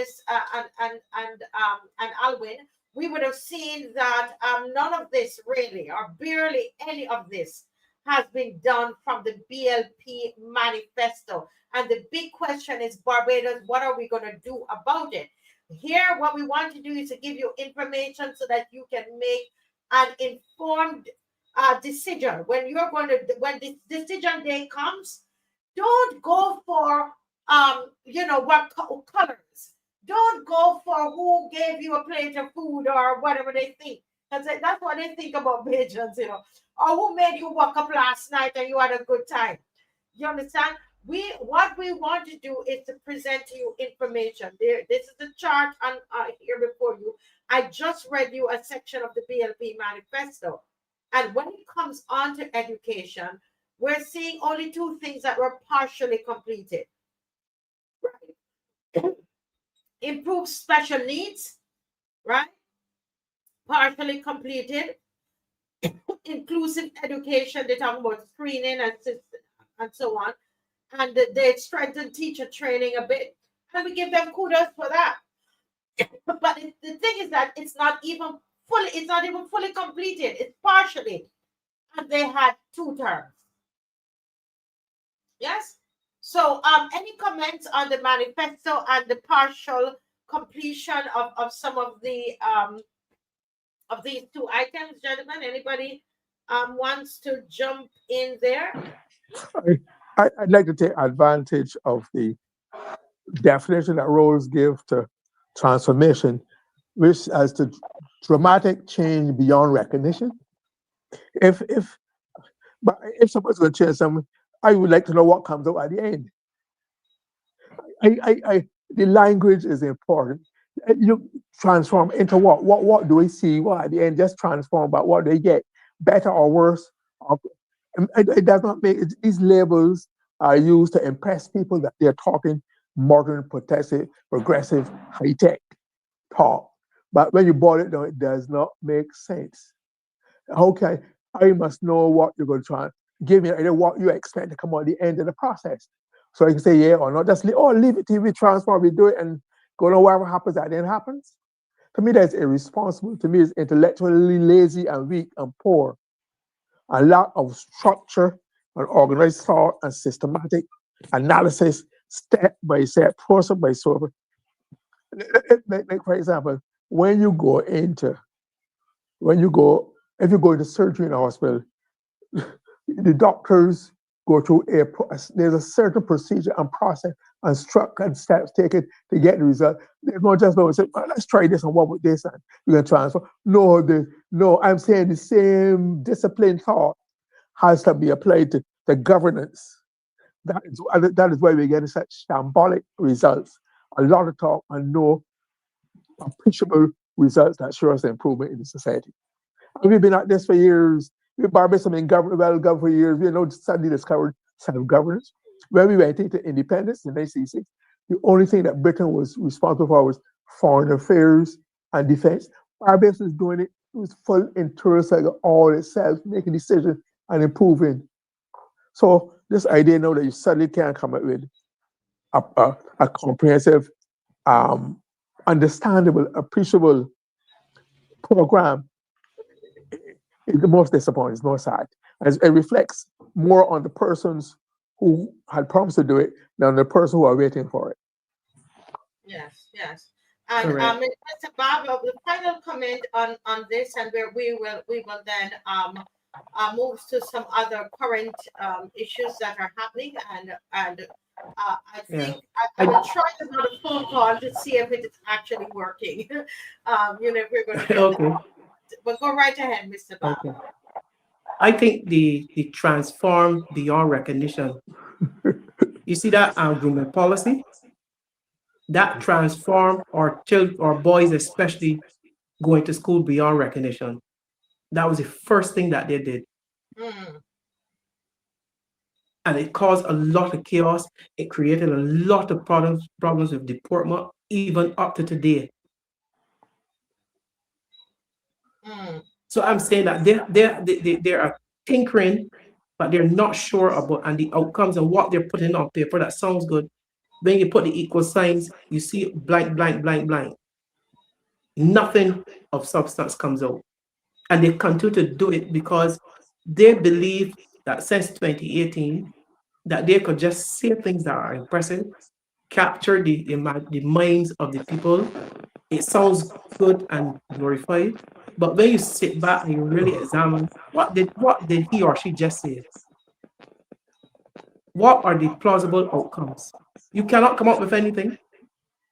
Alwyn. We would have seen that none of this really, or barely any of this, has been done from the BLP manifesto. And the big question is, Barbados, what are we going to do about it? Here, what we want to do is to give you information so that you can make an informed decision. When this decision day comes, don't go for what colors. Don't go for who gave you a plate of food or whatever they think. That's what they think about Bajans, or who made you wake up last night and you had a good time. You understand? What we want to do is to present to you information. This is the chart on here before you. I just read you a section of the BLP manifesto. And when it comes on to education, we're seeing only two things that were partially completed. Right? Improve special needs, right? Partially completed. Inclusive education, they talk about screening and so on. And they strengthen teacher training a bit. And we give them kudos for that. But the thing is that it's not even fully completed. It's partially. And they had 2 terms. Yes? So any comments on the manifesto and the partial completion of some of these 2 items, gentlemen? Anybody wants to jump in there? I'd like to take advantage of the definition that Rawls give to transformation, which as to dramatic change beyond recognition. If someone's going to change something, I would like to know what comes out at the end. The language is important. You transform into what? What do we see? What at the end? Just transform, but what do they get? Better or worse? It does not make it, these labels are used to impress people that they're talking modern, progressive, high-tech talk. But when you boil it down, it does not make sense. Okay, I must know what you're going to try. Give me an idea what you expect to come out at the end of the process. So you can say yeah or no. Just leave it till we transform, we do it, and go on whatever happens at the end happens. To me, that's irresponsible. To me, it's intellectually lazy and weak and poor. A lack of structure and organized thought and systematic analysis, step by step, process by process. Like for example, if you go into surgery in a hospital, the doctors go through there's a certain procedure and process and structure and steps taken to get the result. They don't just go and say, well, let's try this and what with this, and you can transfer. No, I'm saying the same disciplined thought has to be applied to the governance, that is why we're getting such shambolic results. A lot of talk and no appreciable results that show us the improvement in the society. And we've been at this for years. Barbados have been well governed for years. We suddenly discovered self-governance. When we went into independence in 1966, the only thing that Britain was responsible for was foreign affairs and defense. Barbados was doing it. It was full internal cycle all itself, making decisions and improving. So this idea now that you suddenly can't come up with a comprehensive, understandable, appreciable program is the most disappointing, it's most sad. As it reflects more on the persons who had promised to do it than the person who are waiting for it. Yes, yes. And Correct. Mr. Baba, the final comment on this, and where we will then move to some other current issues that are happening, and I Yeah. think I will try another phone call to see if it is actually working. If we're going to get the, Okay. but go right ahead, Mr. Okay. Baba. I think the transform beyond recognition. You see that grooming policy that transform our children, our boys especially, going to school beyond recognition. That was the first thing that they did, Mm, and it caused a lot of chaos. It created a lot of problems with deportment, even up to today. mm, So I'm saying that they are tinkering, but they're not sure about and the outcomes and what they're putting on paper. That sounds good. When you put the equal signs, you see blank, blank, blank, blank. Nothing of substance comes out. And they continue to do it because they believe that since 2018, that they could just say things that are impressive, capture the minds of the people. It sounds good and glorified, but when you sit back and you really examine what did he or she just say? What are the plausible outcomes? You cannot come up with anything,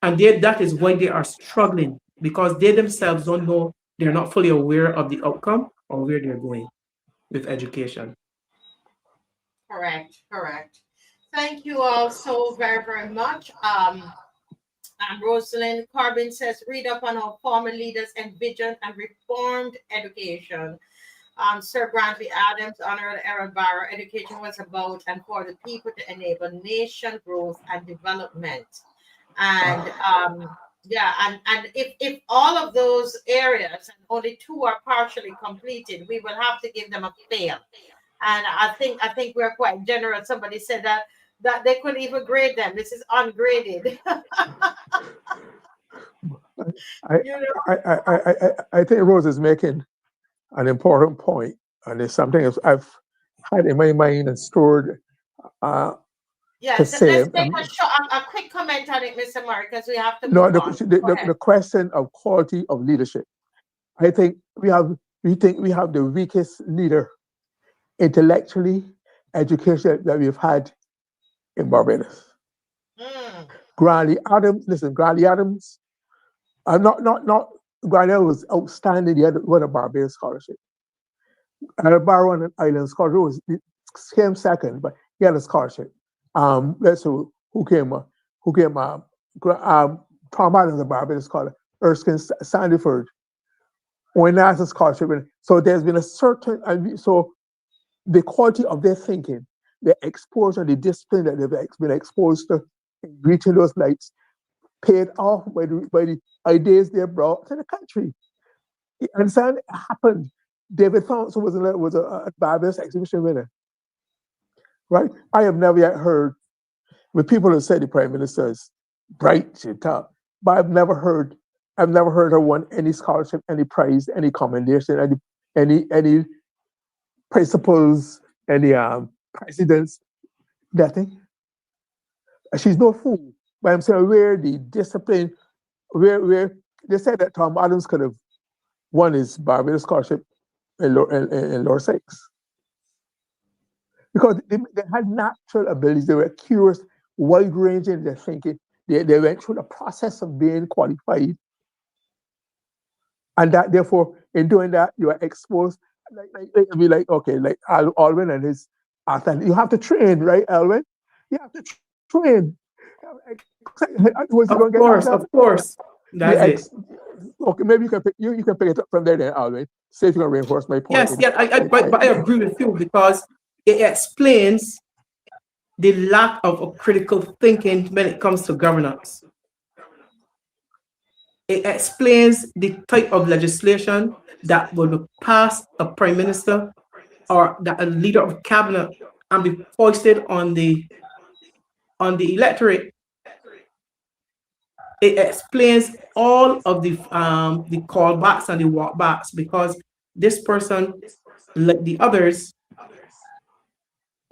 and that is why they are struggling because they themselves don't know. They're not fully aware of the outcome or where they're going with education. correct, correct. Thank you all so very, very much. Rosalind Corbin says, read up on how former leaders envisioned and reformed education. Sir Grantley Adams, Honorable Aaron Barrow, education was about and for the people to enable nation growth and development. And yeah, and if all of those areas and only two are partially completed, we will have to give them a fail. And I think we're quite generous. Somebody said that they couldn't even grade them. This is ungraded. I, you know. I think Rose is making an important point, and it's something I've had in my mind and stored to Yes, say. let's take a quick comment on it, Mr. Murray, because we have to No, move on. Go ahead. the question of quality of leadership. I think we have the weakest leader intellectually, education that we've had in Barbados. Mm, Granny Adams, listen, Granny Adams, not Granny was outstanding. He had won a Barbados scholarship. And a Barrow on an island scholarship was came second, but he had a scholarship. Let's see who came Tom Adams, a Barbados scholar, Erskine Sandiford, when that's a scholarship. So there's been a certain, and so the quality of their thinking, the exposure, the discipline that they've been exposed to, reaching those lights, paid off by the ideas they brought to the country. You understand? It happened. David Thompson was a Barbados exhibition winner, right? I have never yet heard, with people who say the prime minister is bright, she talk, but I've never heard her won any scholarship, any prize, any commendation, any principals, any presidents, nothing. She's no fool. But I'm saying where the discipline, where they said that Tom Adams could have won his Barbados scholarship in lower six. Because they had natural abilities, they were curious, wide ranging in their thinking. They went through the process of being qualified. And that therefore, in doing that, you are exposed. Like okay, like Alwyn and his athlete. You have to train, right, Alwyn? You have to train. Was you don't get that job? Of course. The That's it. ex, okay, maybe you can pick it up from there then, Alvin. See if you can reinforce my point. Yes, yeah, but I agree with you because it explains the lack of critical thinking when it comes to governance. It explains the type of legislation that would pass a prime minister or that a leader of cabinet and be foisted on the electorate. It explains all of the callbacks and the walkbacks because this person, like the others,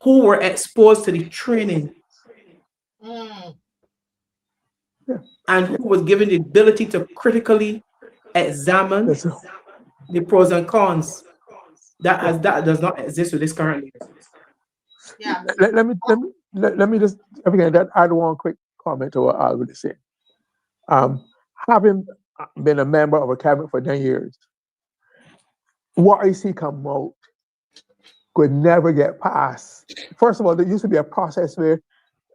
who were exposed to the training Mm. and who was given the ability to critically examine That's, the pros and cons. That does not exist with this current leader. Yeah. let me just again that add one quick comment to what Alvin is saying. Having been a member of a cabinet for 10 years, what I see come out could never get passed. First of all, there used to be a process where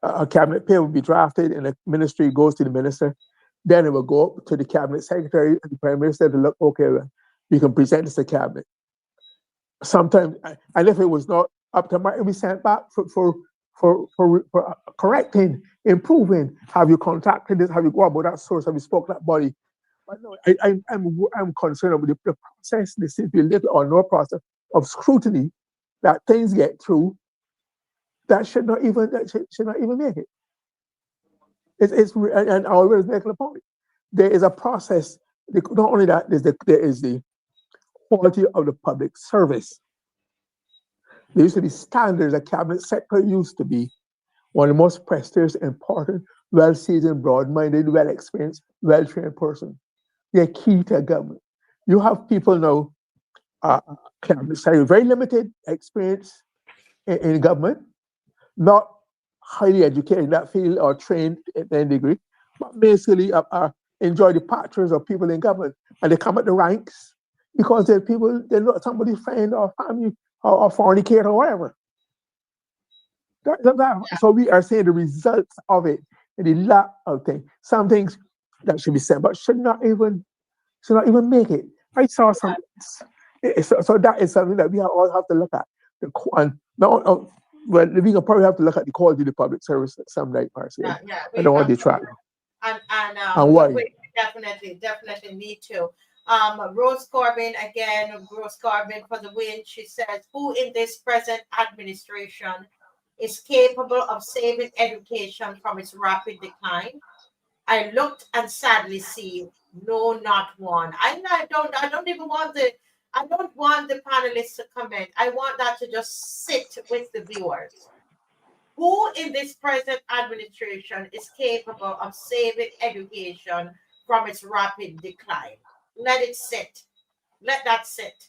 a cabinet bill would be drafted and the ministry goes to the minister. Then it will go up to the cabinet secretary and the prime minister to look, okay, well, you can present this to cabinet. Sometimes, and if it was not up to mark, it will be sent back for correcting, improving. Have you contacted this? Have you gone about that source? Have you spoke to that body? But no, I'm concerned about the process. There seems to be little or no process of scrutiny that things get through that should not even make it. And I always making a point. There is a process. Not only that, there is the quality of the public service. There used to be standards. A cabinet secretary used to be one of the most prestigious, important, well-seasoned, broad-minded, well-experienced, well-trained person. They're key to government. You have people now, cabinet secretary, very limited experience in government, not highly educated in that field or trained in any degree, but basically enjoy the patronage of people in government. And they come at the ranks because they're not somebody's friend or family or fornicator or whatever. So we are saying the results of it and the lack of things. Some things that should be said, but should not even make it. I saw some. So that is something that we all have to look at. Well, we can probably have to look at the quality of the public service some night, Marcia. I don't want to detract. And why? we definitely need to. Rose Corbin for the win. She says, "Who in this present administration is capable of saving education from its rapid decline? I looked and sadly see no, not one." I don't even want I don't want the panelists to comment. I want that to just sit with the viewers. Who in this present administration is capable of saving education from its rapid decline? Let it sit. Let that sit.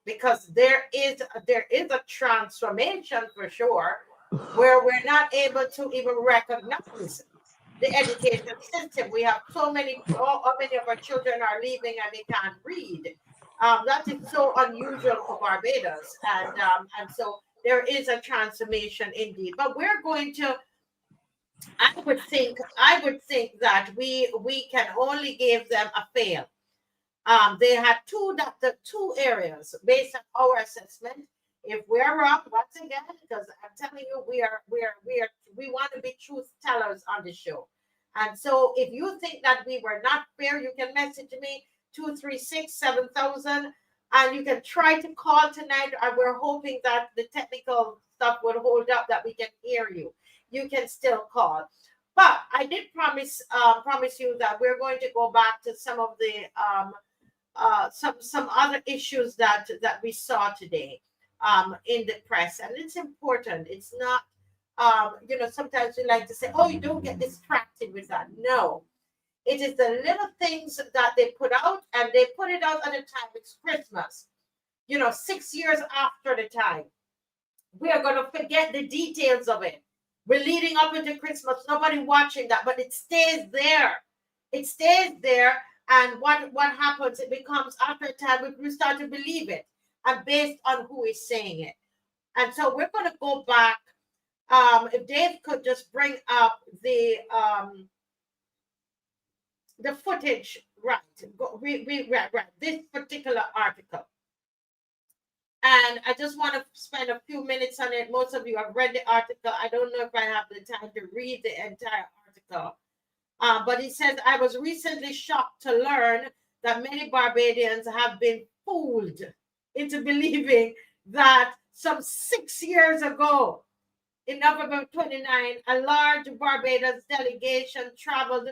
Because there is a transformation for sure where we're not able to even recognize the education system. We have so many of our children are leaving and they can't read. That is so unusual for Barbados, and so there is a transformation indeed. But we're going to. I would think that we can only give them a fail. They had two areas based on our assessment. If we're wrong, once again, because I'm telling you, we want to be truth tellers on the show. And so if you think that we were not fair, you can message me 236-7000 and you can try to call tonight. And we're hoping that the technical stuff would hold up, that we can hear you. You can still call. But I did promise you that we're going to go back to some of the some other issues that we saw today in the press, and it's important. It's not sometimes we like to say, oh, you don't get distracted with that. No, it is the little things that they put out, and they put it out at a time. It's Christmas, 6 years after the time. We are going to forget the details of it. We're leading up into Christmas. Nobody watching that, but it stays there. It stays there. And what happens, it becomes after a time, we start to believe it, and based on who is saying it. And so we're going to go back If Dave could just bring up the footage, right? Right, this particular article. And I just want to spend a few minutes on it. Most of you have read the article. I don't know if I have the time to read the entire article. But it says, I was recently shocked to learn that many Barbadians have been fooled into believing that some 6 years ago, in November 29, a large Barbados delegation traveled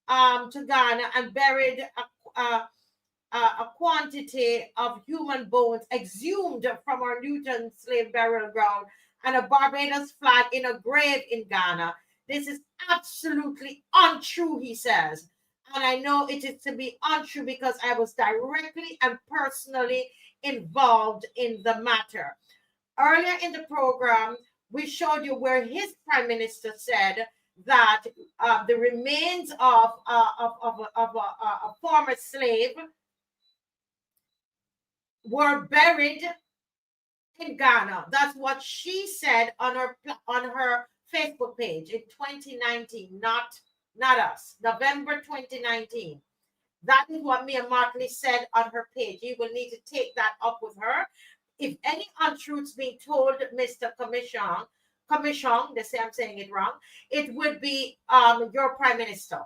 to Ghana and buried a quantity of human bones exhumed from our Newton slave burial ground and a Barbados flag in a grave in Ghana. This is absolutely untrue, he says. And I know it is to be untrue because I was directly and personally involved in the matter. Earlier in the program, we showed you where his prime minister said that the remains of a former slave were buried in Ghana. That's what she said on her Facebook page in 2019, not us. November 2019. That is what Mia Martley said on her page. You will need to take that up with her. If any untruths being told, Mr. Comissiong, they say I'm saying it wrong, it would be your prime minister.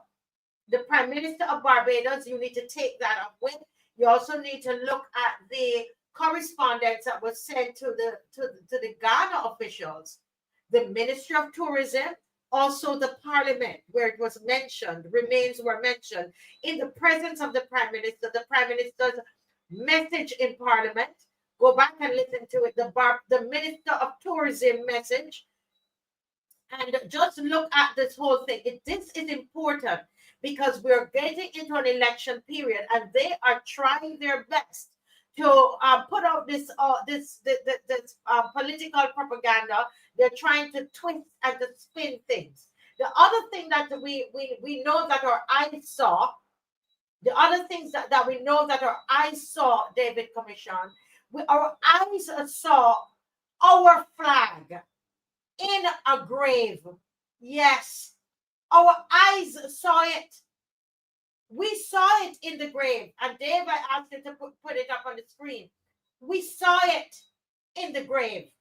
The prime minister of Barbados, you need to take that up with. You also need to look at the correspondence that was sent to the Ghana officials, the Ministry of Tourism, also the Parliament, where it was mentioned, remains were mentioned in the presence of the Prime Minister. The Prime Minister's message in Parliament, go back and listen to it, the Minister of Tourism message, and just look at this whole thing. This is important because we're getting into an election period and they are trying their best to put out this political propaganda. They're trying to twist and to spin things. The other thing that we know that our eyes saw, the other things that we know that our eyes saw, David Comissiong, our eyes saw our flag in a grave. Yes, our eyes saw it. We saw it in the grave. And Dave, I asked you to put it up on the screen. We saw it in the grave.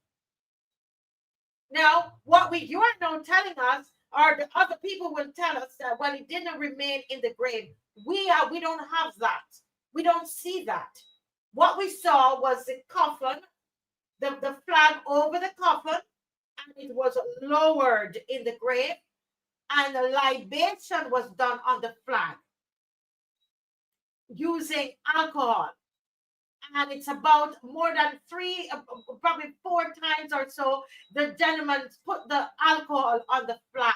Now, what you are now telling us, or the other people will tell us that, well, it didn't remain in the grave. We don't have that. We don't see that. What we saw was the coffin, the flag over the coffin, and it was lowered in the grave, and the libation was done on the flag using alcohol. And it's about more than probably 4 times or so, the gentleman put the alcohol on the flag.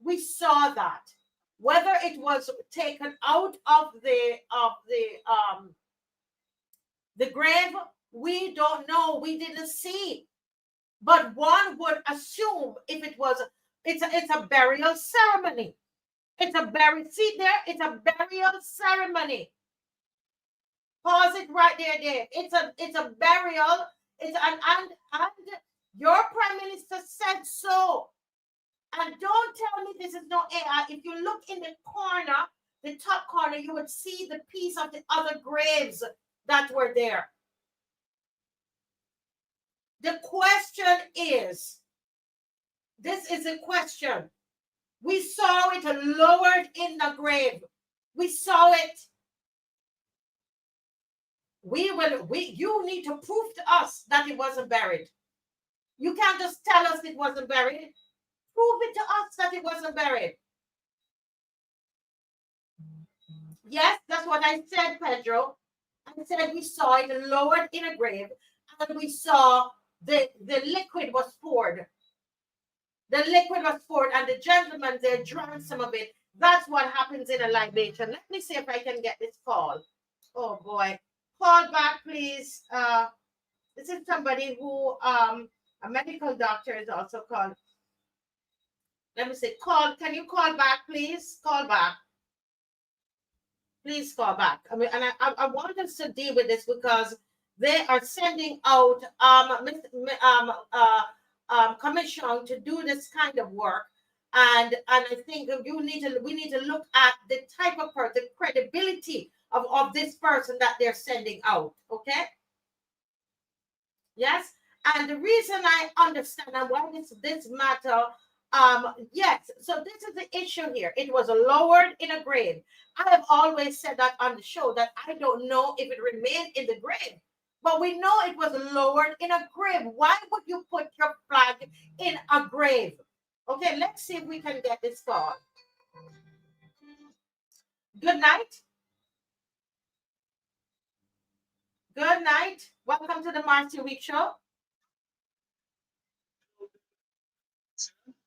We saw that. Whether it was taken out of the grave, we don't know. We didn't see. But one would assume if it was, it's a burial ceremony. It's a burial ceremony. Pause it right there, Dave. It's a burial. And your prime minister said so. And don't tell me this is no AI. If you look in the corner, the top corner, you would see the piece of the other graves that were there. The question is, this is a question. We saw it lowered in the grave. We saw it. You need to prove to us that it wasn't buried. You can't just tell us it wasn't buried. Prove it to us that it wasn't buried. Yes, that's what I said, Pedro. I said we saw it lowered in a grave, and we saw the liquid was poured. The liquid was poured, and the gentleman there drank some of it. That's what happens in a libation. Let me see if I can get this call. Oh boy. Call back, please. This is somebody who a medical doctor is also called. Let me say, can you call back, please? Call back. Please call back. I mean, and I want us to deal with this because they are sending out Comissiong to do this kind of work. And I think we need to look at the type of person, the credibility of this person that they're sending out. Okay. Yes. And the reason I understand and why this matter, yes, so this is the issue here. It was lowered in a grave. I have always said that on the show that I don't know if it remained in the grave, but we know it was lowered in a grave. Why would you put your flag in a grave? Okay, let's see if we can get this call. Good night. Good night. Welcome to the Marcy Week Show.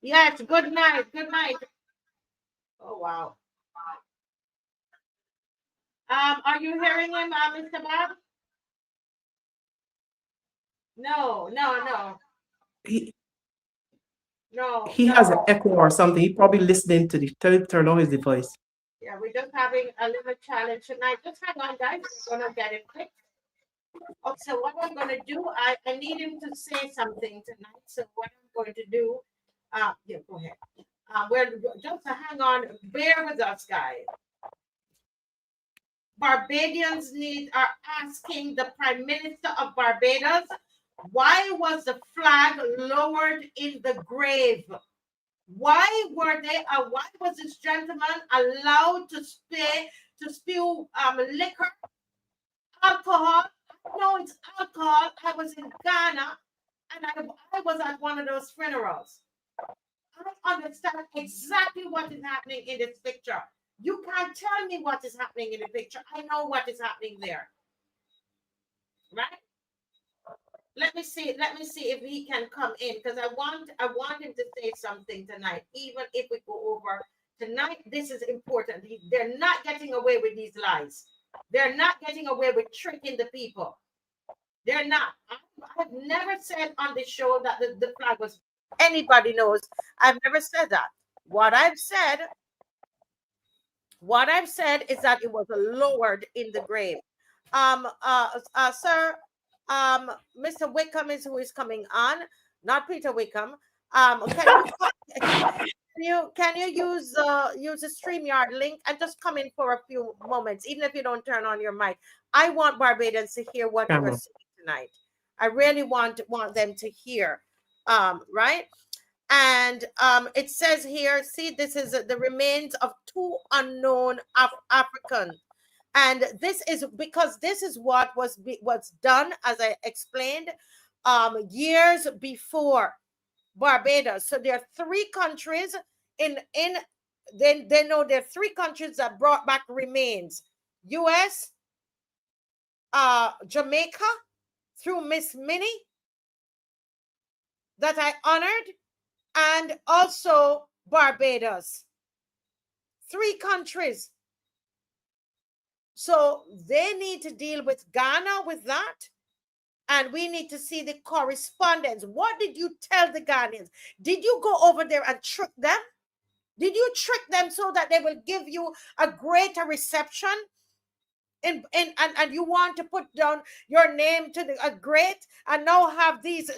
Yes, good night. Good night. Oh, wow. Are you hearing him, Mr. Bob? No. He No. has an echo or something. He probably listening to tell him to turn on his device. Yeah, we're just having a little challenge tonight. Just hang on, guys. We're gonna get it fixed. Okay, so what I'm gonna do, I need him to say something tonight. So what I'm going to do, yeah, go ahead. We're just hang on, bear with us, guys. Barbadians are asking the Prime Minister of Barbados, why was the flag lowered in the grave? Why was this gentleman allowed to spew liquor, alcohol? No, it's alcohol. I was in Ghana and I was at one of those funerals. I understand exactly what is happening in this picture. You can't tell me what is happening in the picture. I know what is happening there. Right? Let me see if he can come in, because I want him to say something tonight, even if we go over tonight. This is important. They're not getting away with these lies. They're not getting away with tricking the people. They're not. I've never said on the show that the flag was. Anybody knows I've never said that. What I've said is that it was lowered in the grave. Sir, Mr. Wickham is who is coming on, not Peter Wickham. Can you use the StreamYard link and just come in for a few moments, even if you don't turn on your mic. I want Barbadians to hear what you're saying tonight. I really want them to hear, right? And it says here, see, this is the remains of two unknown Africans. And this is because this is what was done, as I explained, years before Barbados. So there are three countries they know there are three countries that brought back remains. US, Jamaica, through Miss Minnie, that I honored, and also Barbados. Three countries. So they need to deal with Ghana with that. And we need to see the correspondence. What did you tell the Ghanaians? Did you go over there and trick them? Did you trick them so that they will give you a greater reception? And you want to put down your name to a great, and now have these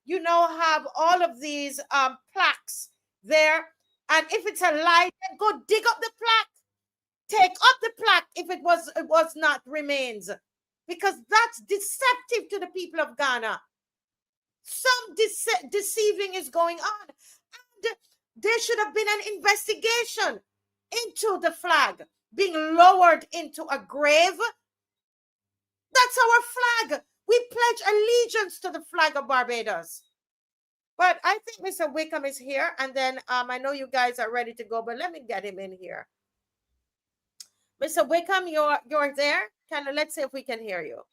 you know, have all of these plaques there. And if it's a lie, then go dig up the plaque. Take up the plaque if it was not remains, because that's deceptive to the people of Ghana. Some deceiving is going on, and there should have been an investigation into the flag being lowered into a grave. That's our flag. We pledge allegiance to the flag of Barbados. But I think Mr. Wickham is here, and then I know you guys are ready to go, but let me get him in here. Mr. Wickham, you're there. Let's see if we can hear you.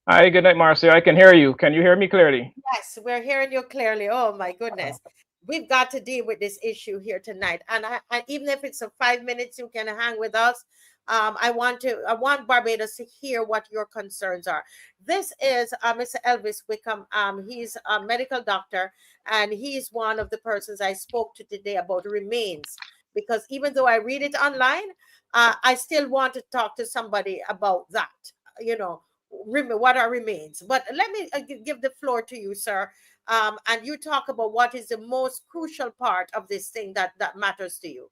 Hi, good night, Marcia. I can hear you. Can you hear me clearly? Yes, we're hearing you clearly. Oh my goodness. We've got to deal with this issue here tonight. And I even if it's 5 minutes, you can hang with us. I want Barbados to hear what your concerns are. This is Mr. Elvis Wickham. He's a medical doctor, and he's one of the persons I spoke to today about remains. Because even though I read it online, I still want to talk to somebody about that. You know, what are remains. But let me give the floor to you, sir. And you talk about what is the most crucial part of this thing that matters to you.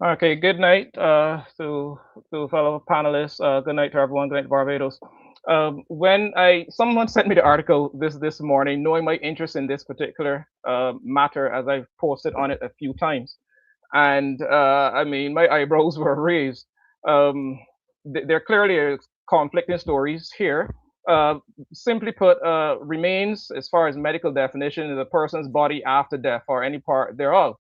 Okay, good night to fellow panelists. Good night to everyone. Good night to Barbados. When I someone sent me the article this morning, knowing my interest in this particular matter, as I've posted on it a few times, and I mean my eyebrows were raised. Um, there clearly are conflicting stories here. Uh, Simply put, remains, as far as medical definition, is a person's body after death or any part thereof.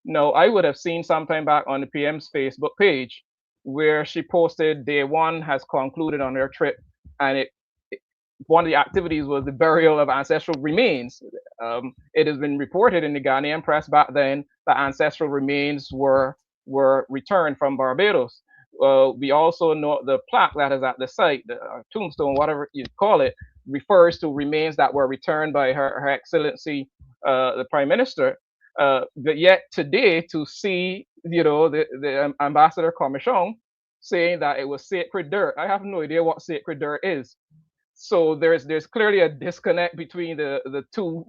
No, I would have seen sometime back on the PM's Facebook page where she posted day one has concluded on her trip, and one of the activities was the burial of ancestral remains. It has been reported in the Ghanaian press back then that ancestral remains were returned from Barbados. We also know the plaque that is at the site, the tombstone, whatever you call it, refers to remains that were returned by Her Excellency the Prime Minister. But yet today, to see, the Ambassador Comissiong saying that it was sacred dirt, I have no idea what sacred dirt is. So there's clearly a disconnect between the two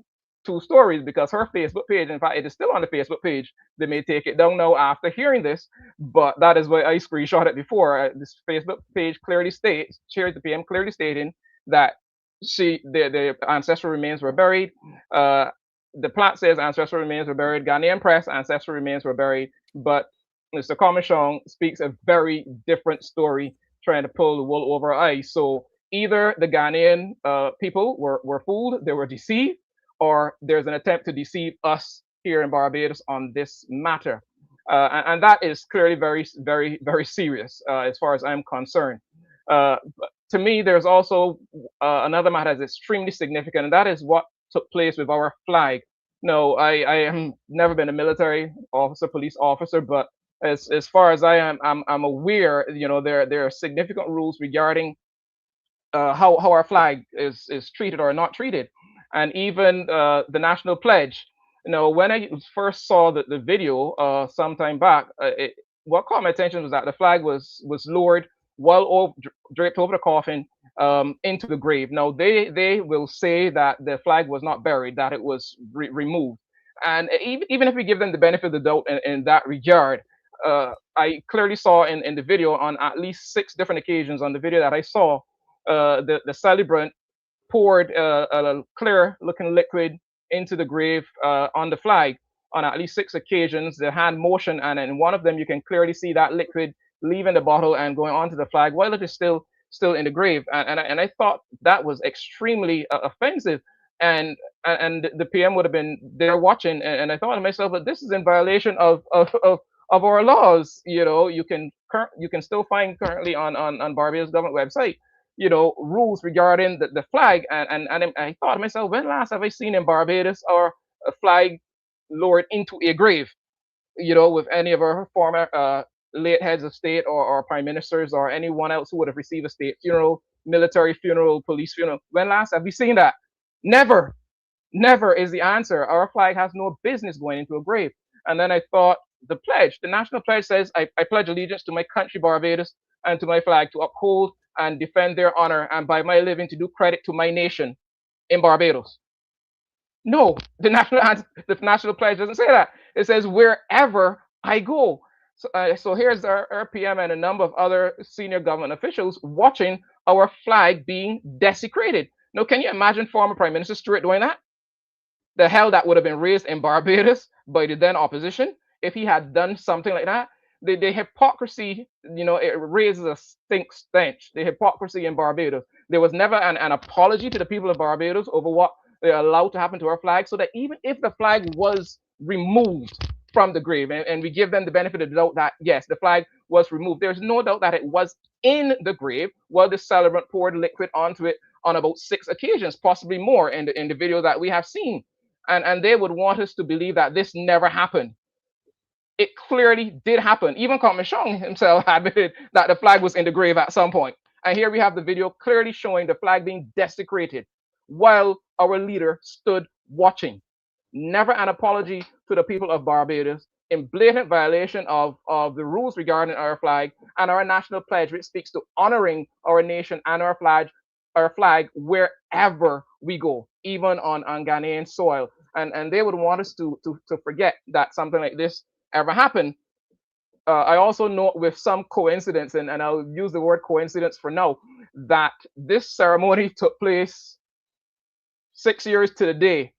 stories, because her Facebook page, in fact, it is still on the Facebook page. They may take it down now after hearing this, but that is why I screenshot it before. This Facebook page clearly states, shares the PM clearly stating that the ancestral remains were buried. The plot says ancestral remains were buried. Ghanaian press, ancestral remains were buried, but Mr. Comissiong speaks a very different story, trying to pull the wool over our eyes. So either the Ghanaian people were fooled, they were deceived, or there's an attempt to deceive us here in Barbados on this matter. And that is clearly very, very, very serious as far as I'm concerned. Uh, to me, there's also another matter that's extremely significant, and that is what took place with our flag. No, I am never been a military officer, police officer, but as far as I'm aware, there are significant rules regarding how our flag is treated or not treated, and even the national pledge. When I first saw the video some time back, what caught my attention was that the flag was lowered well over, draped over the coffin into the grave. Now they will say that the flag was not buried, that it was removed, and even if we give them the benefit of the doubt in that regard, I clearly saw in the video on at least 6 different occasions on the video that I saw, the celebrant poured a clear looking liquid into the grave on the flag on at least 6 occasions. The hand motion, and in one of them you can clearly see that liquid leaving the bottle and going onto the flag while it is still in the grave. And I thought that was extremely offensive. And the PM would have been there watching, and I thought to myself, but this is in violation of our laws. You can still find currently on Barbados government website, rules regarding the flag. And I thought to myself, when last have I seen in Barbados or a flag lowered into a grave, with any of our former late heads of state or prime ministers or anyone else who would have received a state funeral, military funeral, police funeral? When last have we seen that? Never. Never is the answer. Our flag has no business going into a grave. And then I thought, the national pledge says, I pledge allegiance to my country, Barbados, and to my flag, to uphold and defend their honor, and by my living to do credit to my nation in Barbados. No, the national pledge doesn't say that. It says wherever I go. So here's our PM and a number of other senior government officials watching our flag being desecrated. Now, can you imagine former Prime Minister Stewart doing that? The hell that would have been raised in Barbados by the then opposition if he had done something like that. The hypocrisy, it raises a stench. The hypocrisy in Barbados. There was never an apology to the people of Barbados over what they allowed to happen to our flag, so that even if the flag was removed from the grave, and we give them the benefit of the doubt that yes, the flag was removed, there's no doubt that it was in the grave while the celebrant poured liquid onto it on about 6 occasions, possibly more in the video that we have seen. And they would want us to believe that this never happened. It clearly did happen. Even Comissiong himself admitted that the flag was in the grave at some point. And here we have the video clearly showing the flag being desecrated while our leader stood watching. Never an apology to the people of Barbados. in blatant violation of the rules regarding our flag and our national pledge, which speaks to honoring our nation and our flag wherever we go, even on Ghanaian soil. And they would want us to forget that something like this ever happened. I also note with some coincidence, and I'll use the word coincidence for now, that this ceremony took place 6 years to the day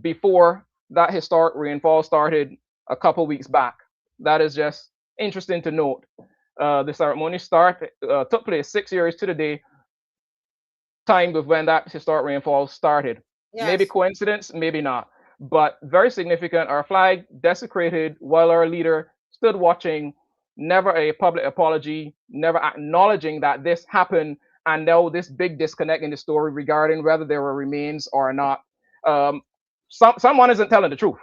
before that historic rainfall started a couple weeks back. That is just interesting to note. The ceremony took place 6 years to the day, time with when that historic rainfall started. Maybe Yes. coincidence, maybe not, but very significant. Our flag desecrated while our leader stood watching. Never a public apology, never acknowledging that this happened, and now this big disconnect in the story regarding whether there were remains or not. Um, someone isn't telling the truth,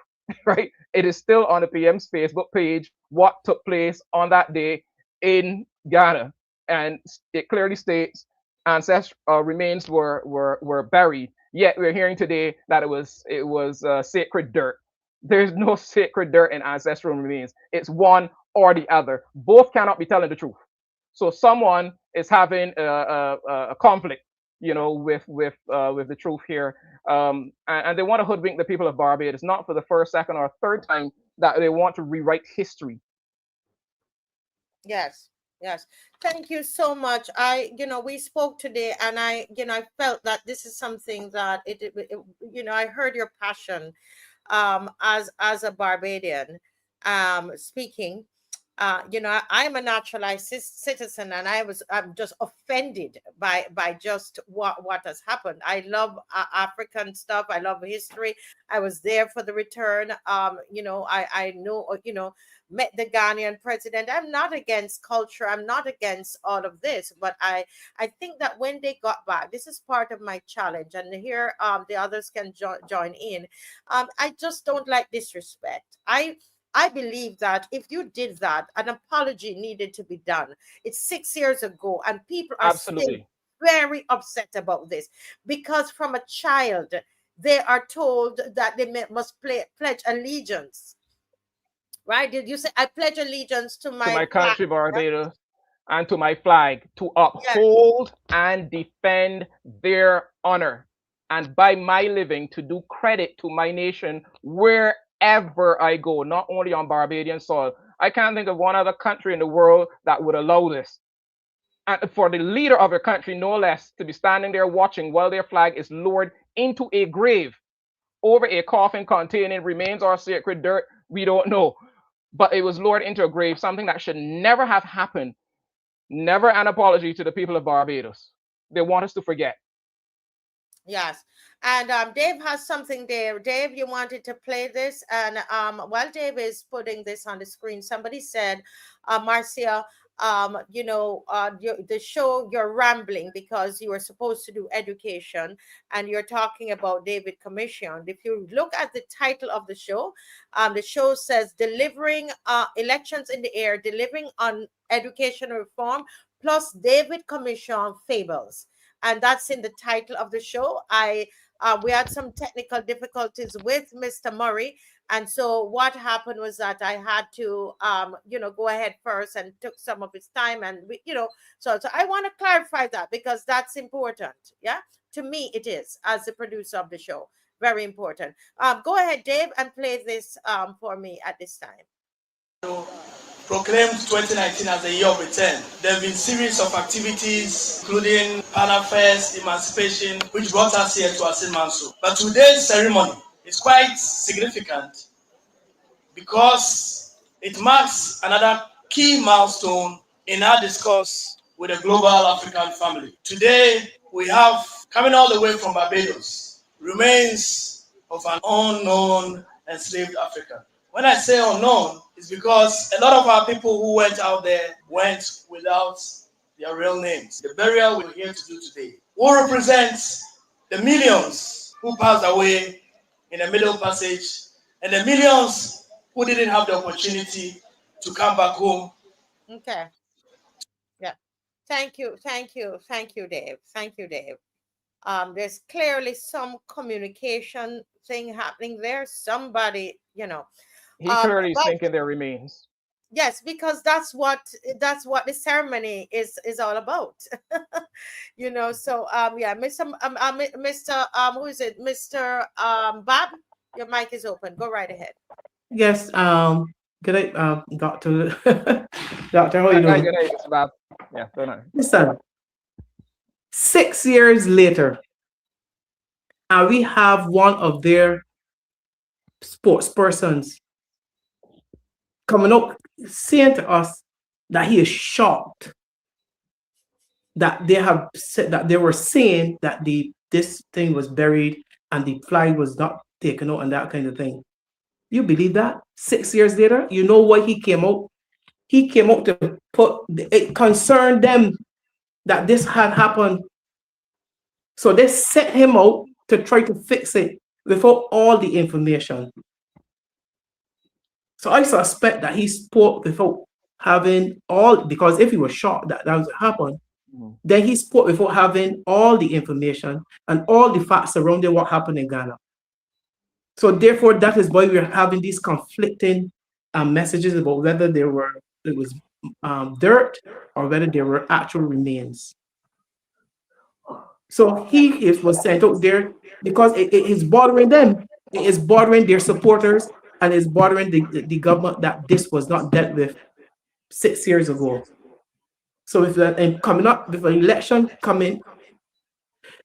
right? It is still on the PM's Facebook page what took place on that day in Ghana, and it clearly states ancestral remains were buried. Yet we're hearing today that it was sacred dirt. There's no sacred dirt in ancestral remains. It's one or the other. Both cannot be telling the truth. So someone is having a conflict, with the truth here, and they want to hoodwink the people of Barbados, not for the first, second, or third time that they want to rewrite history. Yes, yes. Thank you so much. We spoke today, and I felt that this is something that I heard your passion, as a Barbadian, speaking. I'm a naturalized citizen, and I'm just offended by just what has happened. I love African stuff. I love history. I was there for the return. I know, met the Ghanaian president. I'm not against culture. I'm not against all of this, but I think that when they got back, this is part of my challenge, and here the others can join in. I just don't like disrespect. I believe that if you did that, an apology needed to be done. It's 6 years ago, and people are still Absolutely. very upset about this because from a child, they are told that they must pledge allegiance, right? Did you say, I pledge allegiance to To my my flag? country, Right? Barbados, and to my flag, to Yeah, uphold and defend their honor, and by my living to do credit to my nation wherever I go, not only on Barbadian soil. I can't think of one other country in the world that would allow this. And for the leader of a country, no less, to be standing there watching while their flag is lowered into a grave over a coffin containing remains or sacred dirt, we don't know. But it was lowered into a grave, something that should never have happened. Never an apology to the people of Barbados. They want us to forget. yes. And Dave has something there. Dave, you wanted to play this, and while Dave is putting this on the screen, somebody said, Marcia, the show, you're rambling because you were supposed to do education, and you're talking about David Commission. If you look at the title of the show says delivering elections in the air, delivering on education reform, plus David Commission Fables, and that's in the title of the show. We had some technical difficulties with Mr. Murray, and so what happened was that I had to go ahead first and took some of his time, and so I want to clarify that because that's important. Yeah, to me it is, as the producer of the show, very important. Go ahead, Dave, and play this for me at this time. Proclaimed 2019 as the year of return. There have been series of activities, including Pana Fest, Emancipation, which brought us here to Asin Manso. But today's ceremony is quite significant because it marks another key milestone in our discourse with the global African family. Today, we have, coming all the way from Barbados, remains of an unknown enslaved African. When I say unknown, it's because a lot of our people who went out there went without their real names. The burial we're here to do today will represent the millions who passed away in the Middle Passage and the millions who didn't have the opportunity to come back home. Okay. Yeah. Thank you, Dave. Thank you, Dave. There's clearly some communication thing happening there. Somebody. He clearly is But thinking there remains. yes, because that's what the ceremony is all about. So yeah, Mr. Who is it? Mr. Bob, your mic is open. Go right ahead. Yes, good night, Doctor. Doctor, how you Good night, doing? good night, Mr. Bob. Yeah, good night. Listen, 6 years later, and we have one of their sports persons coming up saying to us that he is shocked that they have said that they were saying that this thing was buried and the flag was not taken out and that kind of thing. You believe that? 6 years later, you know what he came out? He came out to put it concerned them that this had happened. So they set him out to try to fix it without all the information. So I suspect that he spoke without having all, because if he was shocked that that was happened, then he spoke without having all the information and all the facts surrounding what happened in Ghana. So therefore, that is why we're having these conflicting messages about whether it was dirt or whether there were actual remains. So he was sent out there because it is bothering them. It is bothering their supporters and it's bothering the government that this was not dealt with 6 years ago. So and coming up with an election coming,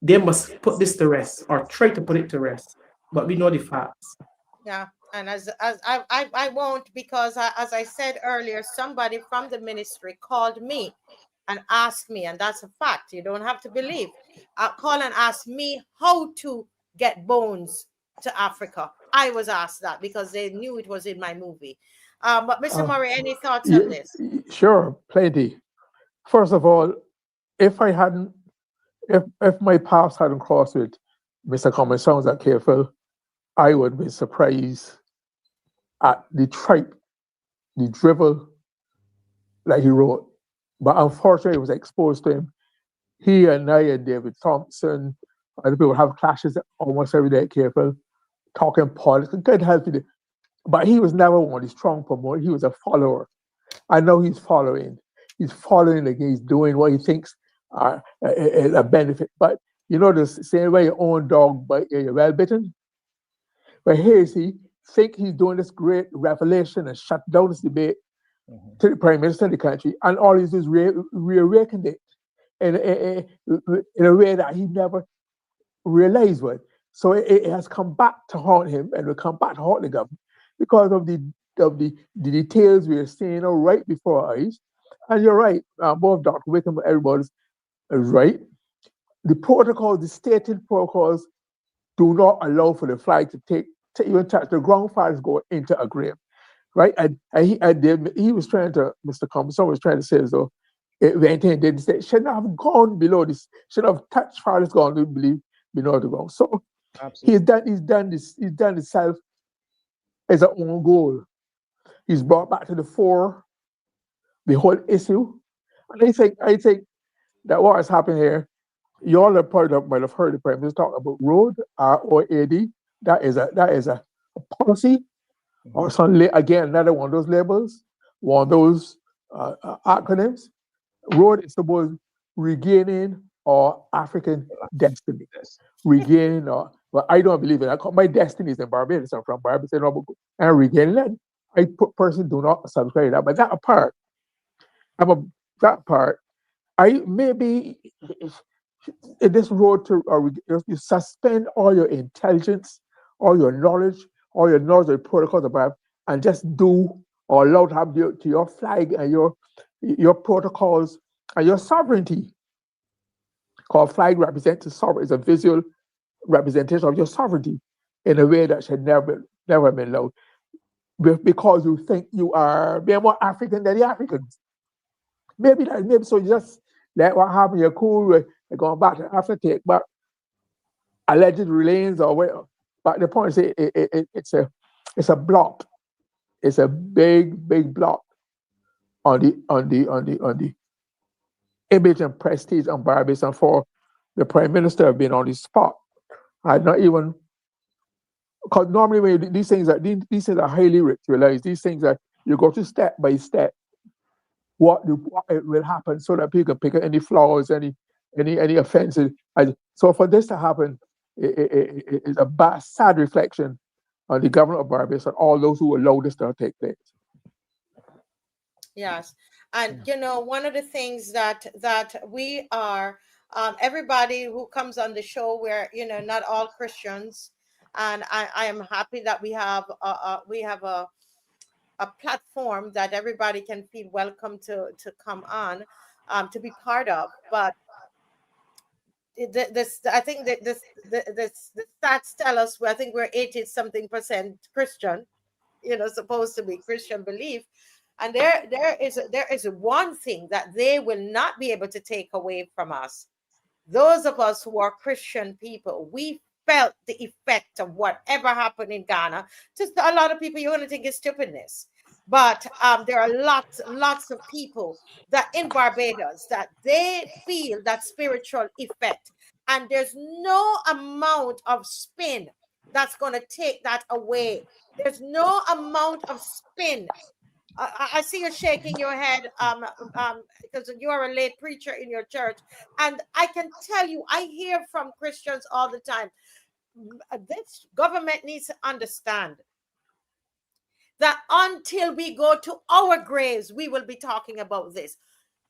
they must put this to rest or try to put it to rest. But we know the facts. Yeah, and as I won't, because as I said earlier, somebody from the ministry called me and asked me, and that's a fact. You don't have to believe. Call and ask me how to get bones to Africa. I was asked that because they knew it was in my movie. But Mr. Murray, any thoughts on this? Sure, plenty. First of all, if I hadn't, if my paths hadn't crossed with Mr. Comissiong at Careful, I would be surprised at the tripe, the drivel that he wrote. But unfortunately, it was exposed to him. He and I and David Thompson, other people have clashes almost every day at Careful, talking politics. Good help you. But he was never one of the strong promoter. He was a follower. I know he's following. He's following again. He's doing what he thinks are a benefit. But you know the same way your own dog, but you're well bitten. But here is he think he's doing this great revelation and shut down this debate to the prime minister of the country, and all he's is reawakened it in a way that he never realized what. So it has come back to haunt him, and will come back to haunt the government because of the details we are seeing right before our eyes. And you're right, both Dr. Wickham and everybody's right. The protocols, the stated protocols, do not allow for the flag to even touch the ground. Fires go into a grave, right? And he was trying to, Mr. Comissiong was trying to say as though it went in, didn't say, should not have gone below this, should have touched fires gone, we believe, below the ground. So Absolutely. he's done himself as an own goal. He's brought back to the fore the whole issue. And I think that what has happened here, you all have probably might have heard the Prime Minister talk about ROAD, ROAD. That is a policy, or again, another one of those labels, one of those acronyms. ROAD is supposed regaining our African destiny. Regaining well, I don't believe in it. My destiny is in Barbados. I'm from Barbados, and regaining that. I personally do not subscribe to that. But that apart, I maybe in this road to you suspend all your intelligence, all your knowledge of the protocols about, and just do or allow to have to your flag and your protocols and your sovereignty. Because flag represents is a visual representation of your sovereignty in a way that should never have been allowed. Because you think you are being more African than the Africans. Maybe so. You just let what happened. You're cool with going back to Africa, take back alleged remains or whatever. But the point is, it's a block. It's a big block on the image and prestige on Barbados, and for the Prime Minister have been on the spot. I not even because normally when these things are highly ritualized. These things are you go to step by step what it will happen so that people can pick up any flaws, any offenses. So for this to happen is a sad reflection on the government of Barbados and all those who allowed this to take place. Yes. And one of the things that we are, everybody who comes on the show, we're not all Christians, and I am happy that we have a platform that everybody can feel welcome to come on, to be part of. But this, I think that the stats tell us, I think we're 80-something% Christian, supposed to be Christian belief. And there is one thing that they will not be able to take away from us. Those of us who are Christian people, we felt the effect of whatever happened in Ghana. Just a lot of people, you're going to think it's stupidness. But there are lots of people that in Barbados that they feel that spiritual effect. And there's no amount of spin that's going to take that away. There's no amount of spin. I see you shaking your head because you are a lay preacher in your church. And I can tell you, I hear from Christians all the time. This government needs to understand that until we go to our graves, we will be talking about this.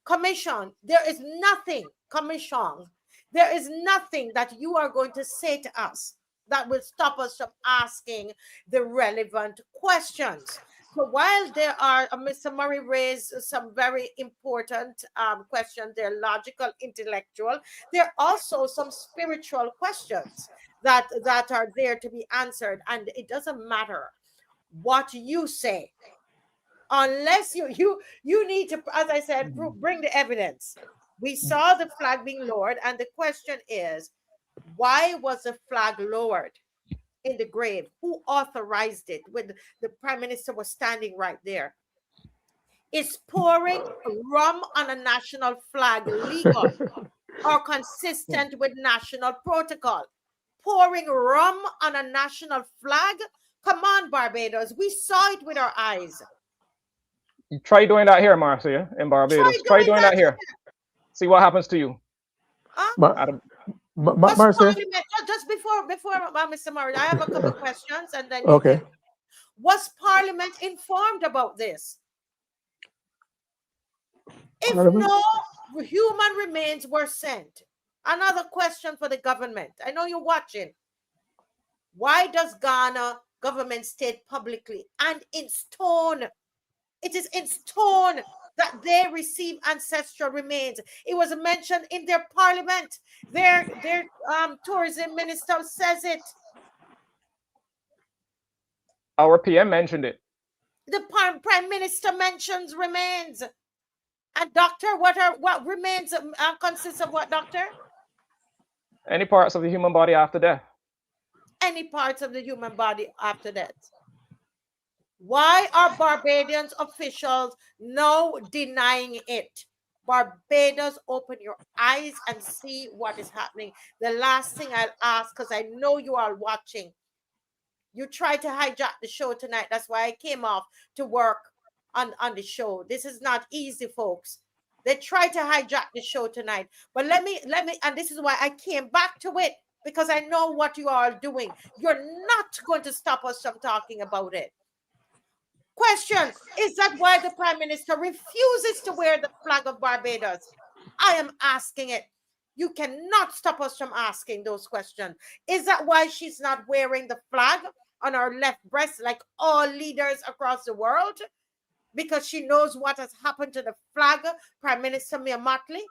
Commission, there is nothing, Comissiong, there is nothing that you are going to say to us that will stop us from asking the relevant questions. So while there are, Mr. Murray raised some very important questions, they're logical, intellectual, there are also some spiritual questions that are there to be answered. And it doesn't matter what you say, unless you need to, as I said, bring the evidence. We saw the flag being lowered, and the question is, why was the flag lowered in the grave? Who authorized it when the prime minister was standing right there? Is pouring rum on a national flag legal or consistent with national protocol? Pouring rum on a national flag? Come on, Barbados. We saw it with our eyes. You try doing that here, Marcia, in Barbados. Try doing that here. See what happens to you. Marcia? Just before Mr. Murray, I have a couple of questions, and then okay. Was Parliament informed about this? If no human remains were sent, another question for the government. I know you're watching. Why does Ghana government state publicly and in stone? It is in stone that they receive ancestral remains. It was mentioned in their parliament. Their tourism minister says it. Our PM mentioned it. The prime minister mentions remains. And doctor, what remains consists of what, doctor? Any parts of the human body after death. Any parts of the human body after death. Why are Barbadians officials now denying it? Barbados, open your eyes and see what is happening. The last thing I'll ask, because I know you are watching, you tried to hijack the show tonight. That's why I came off to work on the show. This is not easy, folks. They tried to hijack the show tonight. But let me, and this is why I came back to it, because I know what you are doing. You're not going to stop us from talking about it. Question, is that why the prime minister refuses to wear the flag of Barbados? I am asking it. You cannot stop us from asking those questions. Is that why she's not wearing the flag on her left breast like all leaders across the world? Because she knows what has happened to the flag, Prime Minister Mia Mottley?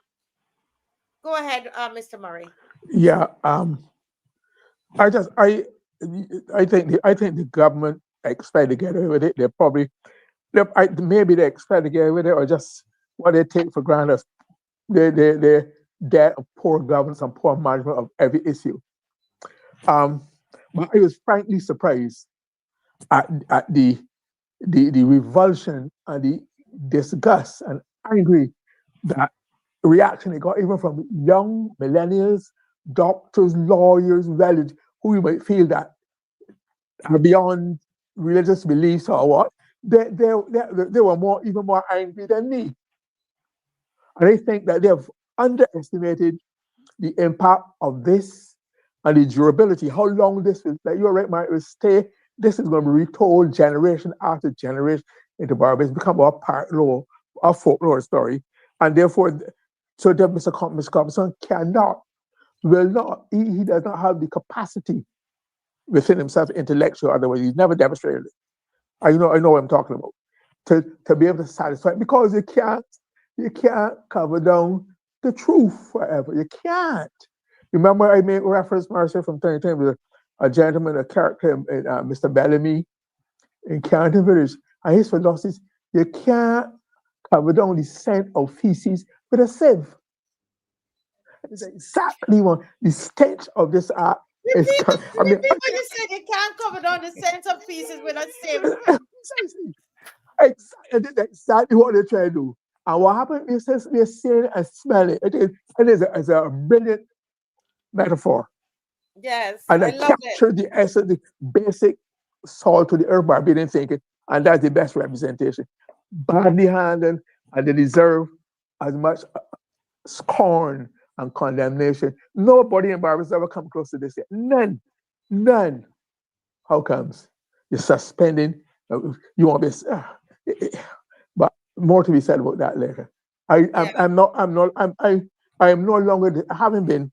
Go ahead, Mr. Murray. Yeah, I think the government expect to get away with it. Maybe they expect to get away with it, or just what they take for granted. They're debt of poor governance and poor management of every issue. But I was frankly surprised at the revulsion and the disgust and angry that reaction they got even from young millennials, doctors, lawyers, relatives, who you might feel that are beyond religious beliefs or what, they were even more angry than me. And I think that they have underestimated the impact of this and the durability, how long this will, like you're right, Mike, will stay. This is going to be retold generation after generation into Barbados, become a part of a folklore story. And therefore, so that Mr. Comissiong cannot, will not, he does not have the capacity within himself, intellectual, otherwise he's never demonstrated it. I know what I'm talking about. To be able to satisfy, because you can't cover down the truth forever. You can't. Remember, I made reference, Marcia, from time to time with a gentleman, a character, Mr. Bellamy in Carrington Village, and his philosophy is you can't cover down the scent of feces with a sieve. It's exactly one. The stench of this art is. Repeat what you said. You can't cover down the sense of pieces with a sieve. Exactly, exactly what they're trying to do. And what happened is we're seeing and smelling. It is a brilliant metaphor. Yes, And I I love it. capture the essence, the basic soul to the earth Barbadian thinking, and that's the best representation. Badly handled, and they deserve as much scorn and condemnation. Nobody in Barbados ever come close to this yet. None. None. How comes? You're suspending. You want this. But more to be said about that later. I am no longer, I haven't been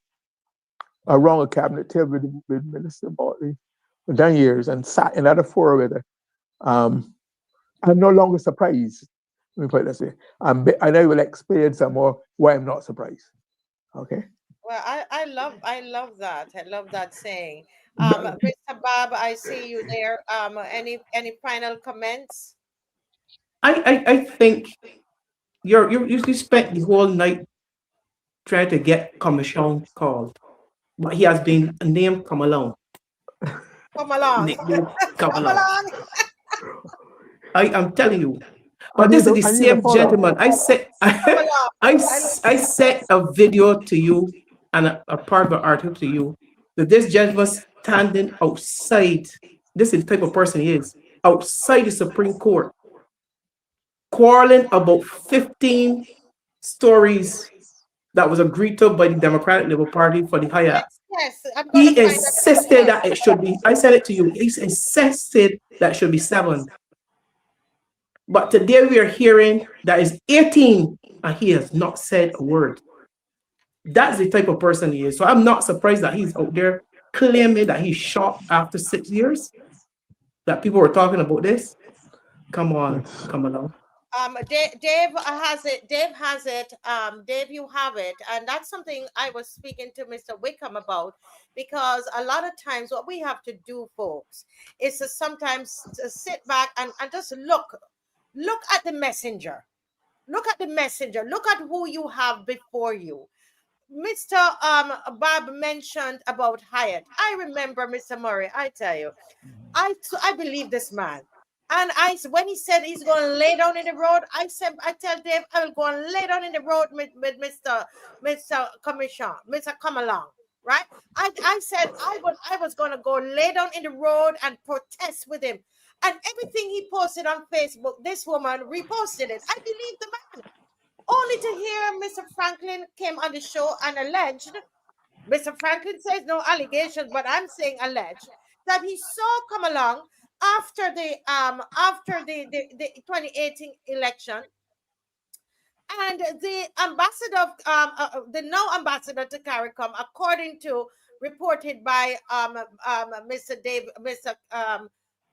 around a cabinet table with Minister Bartley for 10 years and sat in other fora with her. I'm no longer surprised. Let me put it this way. And I will explain some more why I'm not surprised. Okay. Well, I love that. I love that saying. Mr. Bob, I see you there. Any final comments? I think you spent the whole night trying to get Comissiong called, but he has been named come along. Come along. Nickname come Come along. along. I am telling you. I But need this is the to same follow. gentleman. Come along. I sent a video to you and a part of an article to you that this gentleman standing outside. This is the type of person he is. Outside the Supreme Court, quarreling about 15 stories that was agreed to by the Democratic Labour Party for the higher. Yes, I'm going to He find that insisted video. that it should be, I said it to you, he insisted that it should be 7. But today we are hearing that is 18 and he has not said a word. That's the type of person he is. So I'm not surprised that he's out there claiming that he's shot after 6 years. That people were talking about this. Come on, come along. Dave has it. Dave has it. Dave, you have it, and that's something I was speaking to Mr. Wickham about, because a lot of times what we have to do, folks, is to sometimes to sit back and just look at the messenger. Look at the messenger. Look at who you have before you. Mr. Bob mentioned about Hyatt. I remember Mr. Murray. I tell you, I believe this man. And when he said he's going to lay down in the road, I tell Dave, I will go and lay down in the road with Mr. Comissiong, Mr. Come along, right? I said I was going to go lay down in the road and protest with him. And everything he posted on Facebook, this woman reposted it. I believe the man. Only to hear Mr. Franklin came on the show and alleged, Mr. Franklin says no allegations, but I'm saying alleged, that he saw come along after the 2018 election, and the ambassador of the now ambassador to CARICOM, according to reported by Mr.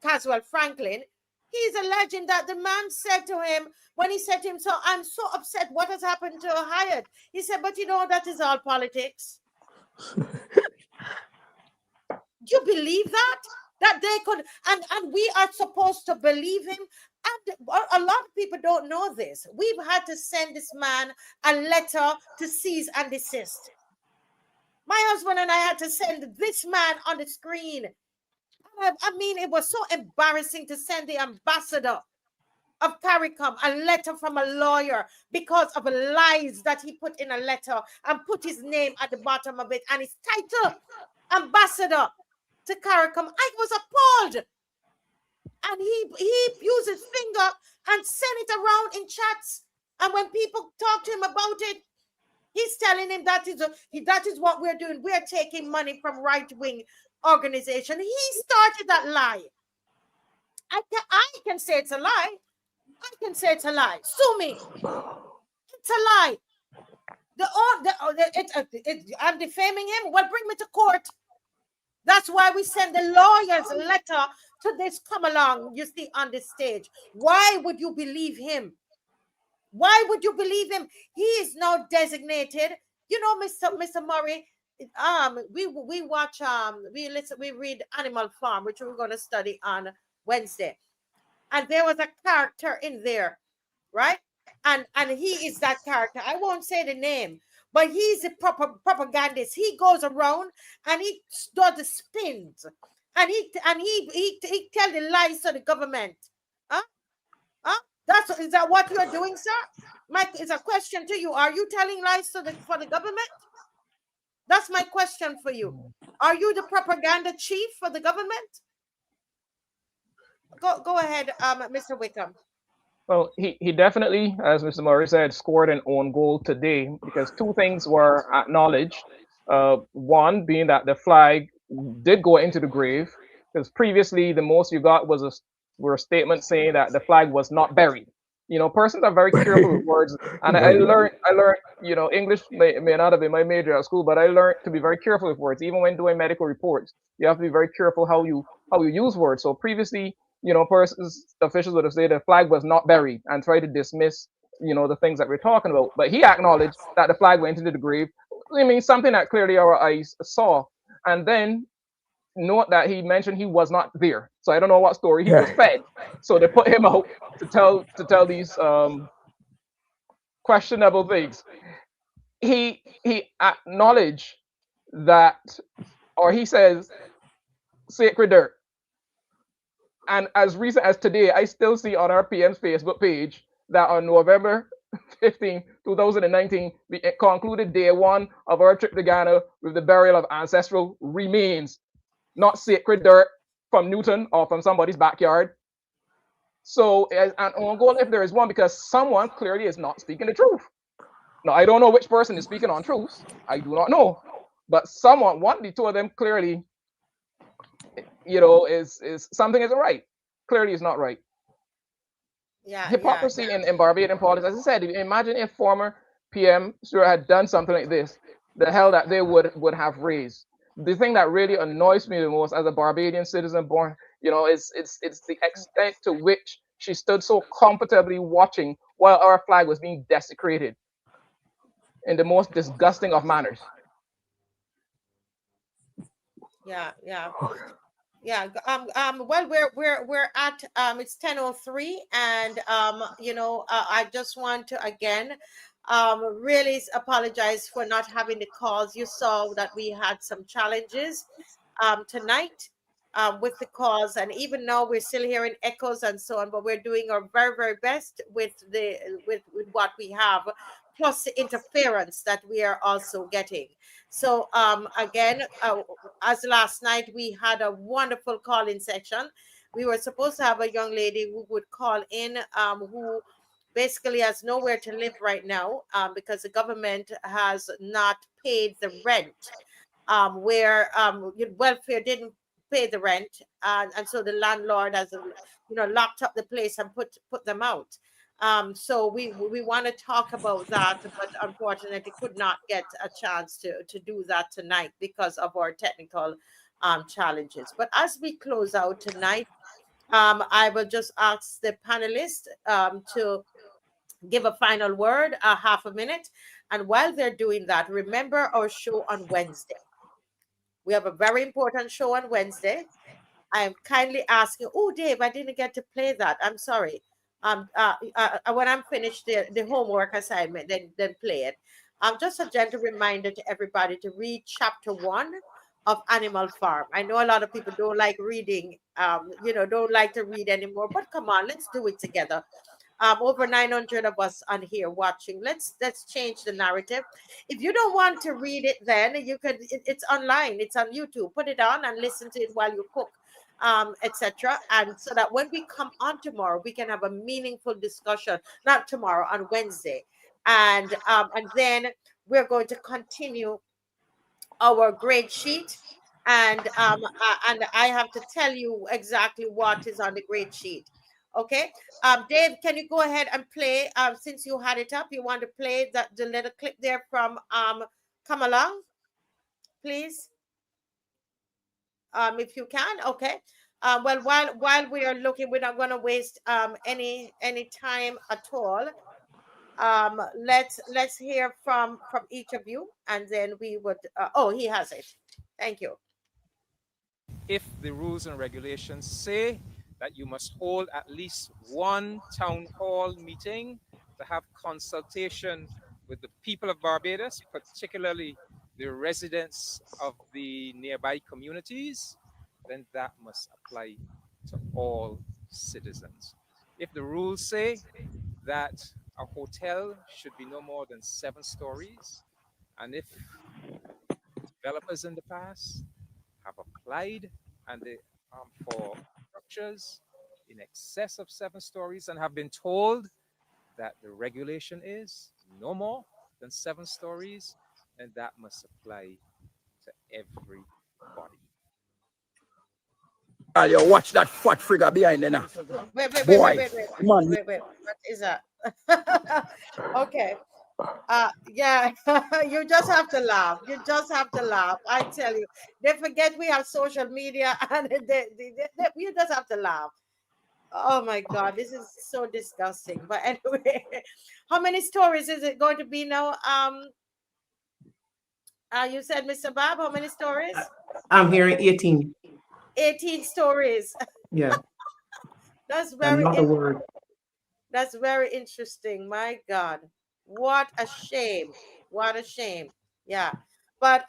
Caswell Franklin, he's alleging that the man said to him, when he said to him, so I'm so upset, what has happened to Hyatt? He said, but you know, that is all politics. Do you believe that? That they could, and we are supposed to believe him. And a lot of people don't know this. We've had to send this man a letter to cease and desist. My husband and I had to send this man on the screen. I mean, it was so embarrassing to send the ambassador of CARICOM a letter from a lawyer because of lies that he put in a letter and put his name at the bottom of it and his title, ambassador. to CARICOM. I was appalled. And he used his finger and sent it around in chats. And when people talk to him about it, he's telling him that is what we're doing. We're taking money from right-wing organization. He started that lie. I can say it's a lie. I can say it's a lie. Sue me. It's a lie. I'm defaming him. Well, bring me to court. That's why we send the lawyer's letter to this come along, you see, on this stage. Why would you believe him? Why would you believe him? He is now designated. You know, Mr. Murray, we watch, we read Animal Farm, which we're going to study on Wednesday. And there was a character in there, right? And he is that character. I won't say the name, but he's a propagandist. He goes around and he does the spins, and he tell the lies to the government. Huh? Is that what you're doing, sir? Mike, it's a question to you. Are you telling lies for the government? That's my question for you. Are you the propaganda chief for the government? Go ahead, Mr. Wickham. Well, he definitely, as Mr. Murray said, scored an own goal today because two things were acknowledged. One being that the flag did go into the grave, because previously the most you got was a statement saying that the flag was not buried. You know, persons are very careful with words, and I learned, you know, English may not have been my major at school, but I learned to be very careful with words. Even when doing medical reports, you have to be very careful how you use words. So previously, you know, officials would have said the flag was not buried and try to dismiss, you know, the things that we're talking about. But he acknowledged that the flag went into the grave. I mean, something that clearly our eyes saw. And then note that he mentioned he was not there. So I don't know what story he was fed. So they put him out to tell these questionable things. He acknowledged that, or he says, sacred dirt. And as recent as today, I still see on our PM's Facebook page that on November 15, 2019, we concluded day one of our trip to Ghana with the burial of ancestral remains, not sacred dirt from Newton or from somebody's backyard. So, an own goal, if there is one, because someone clearly is not speaking the truth. Now, I don't know which person is speaking on truth. I do not know. But someone, one of the two of them clearly, you know, is something isn't right. Clearly it's not right. Yeah. Hypocrisy in Barbadian politics. As I said, imagine if former PM Stewart had done something like this, the hell that they would have raised. The thing that really annoys me the most as a Barbadian citizen born, you know, it's the extent to which she stood so comfortably watching while our flag was being desecrated in the most disgusting of manners. Yeah. Well, we're at it's 10:03, and you know, I just want to again really apologize for not having the calls. You saw that we had some challenges tonight with the calls, and even now we're still hearing echoes and so on, but we're doing our very, very best with what we have, plus the interference that we are also getting. So again, as last night, we had a wonderful call-in section. We were supposed to have a young lady who would call in, who basically has nowhere to live right now because the government has not paid the rent, where welfare didn't pay the rent, and so the landlord has, locked up the place and put them out. So we want to talk about that, but unfortunately could not get a chance to do that tonight because of our technical challenges. But as we close out tonight, I will just ask the panelists to give a final word, a half a minute. And while they're doing that, remember our show on Wednesday. We have a very important show on Wednesday. I am kindly asking, oh, Dave, I didn't get to play that. I'm sorry. When I'm finished the homework assignment, then play it. Just a gentle reminder to everybody to read chapter 1 of Animal Farm. I know a lot of people don't like reading, don't like to read anymore, but come on, let's do it together. Over 900 of us on here watching. Let's change the narrative. If you don't want to read it, then you could. It's online. It's on YouTube. Put it on and listen to it while you cook, etc. And so that when we come on tomorrow, we can have a meaningful discussion. Not tomorrow, on Wednesday, and then we're going to continue our grade sheet, and I have to tell you exactly what is on the grade sheet. Okay, Dave, can you go ahead and play? Since you had it up, you want to play the little clip there from Come Along, please, if you can. Okay. Well, while we are looking, we're not going to waste any time at all. Let's hear from each of you, and then we would. Oh, he has it. Thank you. If the rules and regulations say that you must hold at least one town hall meeting to have consultation with the people of Barbados, particularly the residents of the nearby communities, then that must apply to all citizens. If the rules say that a hotel should be no more than 7 stories, and if developers in the past have applied and they for structures in excess of 7 stories and have been told that the regulation is no more than 7 stories, and that must apply to everybody. You watch that fat figure behind there now. Wait. Man. What is that? Okay. Yeah, you just have to laugh. You just have to laugh. I tell you, they forget we have social media, and you just have to laugh. Oh my God, this is so disgusting. But anyway, how many stories is it going to be now? You said, Mr. Bob, how many stories? I'm hearing 18. 18 stories. Yeah. That's very Not a word. That's very interesting. My God, what a shame! What a shame! Yeah, but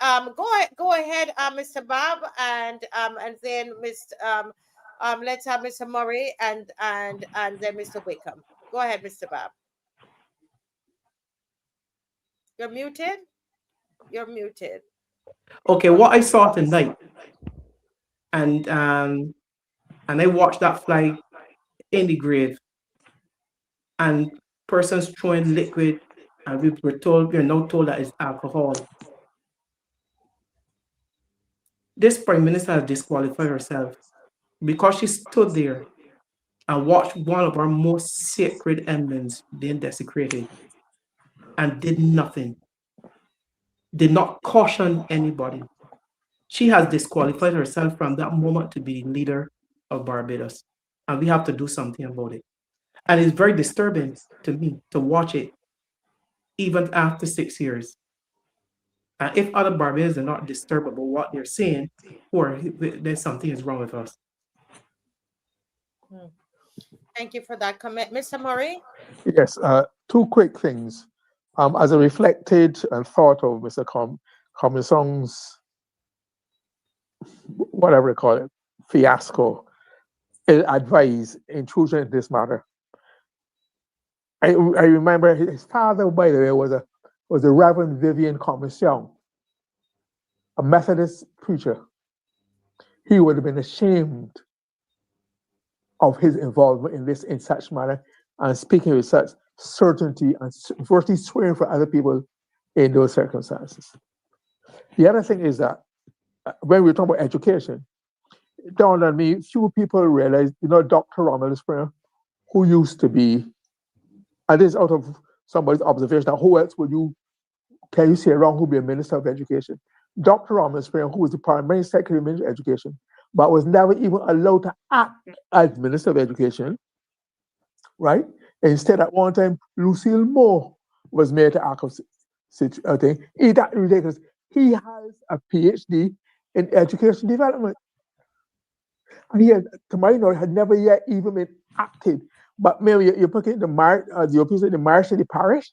go ahead, Mr. Bob, and then let's have Mr. Murray and then Mr. Wickham. Go ahead, Mr. Bob. You're muted. You're muted. Okay, what I saw tonight, and I watched that fly in the grave, and persons throwing liquid, and we're now told that it's alcohol. This prime minister has disqualified herself because she stood there and watched one of our most sacred emblems being desecrated and did nothing, did not caution anybody. She has disqualified herself from that moment to be leader of Barbados, and we have to do something about it. And it's very disturbing to me to watch it, even after 6 years. And if other Barbadians are not disturbed about what they're saying, or then something is wrong with us. Thank you for that comment, Mr. Murray. Yes, 2 quick things. As I reflected and thought of Mr. Comissiong's, whatever you call it, fiasco, advice, intrusion in this matter. I remember his father, by the way, was the Reverend Vivian Comissiong, a Methodist preacher. He would have been ashamed of his involvement in this in such manner and speaking with such certainty and virtually swearing for other people in those circumstances. The other thing is that when we talk about education, it dawned on me, few people realize, Dr. Ronald Springer, who used to be, and this is out of somebody's observation, now who else can you say around who would be a minister of education? Dr. Ronald Springer, who was the primary secretary of Ministry of Education, but was never even allowed to act as Minister of Education, right? Instead, at one time, Lucille Moore was made to act of thing. Is that ridiculous? He has a PhD in education development. And he has, to my knowledge, had never yet even been acted. But maybe you're putting the Marshal of the parish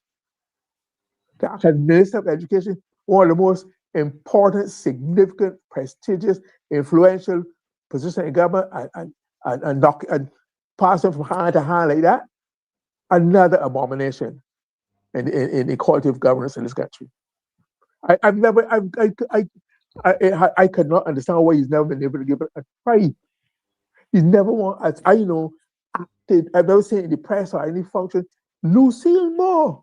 to act as Minister of Education, one of the most important, significant, prestigious, influential position in government, and pass it from hand to hand like that. another abomination in equality of governance in this country. I could not understand why he's never been able to give it a try. He's never acted. I've never seen in the press or any function. Lucille Moore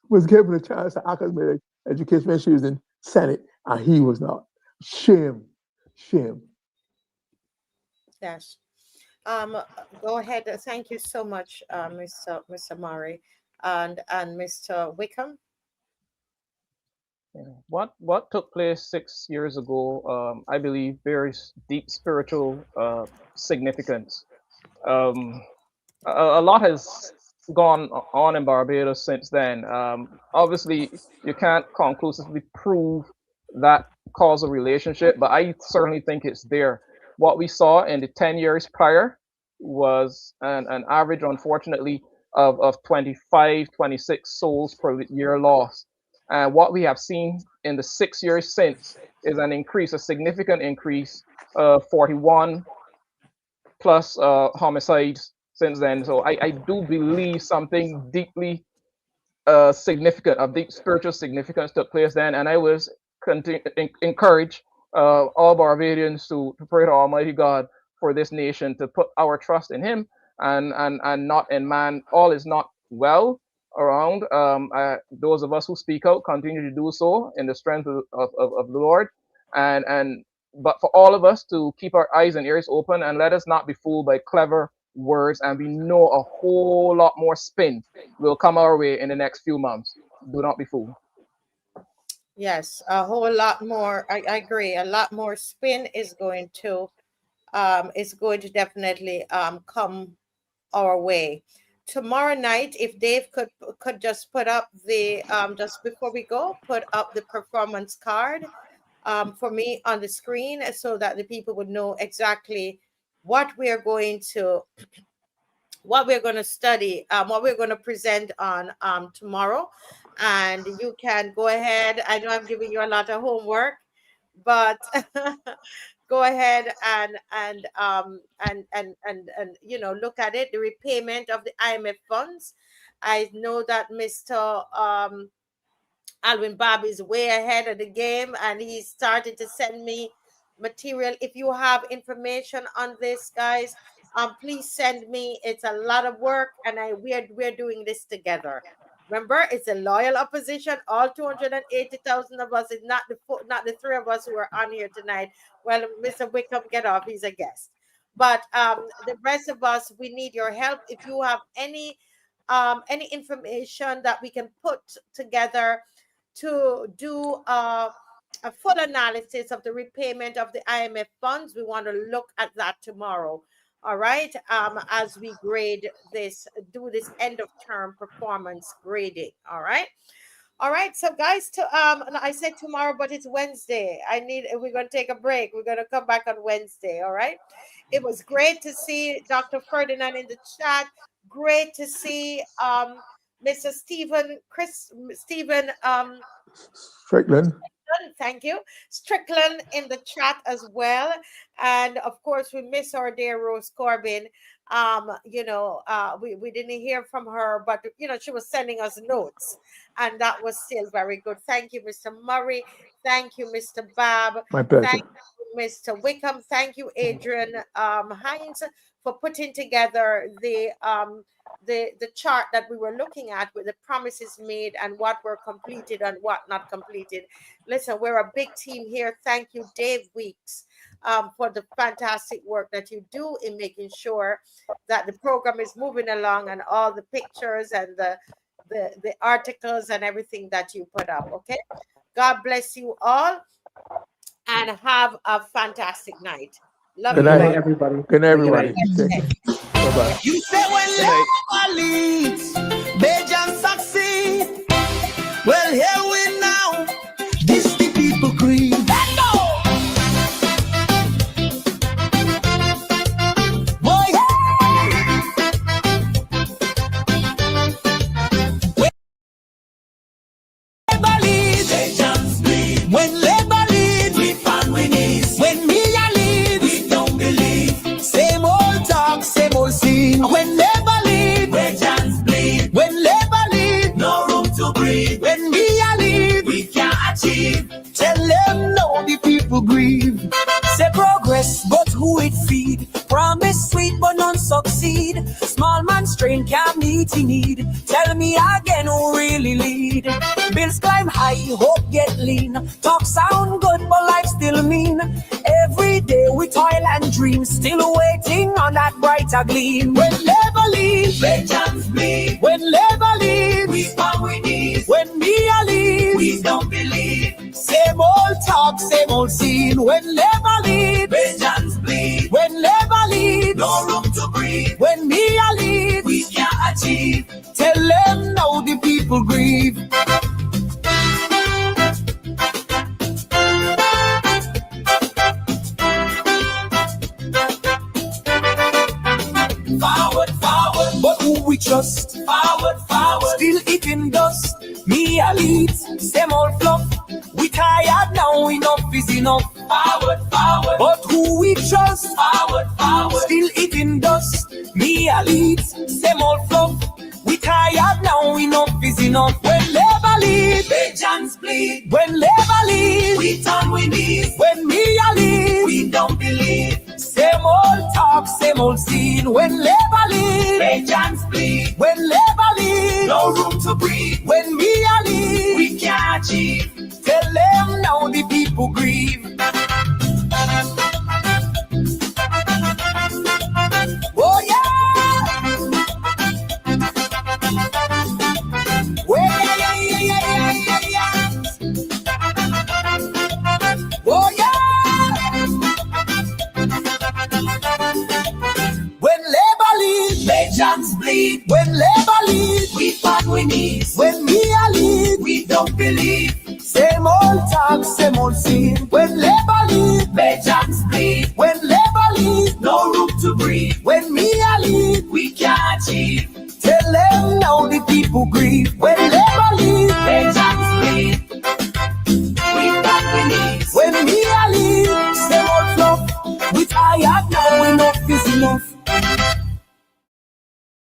was given a chance to act as my education when she was in Senate, and he was not. Shame. Yes. Go ahead. Thank you so much, Mr. Murray and Mr. Wickham. What took place 6 years ago, I believe, bears deep spiritual significance. A lot has gone on in Barbados since then. Obviously, you can't conclusively prove that causal relationship, but I certainly think it's there. What we saw in the 10 years prior was an average, unfortunately, of 25, 26 souls per year lost. And what we have seen in the 6 years since is an increase, a significant increase, 41 plus homicides since then. So I do believe something deeply significant, of deep spiritual significance took place then. And I was encourage all Barbadians to pray to Almighty God for this nation, to put our trust in Him and not in man. All is not well around. Those of us who speak out continue to do so in the strength of the Lord. But for all of us to keep our eyes and ears open, and let us not be fooled by clever words, and we know a whole lot more spin will come our way in the next few months. Do not be fooled. Yes, a whole lot more. I agree. A lot more spin is going to definitely come our way. Tomorrow night, if Dave could just put up the just before we go, put up the performance card for me on the screen, so that the people would know exactly what we're going to study, what we're going to present on tomorrow. And you can go ahead. I know I'm giving you a lot of homework, but go ahead and look at it. The repayment of the IMF funds. I know that Mr. Alvin Bob is way ahead of the game, and he started to send me material. If you have information on this, guys, please send me. It's a lot of work, and we're doing this together. Remember, it's a loyal opposition. All 280,000 of us. Is not the three of us who are on here tonight. Well, Mr. Wickham, get off. He's a guest. But the rest of us, we need your help. If you have any information that we can put together to do a full analysis of the repayment of the IMF funds, we want to look at that tomorrow. All right, as we grade this, do this end of term performance grading. All right. So guys, I said tomorrow, but it's Wednesday. We're going to take a break. We're going to come back on Wednesday. All right. It was great to see Dr. Ferdinand in the chat. Great to see Mr. Stephen Strickland. Thank you. Strickland in the chat as well. And of course, we miss our dear Rose Corbin. We didn't hear from her, but she was sending us notes, and that was still very good. Thank you, Mr. Murray. Thank you, Mr. Bob. My pleasure. Thank you, Mr. Wickham. Thank you, Adrian Hines, for putting together the chart that we were looking at with the promises made and what were completed and what not completed. Listen, we're a big team here. Thank you, Dave Weeks, for the fantastic work that you do in making sure that the program is moving along, and all the pictures and the articles and everything that you put up. Okay, God bless you all, and have a fantastic night. Love Good you, night, everybody. Good night, everybody. Okay. Bye-bye. You say when love leads, Belgium succeed. Well, here we now. This the people creed. Boy, Labour lead, Belgians bleed. When Labour lead, we find we need. When Mia lead, we don't believe. Same old talk, same old scene. When Labour lead, succeed. Small man strain can't meet in need. Tell me again who really lead. Bills climb high, hope get lean. Talk sound good, but life still mean. Every day we toil and dream, still waiting on that brighter gleam. When labor leave, vengeance bleed. When labor leave, we found we need. When me a leave, we don't believe. Same old talk, same old scene. When labor leave, vengeance bleed. When labor leave, no room to breathe. When me a leave, we can't achieve. Tell them now the people grieve. Forward, forward, but who we trust? Forward, forward, still eating dust. Me a lead, same old fluff. We tired now, enough is enough. Forward, forward, but who we trust? Forward, forward, still eating dust. Me a lead, same old fluff. We tired now, enough is enough. When labor lead, vengeance bleed. When labor lead, we turn we need. When me a lead, we don't believe. Same old talk, same old scene. When labor lead, vengeance bleed. When labor lead, no room to breathe. When me a lead, we can't achieve. Tell them now the people grieve. Oh yeah! Oh yeah, yeah, yeah, yeah, yeah, yeah. Oh yeah! When labor lead, vengeance bleed. When labor lead, we find we need. When me a lead, we don't believe. Same old talk, same old scene. When labor lead, vengeance bleed. When labor lead, no room to breathe. When me a lead, we can't achieve. Tell them now the people grieve. When labor lead, vengeance bleed. We got we need. When me a lead, same old fluff. We tired now, enough is enough.